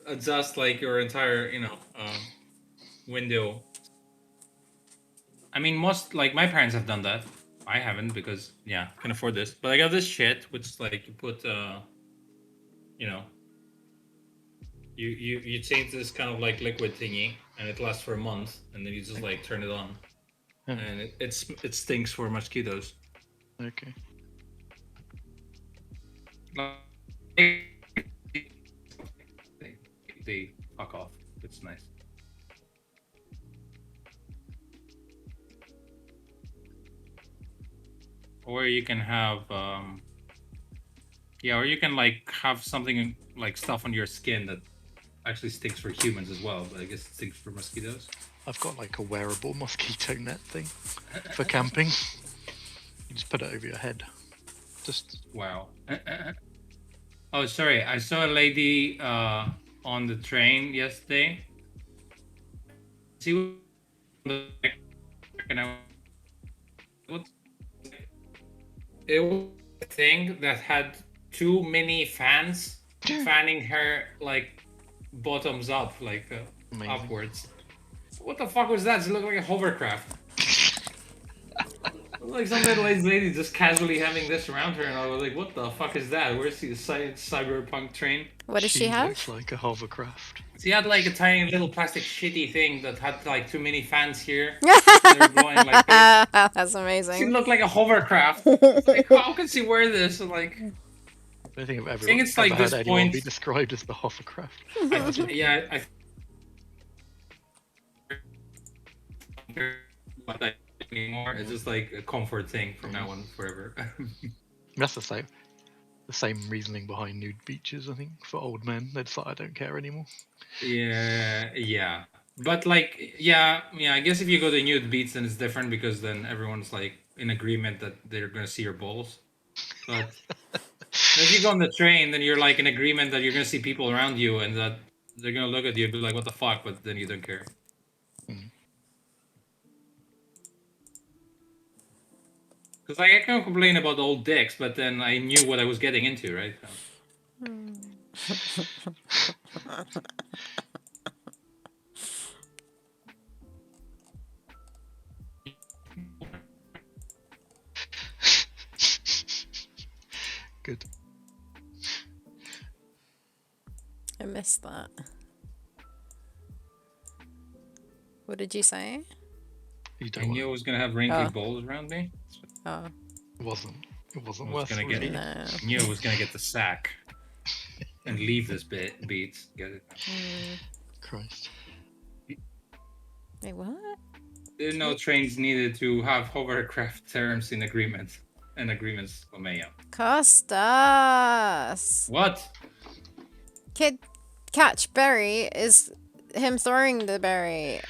adjust like your entire window. I mean, most like my parents have done that. I haven't because can afford this. But I got this shit which like you put you know you change this kind of like liquid thingy and it lasts for a month and then you just like turn it on and it stinks for mosquitoes. Okay. They fuck off. It's nice. Or you can have or you can like have something like stuff on your skin that actually stinks for humans as well, but I guess it stinks for mosquitoes. I've got like a wearable mosquito net thing for camping. You just put it over your head. Just wow. Oh, sorry. I saw a lady on the train yesterday. She was it was a thing that had too many fans fanning her like bottoms up, like upwards. What the fuck was that? It looked like a hovercraft. Like some middle-aged lady just casually having this around her, and I was like, "What the fuck is that? Where's the cyberpunk train?" What does she have? Looks like a hovercraft. She had like a tiny little plastic shitty thing that had like too many fans here. They were blowing like. That's She amazing. looked like a hovercraft. Like, how can she wear this? Like, I don't think I've ever, think it's like ever this had anyone point. be described as the hovercraft. I anymore. It's just like a comfort thing from now on forever. That's the same reasoning behind nude beaches, I think, for old men. They're just like, I don't care anymore. Yeah. But like, I guess if you go to nude beach, then it's different because then everyone's like in agreement that they're gonna see your balls. But if you go on the train, then you're like in agreement that you're gonna see people around you and that they're gonna look at you and be like, "What the fuck?" But then you don't care. Because like, I can't complain about old dicks, but then I knew what I was getting into, right? Good. I missed that. What did you say? You I don't knew I was gonna have wrinkly balls around me. Oh. It wasn't I was worth gonna get. No. I knew I was gonna get the sack and leave this beat. Get it? Christ. Wait, what? Didn't know trains needed to have hovercraft terms in agreements and agreements. Costas. What? Kid catch berry is him throwing the berry.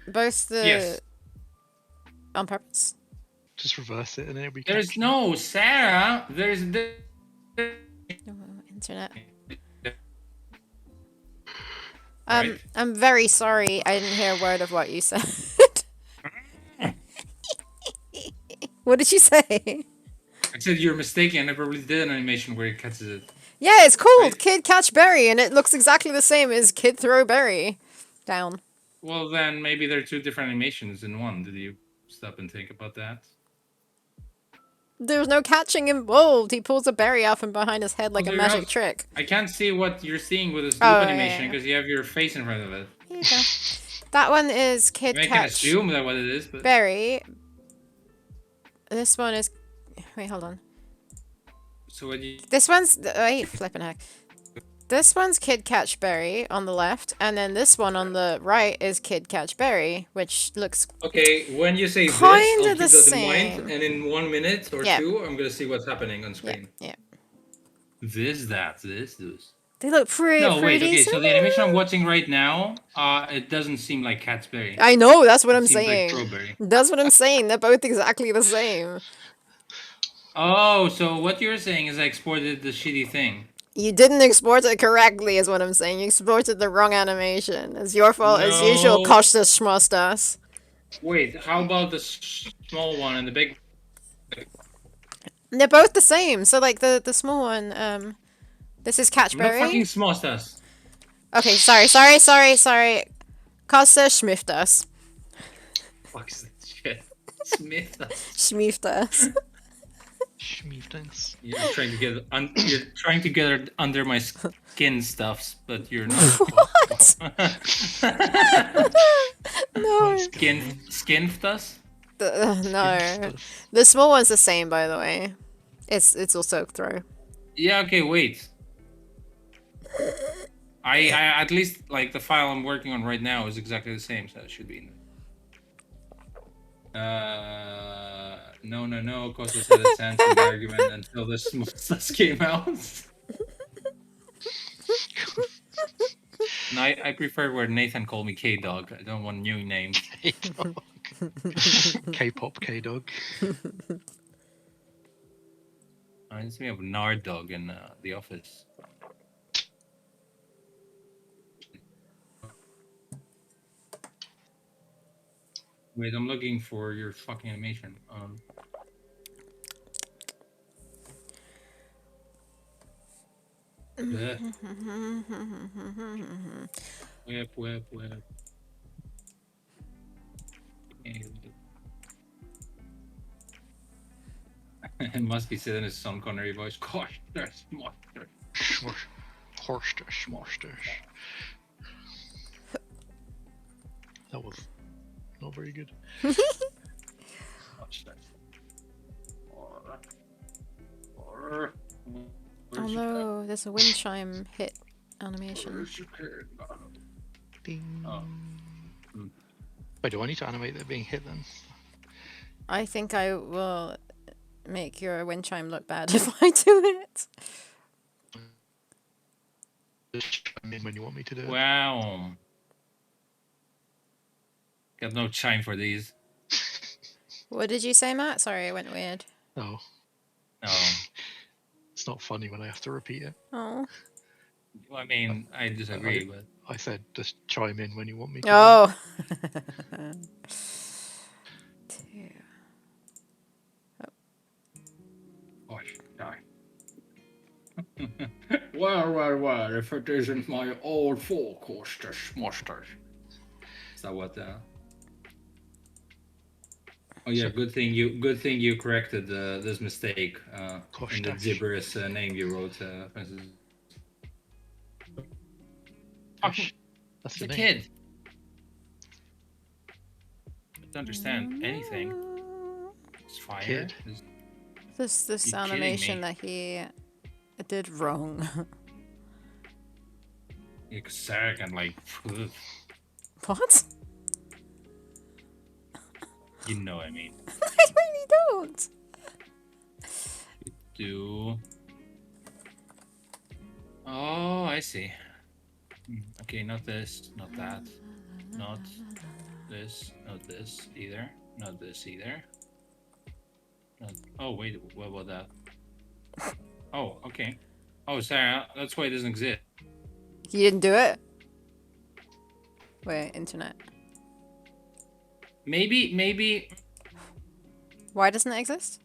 Both the Yes. on purpose. Just reverse it and it'll be. There's no Sarah. There's the Internet. Right. I'm very sorry. I didn't hear a word of what you said. What did you say? I said you're mistaken. I probably did an animation where he catches it. Yeah, it's called Right. Kid Catch Berry, and it looks exactly the same as Kid Throw Berry down. Well, then maybe there are two different animations in one. Did you stop and think about that? There's no catching involved. He pulls a berry out from behind his head like a there magic else- trick. I can't see what you're seeing with this loop Oh, animation yeah. because you have your face in front of it. Here you go. That one is I Kid mean, I can Catch assume that what it is, but Berry. This one is. Wait, hold on. so what you? This one's. Wait, flipping heck. This one's Kid Catch Berry on the left, and then this one on the right is Kid Catch Berry, which looks. Okay, when you say this, Kinda I'll keep the that in mind, same. and in 1 minute or Yeah. two, I'm gonna see what's happening on Yeah, screen. yeah. This. They look No, wait. pretty Okay, so the animation I'm similar. watching right now, it doesn't seem like Catsberry. I know, that's what It I'm seems like saying. Strawberry. That's what I'm saying. They're both exactly the same. Oh, so what you're saying is I exported the shitty thing. You didn't export it correctly, is what I'm saying. You exported the wrong animation. It's your fault as usual, No. Kostas Schmostas. Wait, how about the small one and the big? They're both the same. So like the small one, this is No fucking Catchberry. small stuff. Okay, sorry. Kostas Schmiftas. Fuck's that shit. Smith. Schmiftas. Schmeefdings. You're trying to get it under my skin stuffs, but you're not. What? No. Skin stuffs? No. The small one's the same, by the way. It's also throw. Yeah. Okay. Wait. I at least like the file I'm working on right now is exactly the same, so it should be in there. No. Costa said it stands in the argument until the small stuff came out. No, I prefer where Nathan called me K Dog. I don't want new names. K-Dog. K-pop K-Dog. Reminds me of Nard Dog in The Office. Wait, I'm looking for your fucking animation. Bleh. Web. It must be said in his Sean Connery voice. Gosh, there's monster. Horster. That was not very good. Oh no, there's a wind chime hit animation. Ding. Oh. Wait, do I need to animate that being hit then? I think I will make your wind chime look bad if I do it. Just chime in when you want me to do it. Wow. Got no time for these. What did you say, Matt? Sorry, it went weird. Oh, Oh. it's not funny when I have to repeat it. Oh. Well, I mean, I disagree, but I said just chime in when you want me to. Oh. gosh, die. Well, if it isn't my old folk horsters, monsters. Is that what Oh yeah, good thing you corrected this mistake in the gibberish name you wrote, Francis. Gosh, that's It's the a name. kid. Don't understand anything. It's fire. Kid. This You kidding animation me? that he did wrong. Exact and like, What? you know what I mean. I really don't. Do. Oh, I see. Okay, not this, not that, not this, not this either, not this either. Not... Oh wait, what about that? Oh, okay. Oh, sorry, that's why it doesn't exist. You didn't do it? Wait, internet. Maybe Why doesn't it exist?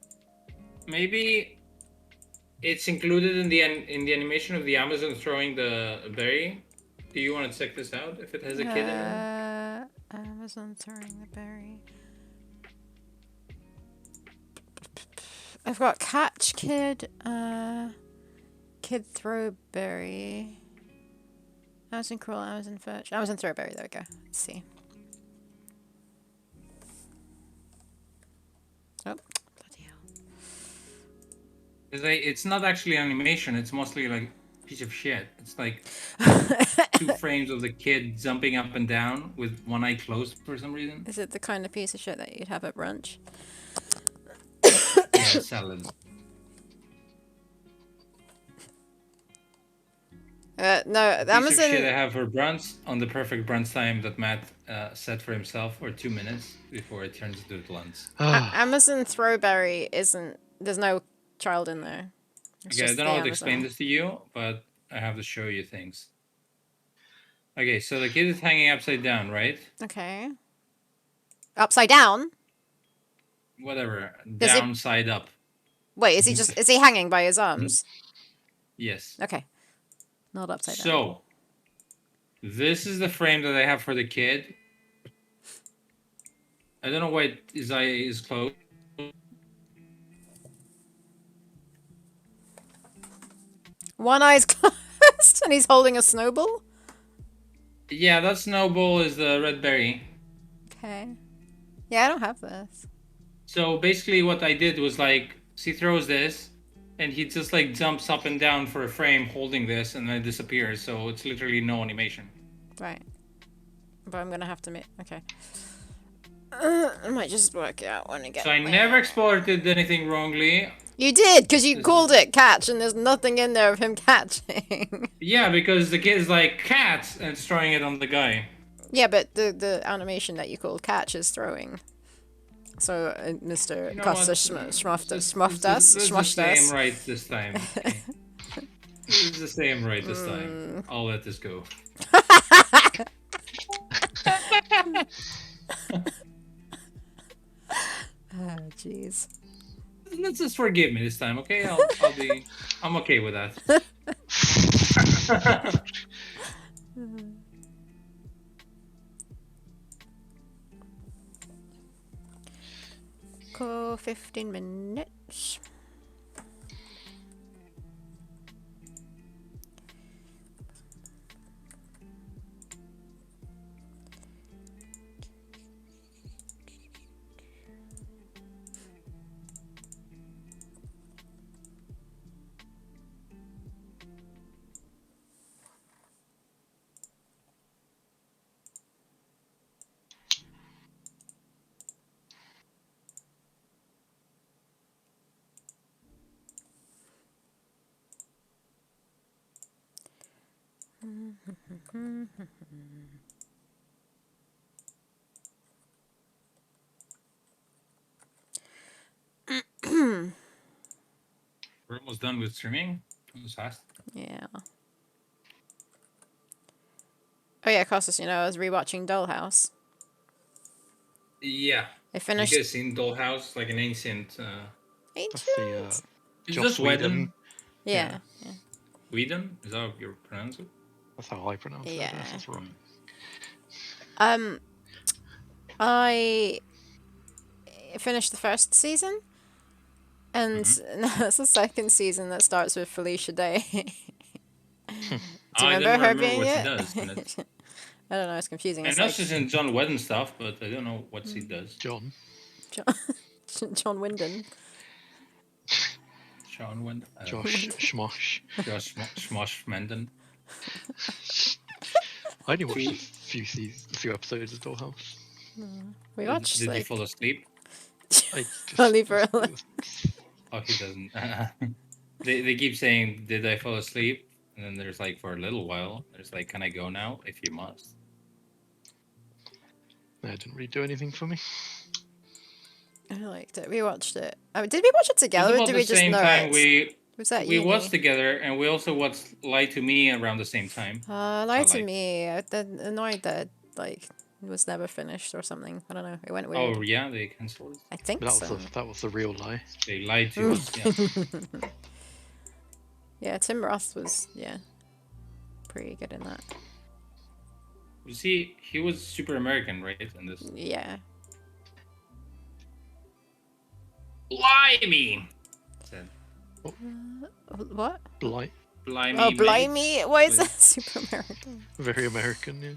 it's included in the animation of the Amazon throwing the berry. Do you want to check this out? If it has a kid in it. Amazon throwing the berry. I've got catch kid, kid throw berry. Amazon crawl, Amazon fetch, Amazon throw berry. There we go. Let's see. Oh, bloody hell! It's not actually animation. It's mostly like a piece of shit. It's like 2 frames of the kid jumping up and down with one eye closed for some reason. Is it the kind of piece of shit that you'd have at brunch? Yeah, salad. No, The piece of shit I Amazon. have for brunch on the perfect brunch time that Matt set for himself, or 2 minutes before it turns into lunch. Amazon Throwberry isn't. There's no child in there. It's Okay, I just don't the know how to explain Amazon. this to you, but I have to show you things. Okay, so the kid is hanging upside down, right? Okay. Upside down. Whatever, Does he? downside up. Wait, is he just? Is he hanging by his arms? Yes. Okay. Not upside down. So, this is the frame that I have for the kid. I don't know why his eye is closed. One eye's closed and he's holding a snowball. Yeah, that snowball is the red berry. Okay. Yeah, I don't have this. So basically what I did was like, she throws this, and he just like jumps up and down for a frame holding this, and then it disappears. So it's literally no animation. Right. But I'm gonna have to make. Okay. I might just work it out when I get. So I never exported anything wrongly. You did, because you called it catch, and there's nothing in there of him catching. Yeah, because the kid is like, cats, and it's throwing it on the guy. Yeah, but the animation that you called catch is throwing. So, Mr. You know Costa what? Schmuffed Let's us. just say I'm right this time. Okay. Let's just say I'm right this time. I'll let this go. Oh, jeez. Let's just forgive me this time, okay? I'm okay with that. Go 15 minutes. We're almost done with streaming. That was fast. Yeah. Oh yeah, Costas, I was rewatching Dollhouse. Yeah. I You finished guys seen Dollhouse, like an ancient. That's the Ancient. Is Joss this Whedon? Whedon. Yeah. Whedon? Is that how you pronounce it? That's how I pronounce it. I Yeah. guess that's wrong. I finished the first season, and now it's the second season that starts with Felicia Day. Do you I remember didn't her remember being what she it? does in it. I don't know. It's confusing. I It's know like she's in John Whedon stuff, but I don't know what she does. John. John Wyndham. Sean Whedon. Josh Schmosh. Josh Schmosh Menden. I only watched a few episodes of Dollhouse. We watched Did like you fall asleep? I just, Only for Oh, he doesn't. They keep saying, "Did I fall asleep?" And then there's like, for a little while, there's like, "Can I go now?" If you must. That didn't really do anything for me. I liked it. We watched it. Did we watch it It was together, or about did the we just same know time it? Was that we uni? watched together, and we also watched Lie to Me around the same time. Lie to like- me. I'm annoyed that it was never finished or something. I don't know. It went weird. Oh yeah, they cancelled it. I think But so. that was the real lie. They lied to us. Yeah. Yeah, Tim Roth was pretty good in that. You see, he was super American, right? In this. Yeah. Blimey! Said. What? Blight. Blimey. Oh, mate. blimey! Why is Wait. that super American? Very American, yeah.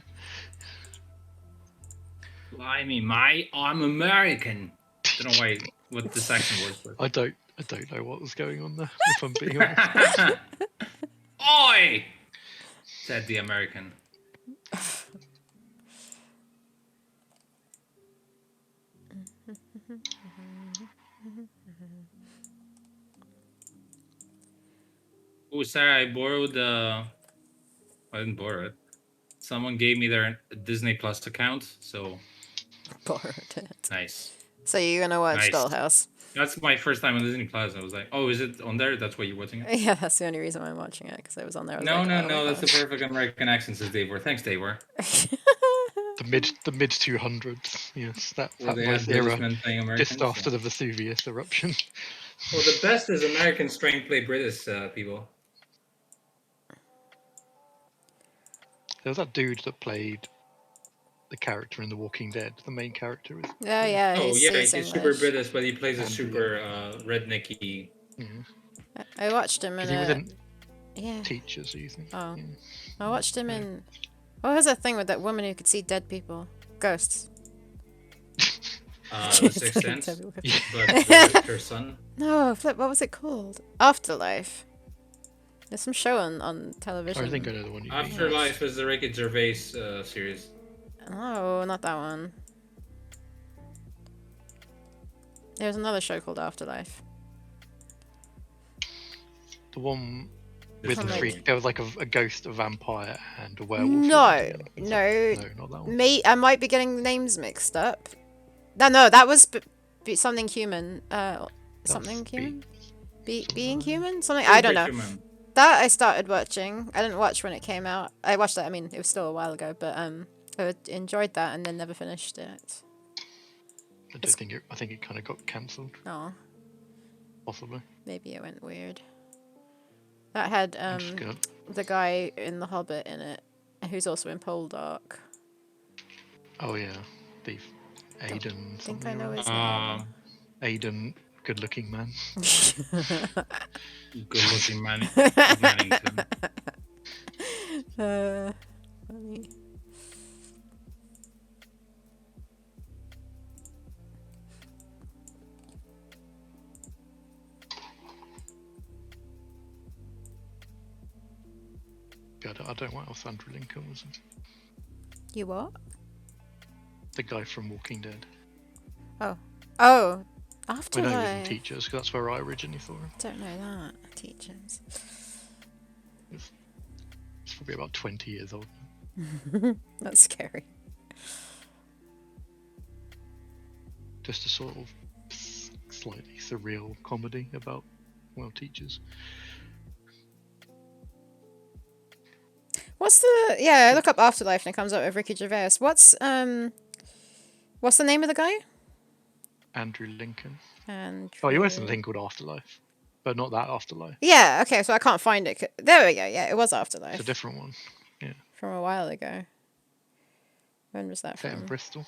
Blimey, I'm American. Don't know what this accent was, but. I don't know what was going on there, if I'm being honest. Oi! Said the American. Oh, Sarah, I borrowed I didn't borrow it. Someone gave me their Disney Plus account, so Borrowed it. nice. So you're gonna watch Nice. Dollhouse? That's my first time on Disney Plus. I was like, oh, is it on there? That's why you're watching it? Yeah, that's the only reason why I'm watching it, because I was on there. I was No, like, no, oh no. my That's the perfect American accent, says Davor. Thanks, Davor. The mid 200s. Yes, that Where they nice had British era, men playing just Americans. after the Vesuvius eruption. Well, the best is American strength play British people. There was that dude that played the character in The Walking Dead. The main character is. Oh yeah, Oh, yeah, he's he's super English. British, but he plays a Andrew super rednecky. Yeah. I watched him in Because he was in yeah. Teachers, you think? Oh, Yeah. I watched him in. What was that thing with that woman who could see dead people? Ghosts. The Sixth Sense, Dead people. but her son. No, Flip. What was it called? Afterlife. There's some show on television. I think I know the one you mean. Afterlife is the Ricky Gervais series. Oh, not that one. There's another show called Afterlife. The one This with the one three. like- There was like a ghost, a vampire, and a werewolf. No, Was no. it? No, not that one. I might be getting the names mixed up. No, that was something human. Something That's human. Something Being like human. Something I don't know. Human. That I started watching. I didn't watch when it came out. I watched that. I mean, it was still a while ago, but I enjoyed that and then never finished it. I don't think it. I think it kind of got cancelled, Oh, possibly. maybe it went weird. That had I'm just gonna. the guy in The Hobbit in it, who's also in Poldark. Oh yeah, the Aiden. I think I something know or his Um, Aiden, good-looking man. good-looking Mannington. Funny. God, I don't know what else Andrew Lincoln was. You what? The guy from Walking Dead. Oh, I know he was in Afterlife. Teachers, 'cause that's where I originally saw him. Don't know that. Teachers. He's probably about 20 years old. That's scary. Just a sort of slightly surreal comedy about, well, teachers. What's the I look up Afterlife and it comes up with Ricky Gervais. What's the name of the guy? Andrew Lincoln. And Oh, he was in a thing called Afterlife, but not that Afterlife. yeah, okay, so I can't find it. There we go. Yeah, it was It's Afterlife a different one. from a while ago. When was that Set in from? Bristol.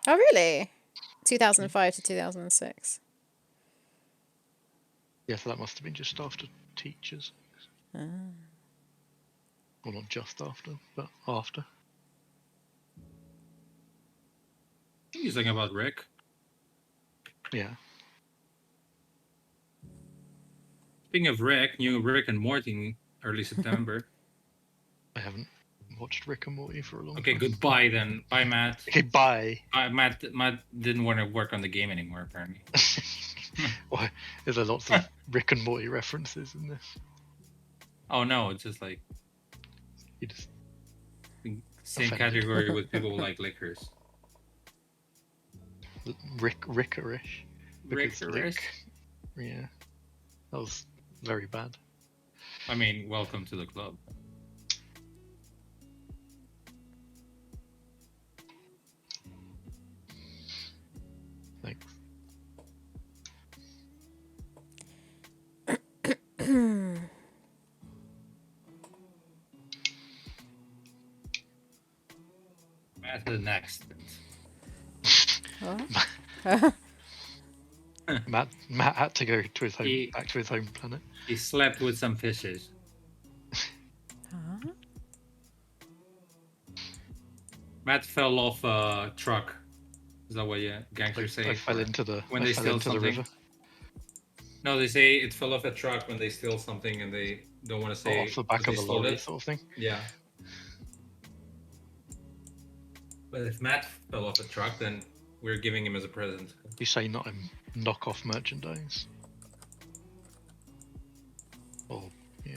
Oh, really? 2005 to 2006. Yeah, so that must have been just after Teachers. Ah. Well, not just after, but after. He's talking about Rick. Yeah. Speaking of Rick, new Rick and Morty in early September. I haven't watched Rick and Morty for a long Okay, time. goodbye then. Bye, Matt. Okay, bye. Matt didn't want to work on the game anymore, apparently. Why? There's a lots of Rick and Morty references in this. Oh no, it's just like You just same Offended. category with people who like liquors. Rickerish. Because Rickerish? Yeah. That was very bad. I mean, welcome to the club. Thanks. Matt the next. What? Matt had to go to his home, He- back to his home planet. He slept with some fishes. Huh? Matt fell off a truck. Is that what gangsters say? I fell into the when I they fell steal into the something. river. No, they say it fell off a truck when they steal something and they don't want to say Off the back that of they a stole lorry it. sort of thing. Yeah. But if Matt fell off a truck, then we're giving him as a present. You say not knockoff merchandise. Or yeah.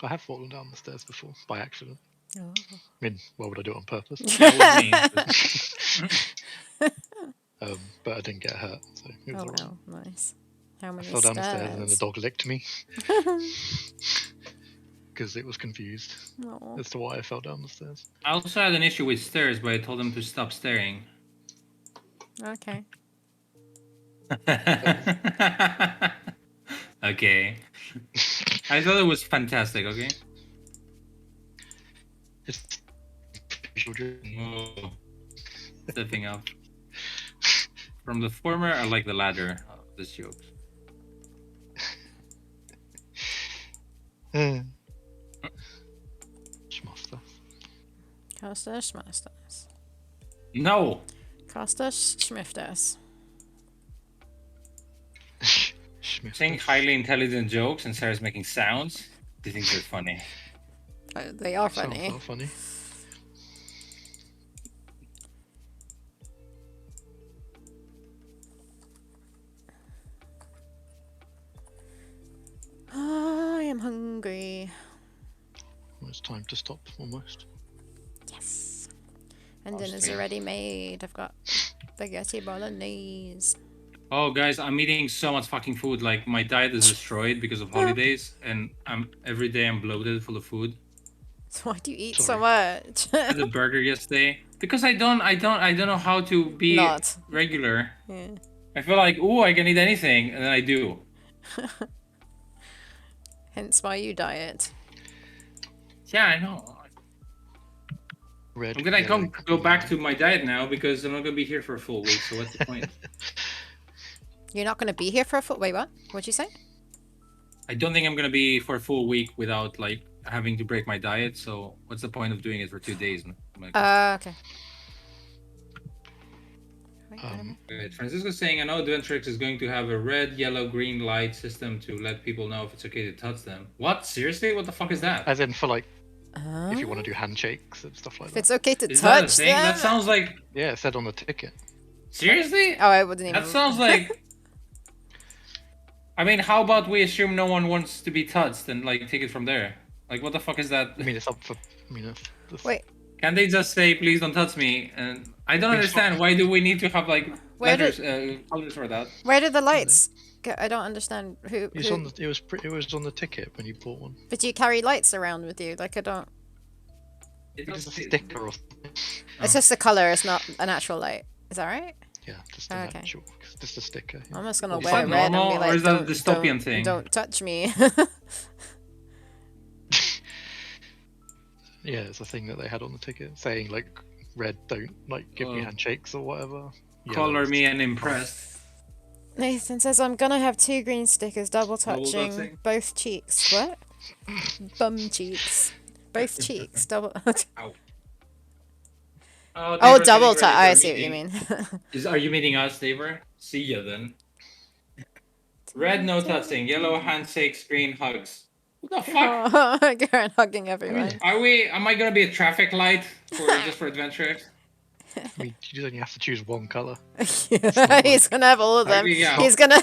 I have fallen down the stairs before by accident. Oh. I mean, why would I do it on purpose? That was me. But I didn't get hurt, so it was Oh alright. wow, nice. How I many fell down the stairs and then the stairs? dog licked me because it was confused Oh. as to why I fell down the stairs. I also had an issue with stairs, but I told them to stop staring. Okay. Okay. I thought it was fantastic, okay? It's children. Oh, stepping up. From the former, I like the latter of this joke. Schmaster. Kostas Schmastas. No! Kostas Schmiftas. Saying highly intelligent jokes and Sarah's making sounds. These things are funny. They are Sounds funny. not funny. I am hungry. Well, it's time to stop almost. Yes. And Lost dinner's me. already made. I've got spaghetti bolognese. Oh, guys, I'm eating so much fucking food. Like, my diet is destroyed because of holidays, and every day I'm bloated full of food. So why do you eat so Sorry. much? I had a burger yesterday because I don't know how to be Not. regular. Yeah. I feel like, ooh, I can eat anything, and then I do. Hence why you diet. Yeah, I know. Red. I'm gonna yellow, go back green. to my diet now because I'm not gonna be here for a full week. So what's the point? You're not going to be here for a full... Wait, what? What'd you say? I don't think I'm gonna be for a full week without like having to break my diet. So what's the point of doing it for 2 days? Like, Okay. wait, Francisco's saying, I know Adventrix is going to have a red, yellow, green light system to let people know if it's okay to touch them. What? Seriously? What the fuck is that? As in for like, if you want to do handshakes and stuff like If that. it's okay to Is that a touch thing? them... That sounds like... Yeah, it said on the ticket. Seriously? Oh, I wouldn't even... That sounds like... I mean, how about we assume no one wants to be touched and like take it from there? Like, what the fuck is that? I mean, it's up for. I mean, it's Wait, Can they just say, please don't touch me? And I don't understand. Why do we need to have like Where letters, colors for that? where did the lights go? I don't understand who... It's on the. It was on the ticket when you bought one. But you carry lights around with you? Like, I don't... It It's a doesn't- sticker or something. It's just a colour, it's not an actual light. Is that right? Yeah, just an Okay. actual. Just a sticker. Yeah. I'm just gonna Is wear that red and normal, be or like, is that a don't, dystopian don't, thing? don't touch me. Yeah, it's a thing that they had on the ticket saying like, red, don't like give me Oh. handshakes or whatever. Color Yellow's me and impressed. Nathan says, I'm gonna have 2 green stickers, double touching touching? both cheeks. What? Bum cheeks. Both cheeks, double... Oh, oh, Davor's double getting touch. ready I for a see what you meeting. mean. Are you meeting us, Davor? See ya then. Red, no touching. Yellow, handshakes. Green, hugs. What the fuck? Oh, Garen hugging everyone. Am I gonna be a traffic light for just for adventurers? I mean, you only have to choose one color. He's gonna have all of them. Maybe, yeah. He's gonna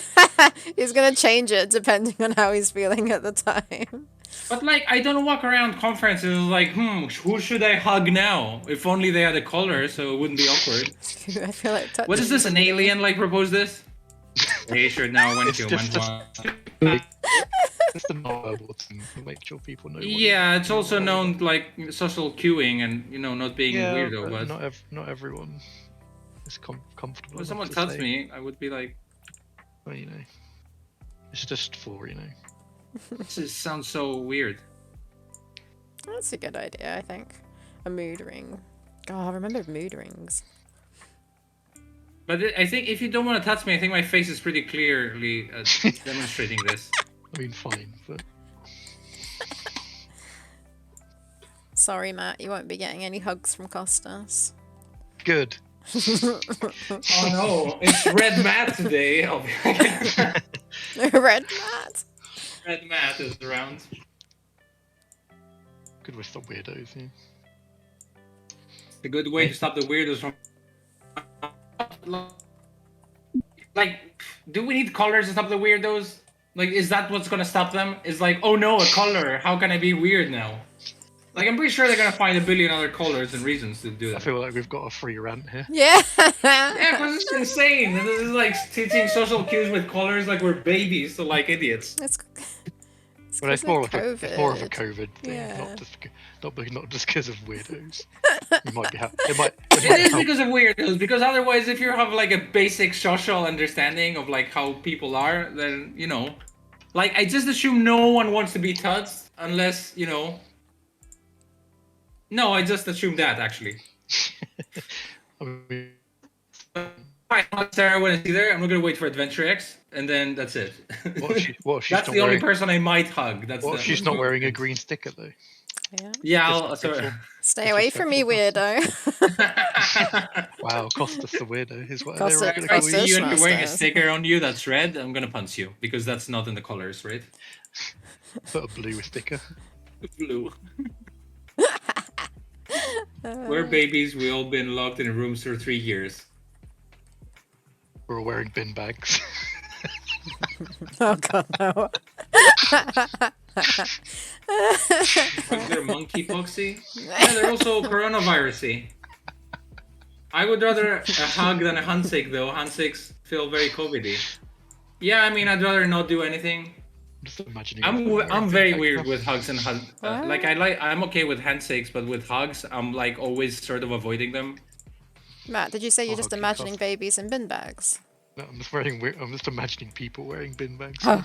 he's gonna change it depending on how he's feeling at the time. But like, I don't walk around conferences like, who should I hug now? If only they had a color, so it wouldn't be awkward. I feel like touching What is this? An somebody. alien like proposed this? Hey, sure. Now when It's to just when It's the non-verbal thing to make sure people know. Yeah, it's also known like social cueing and not being Yeah, weirdo. But not everyone is comfortable. when enough someone to touched say, me, I would be like, well, it's just for this sounds so weird. That's a good idea, I think. A mood ring. God, I remember mood rings. But I think if you don't want to touch me, I think my face is pretty clearly demonstrating this. I mean, fine, but Sorry, Matt, you won't be getting any hugs from Costas. good. Oh no, it's Red Matt today. Red Matt. Red Matt is around. Good with the weirdos. Yeah. A good way to stop the weirdos from. Like, do we need colors to stop the weirdos? Like, is that what's gonna stop them? Is like, oh no, a color. How can I be weird now? Like, I'm pretty sure they're gonna find a billion other colors and reasons to do I that. feel like we've got a free rant here. Yeah. Yeah, because it's insane. This is like teaching social cues with colors like we're babies, so like idiots. It's Well, it's 'cause more of of a more of a COVID. COVID thing, Yeah. not just because of weirdos. You might be it might It is help. because of weirdos. Because otherwise, if you have like a basic social understanding of like how people are, then you know, like I just assume no one wants to be touched unless you know. No, I just assumed that actually. I mean, Alright, Sarah, when I see there, I'm not gonna wait for Adventure X, and then that's it. what if she's That's not the only wearing? person I might hug. That's What the if she's not wearing a green sticker though? Yeah. Yeah, I'll, Dis- sorry. Stay away from me, disrespectful weirdo. Wow, Costas the weirdo is what Costas- they're If going I to call see you. you and you're wearing a Masters. sticker on you that's red, I'm gonna punch you because that's not in the colors, right? Put a blue sticker. Blue. We're babies. We all been locked in rooms for 3 years. We're all wearing bin bags. Oh god, no. Like they're monkeypoxy. Yeah, they're also coronavirusy. I would rather a hug than a handshake, though. Handshakes feel very COVIDy. Yeah, I mean, I'd rather not do anything. I'm just imagining. I'm very weird with hugs and hugs. What? I'm okay with handshakes, but with hugs, I'm like always sort of avoiding them. Matt, did you say you're I'll just hug you, imagining Cost. babies in bin bags? No, I'm just imagining people wearing bin bags. Oh.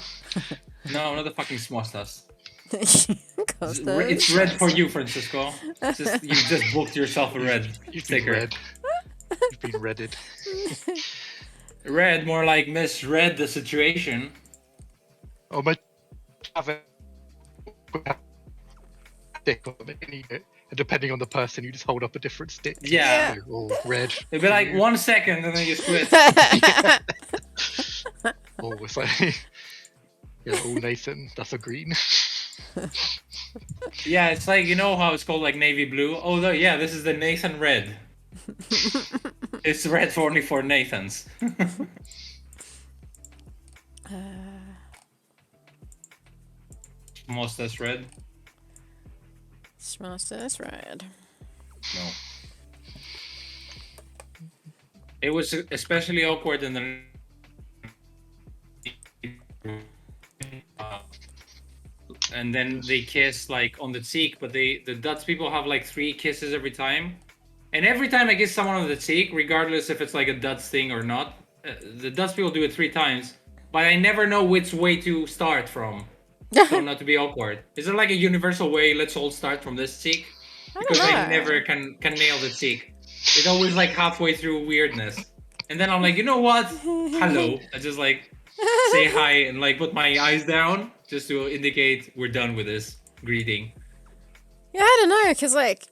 No, not the fucking Smostas. Costas. It's red for you, Francisco. You just booked yourself a red You've been sticker. red. You've been redded. Red, more like misread the situation. Oh my! Have a stick on it, and depending on the person, you just hold up a different stick. Yeah. Oh, red. It'd be like 1 second and then you quit. Oh, it's like yeah. Oh, Nathan, that's a green. Yeah, it's like, you know how it's called like navy blue? Oh, no, yeah, this is the Nathan red. It's red for only for Nathans. Mostas red? Smostas red. No. It was especially awkward in the. And then they kiss like on the cheek, but the Dutch people have like 3 kisses every time. And every time I kiss someone on the cheek, regardless if it's like a Dutch thing or not, the Dutch people do it 3 times. But I never know which way to start from, so not to be awkward. Is there like a universal way? Let's all start from this cheek, because I know. never can nail the cheek. It's always like halfway through weirdness, and then I'm like, you know what? Hello. I just like say hi and like put my eyes down just to indicate we're done with this greeting. Yeah, I don't know, because, like,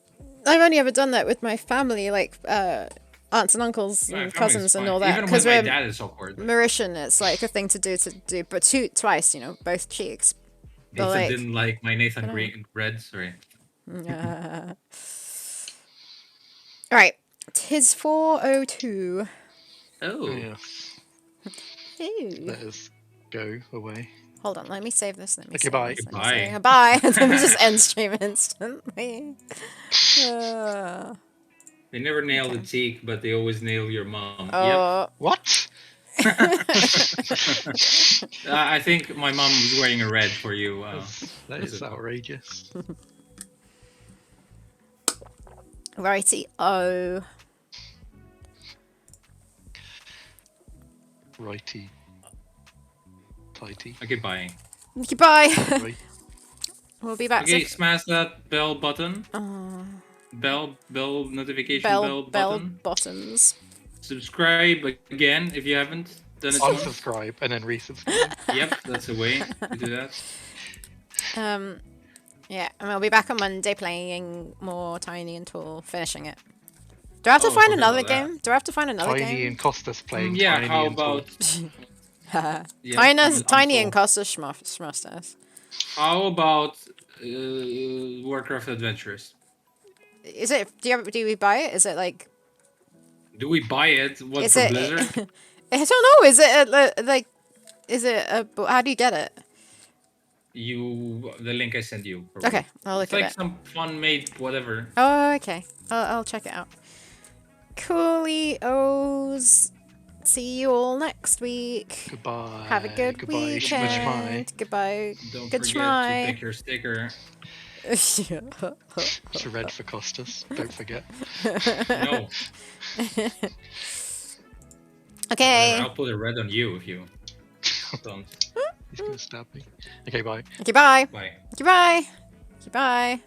I've only ever done that with my family, like, aunts and uncles My and family's cousins and fine. all that. Even Because when my we're dad is awkward. Mauritian, it's, like, a thing to do, but twice, you know, both cheeks. But, Nathan like, didn't like my Nathan know. green red. Sorry. Alright, 'tis 4:02. Oh. Yeah. Ooh. Let us go away. Hold on, let me save this. Let me Okay, save bye. this, let me Bye. save- Bye. Let me just end stream instantly. They never nail Okay. the cheek, but they always nail your mom. Oh. What? Yep. I think my mom was wearing a red for you. That is is it? outrageous. Righty. Oh. Righty. Tighty. Okay, bye. Goodbye. Right. We'll be back. Okay, smash that bell button. Bell notification bell bell button. bottoms. Subscribe again if you haven't done it. so. Unsubscribe and then resubscribe. Yep, that's a way to do that. Yeah, and we'll be back on Monday playing more Tiny and Tall, finishing it. Do I have to Oh, find forget another about that. game? Do I have to find another Tiny game? and Costas playing Yeah, Tiny how and Tall. about yeah, Tiny I'm and full. Costa Schmosters. How about Warcraft Adventures? Is it? Do we buy it? Is it like? Do we buy it? What's Is for it? Blizzard? I don't know. Is it like? Is it a? How do you get it? The link I sent you. Probably. Okay, I'll look It's at like it. some fun made whatever. Oh, okay. I'll check it out. Coolios. See you all next week. Goodbye. Have a good Goodbye. Schmishmai. weekend. Goodbye. Don't Good forget to schmai. pick your sticker. It's red for Costas. Don't forget. No. Okay. I'll put a red on you if you don't. He's gonna stab me. Okay, bye. Okay, bye. Bye. Goodbye. Goodbye.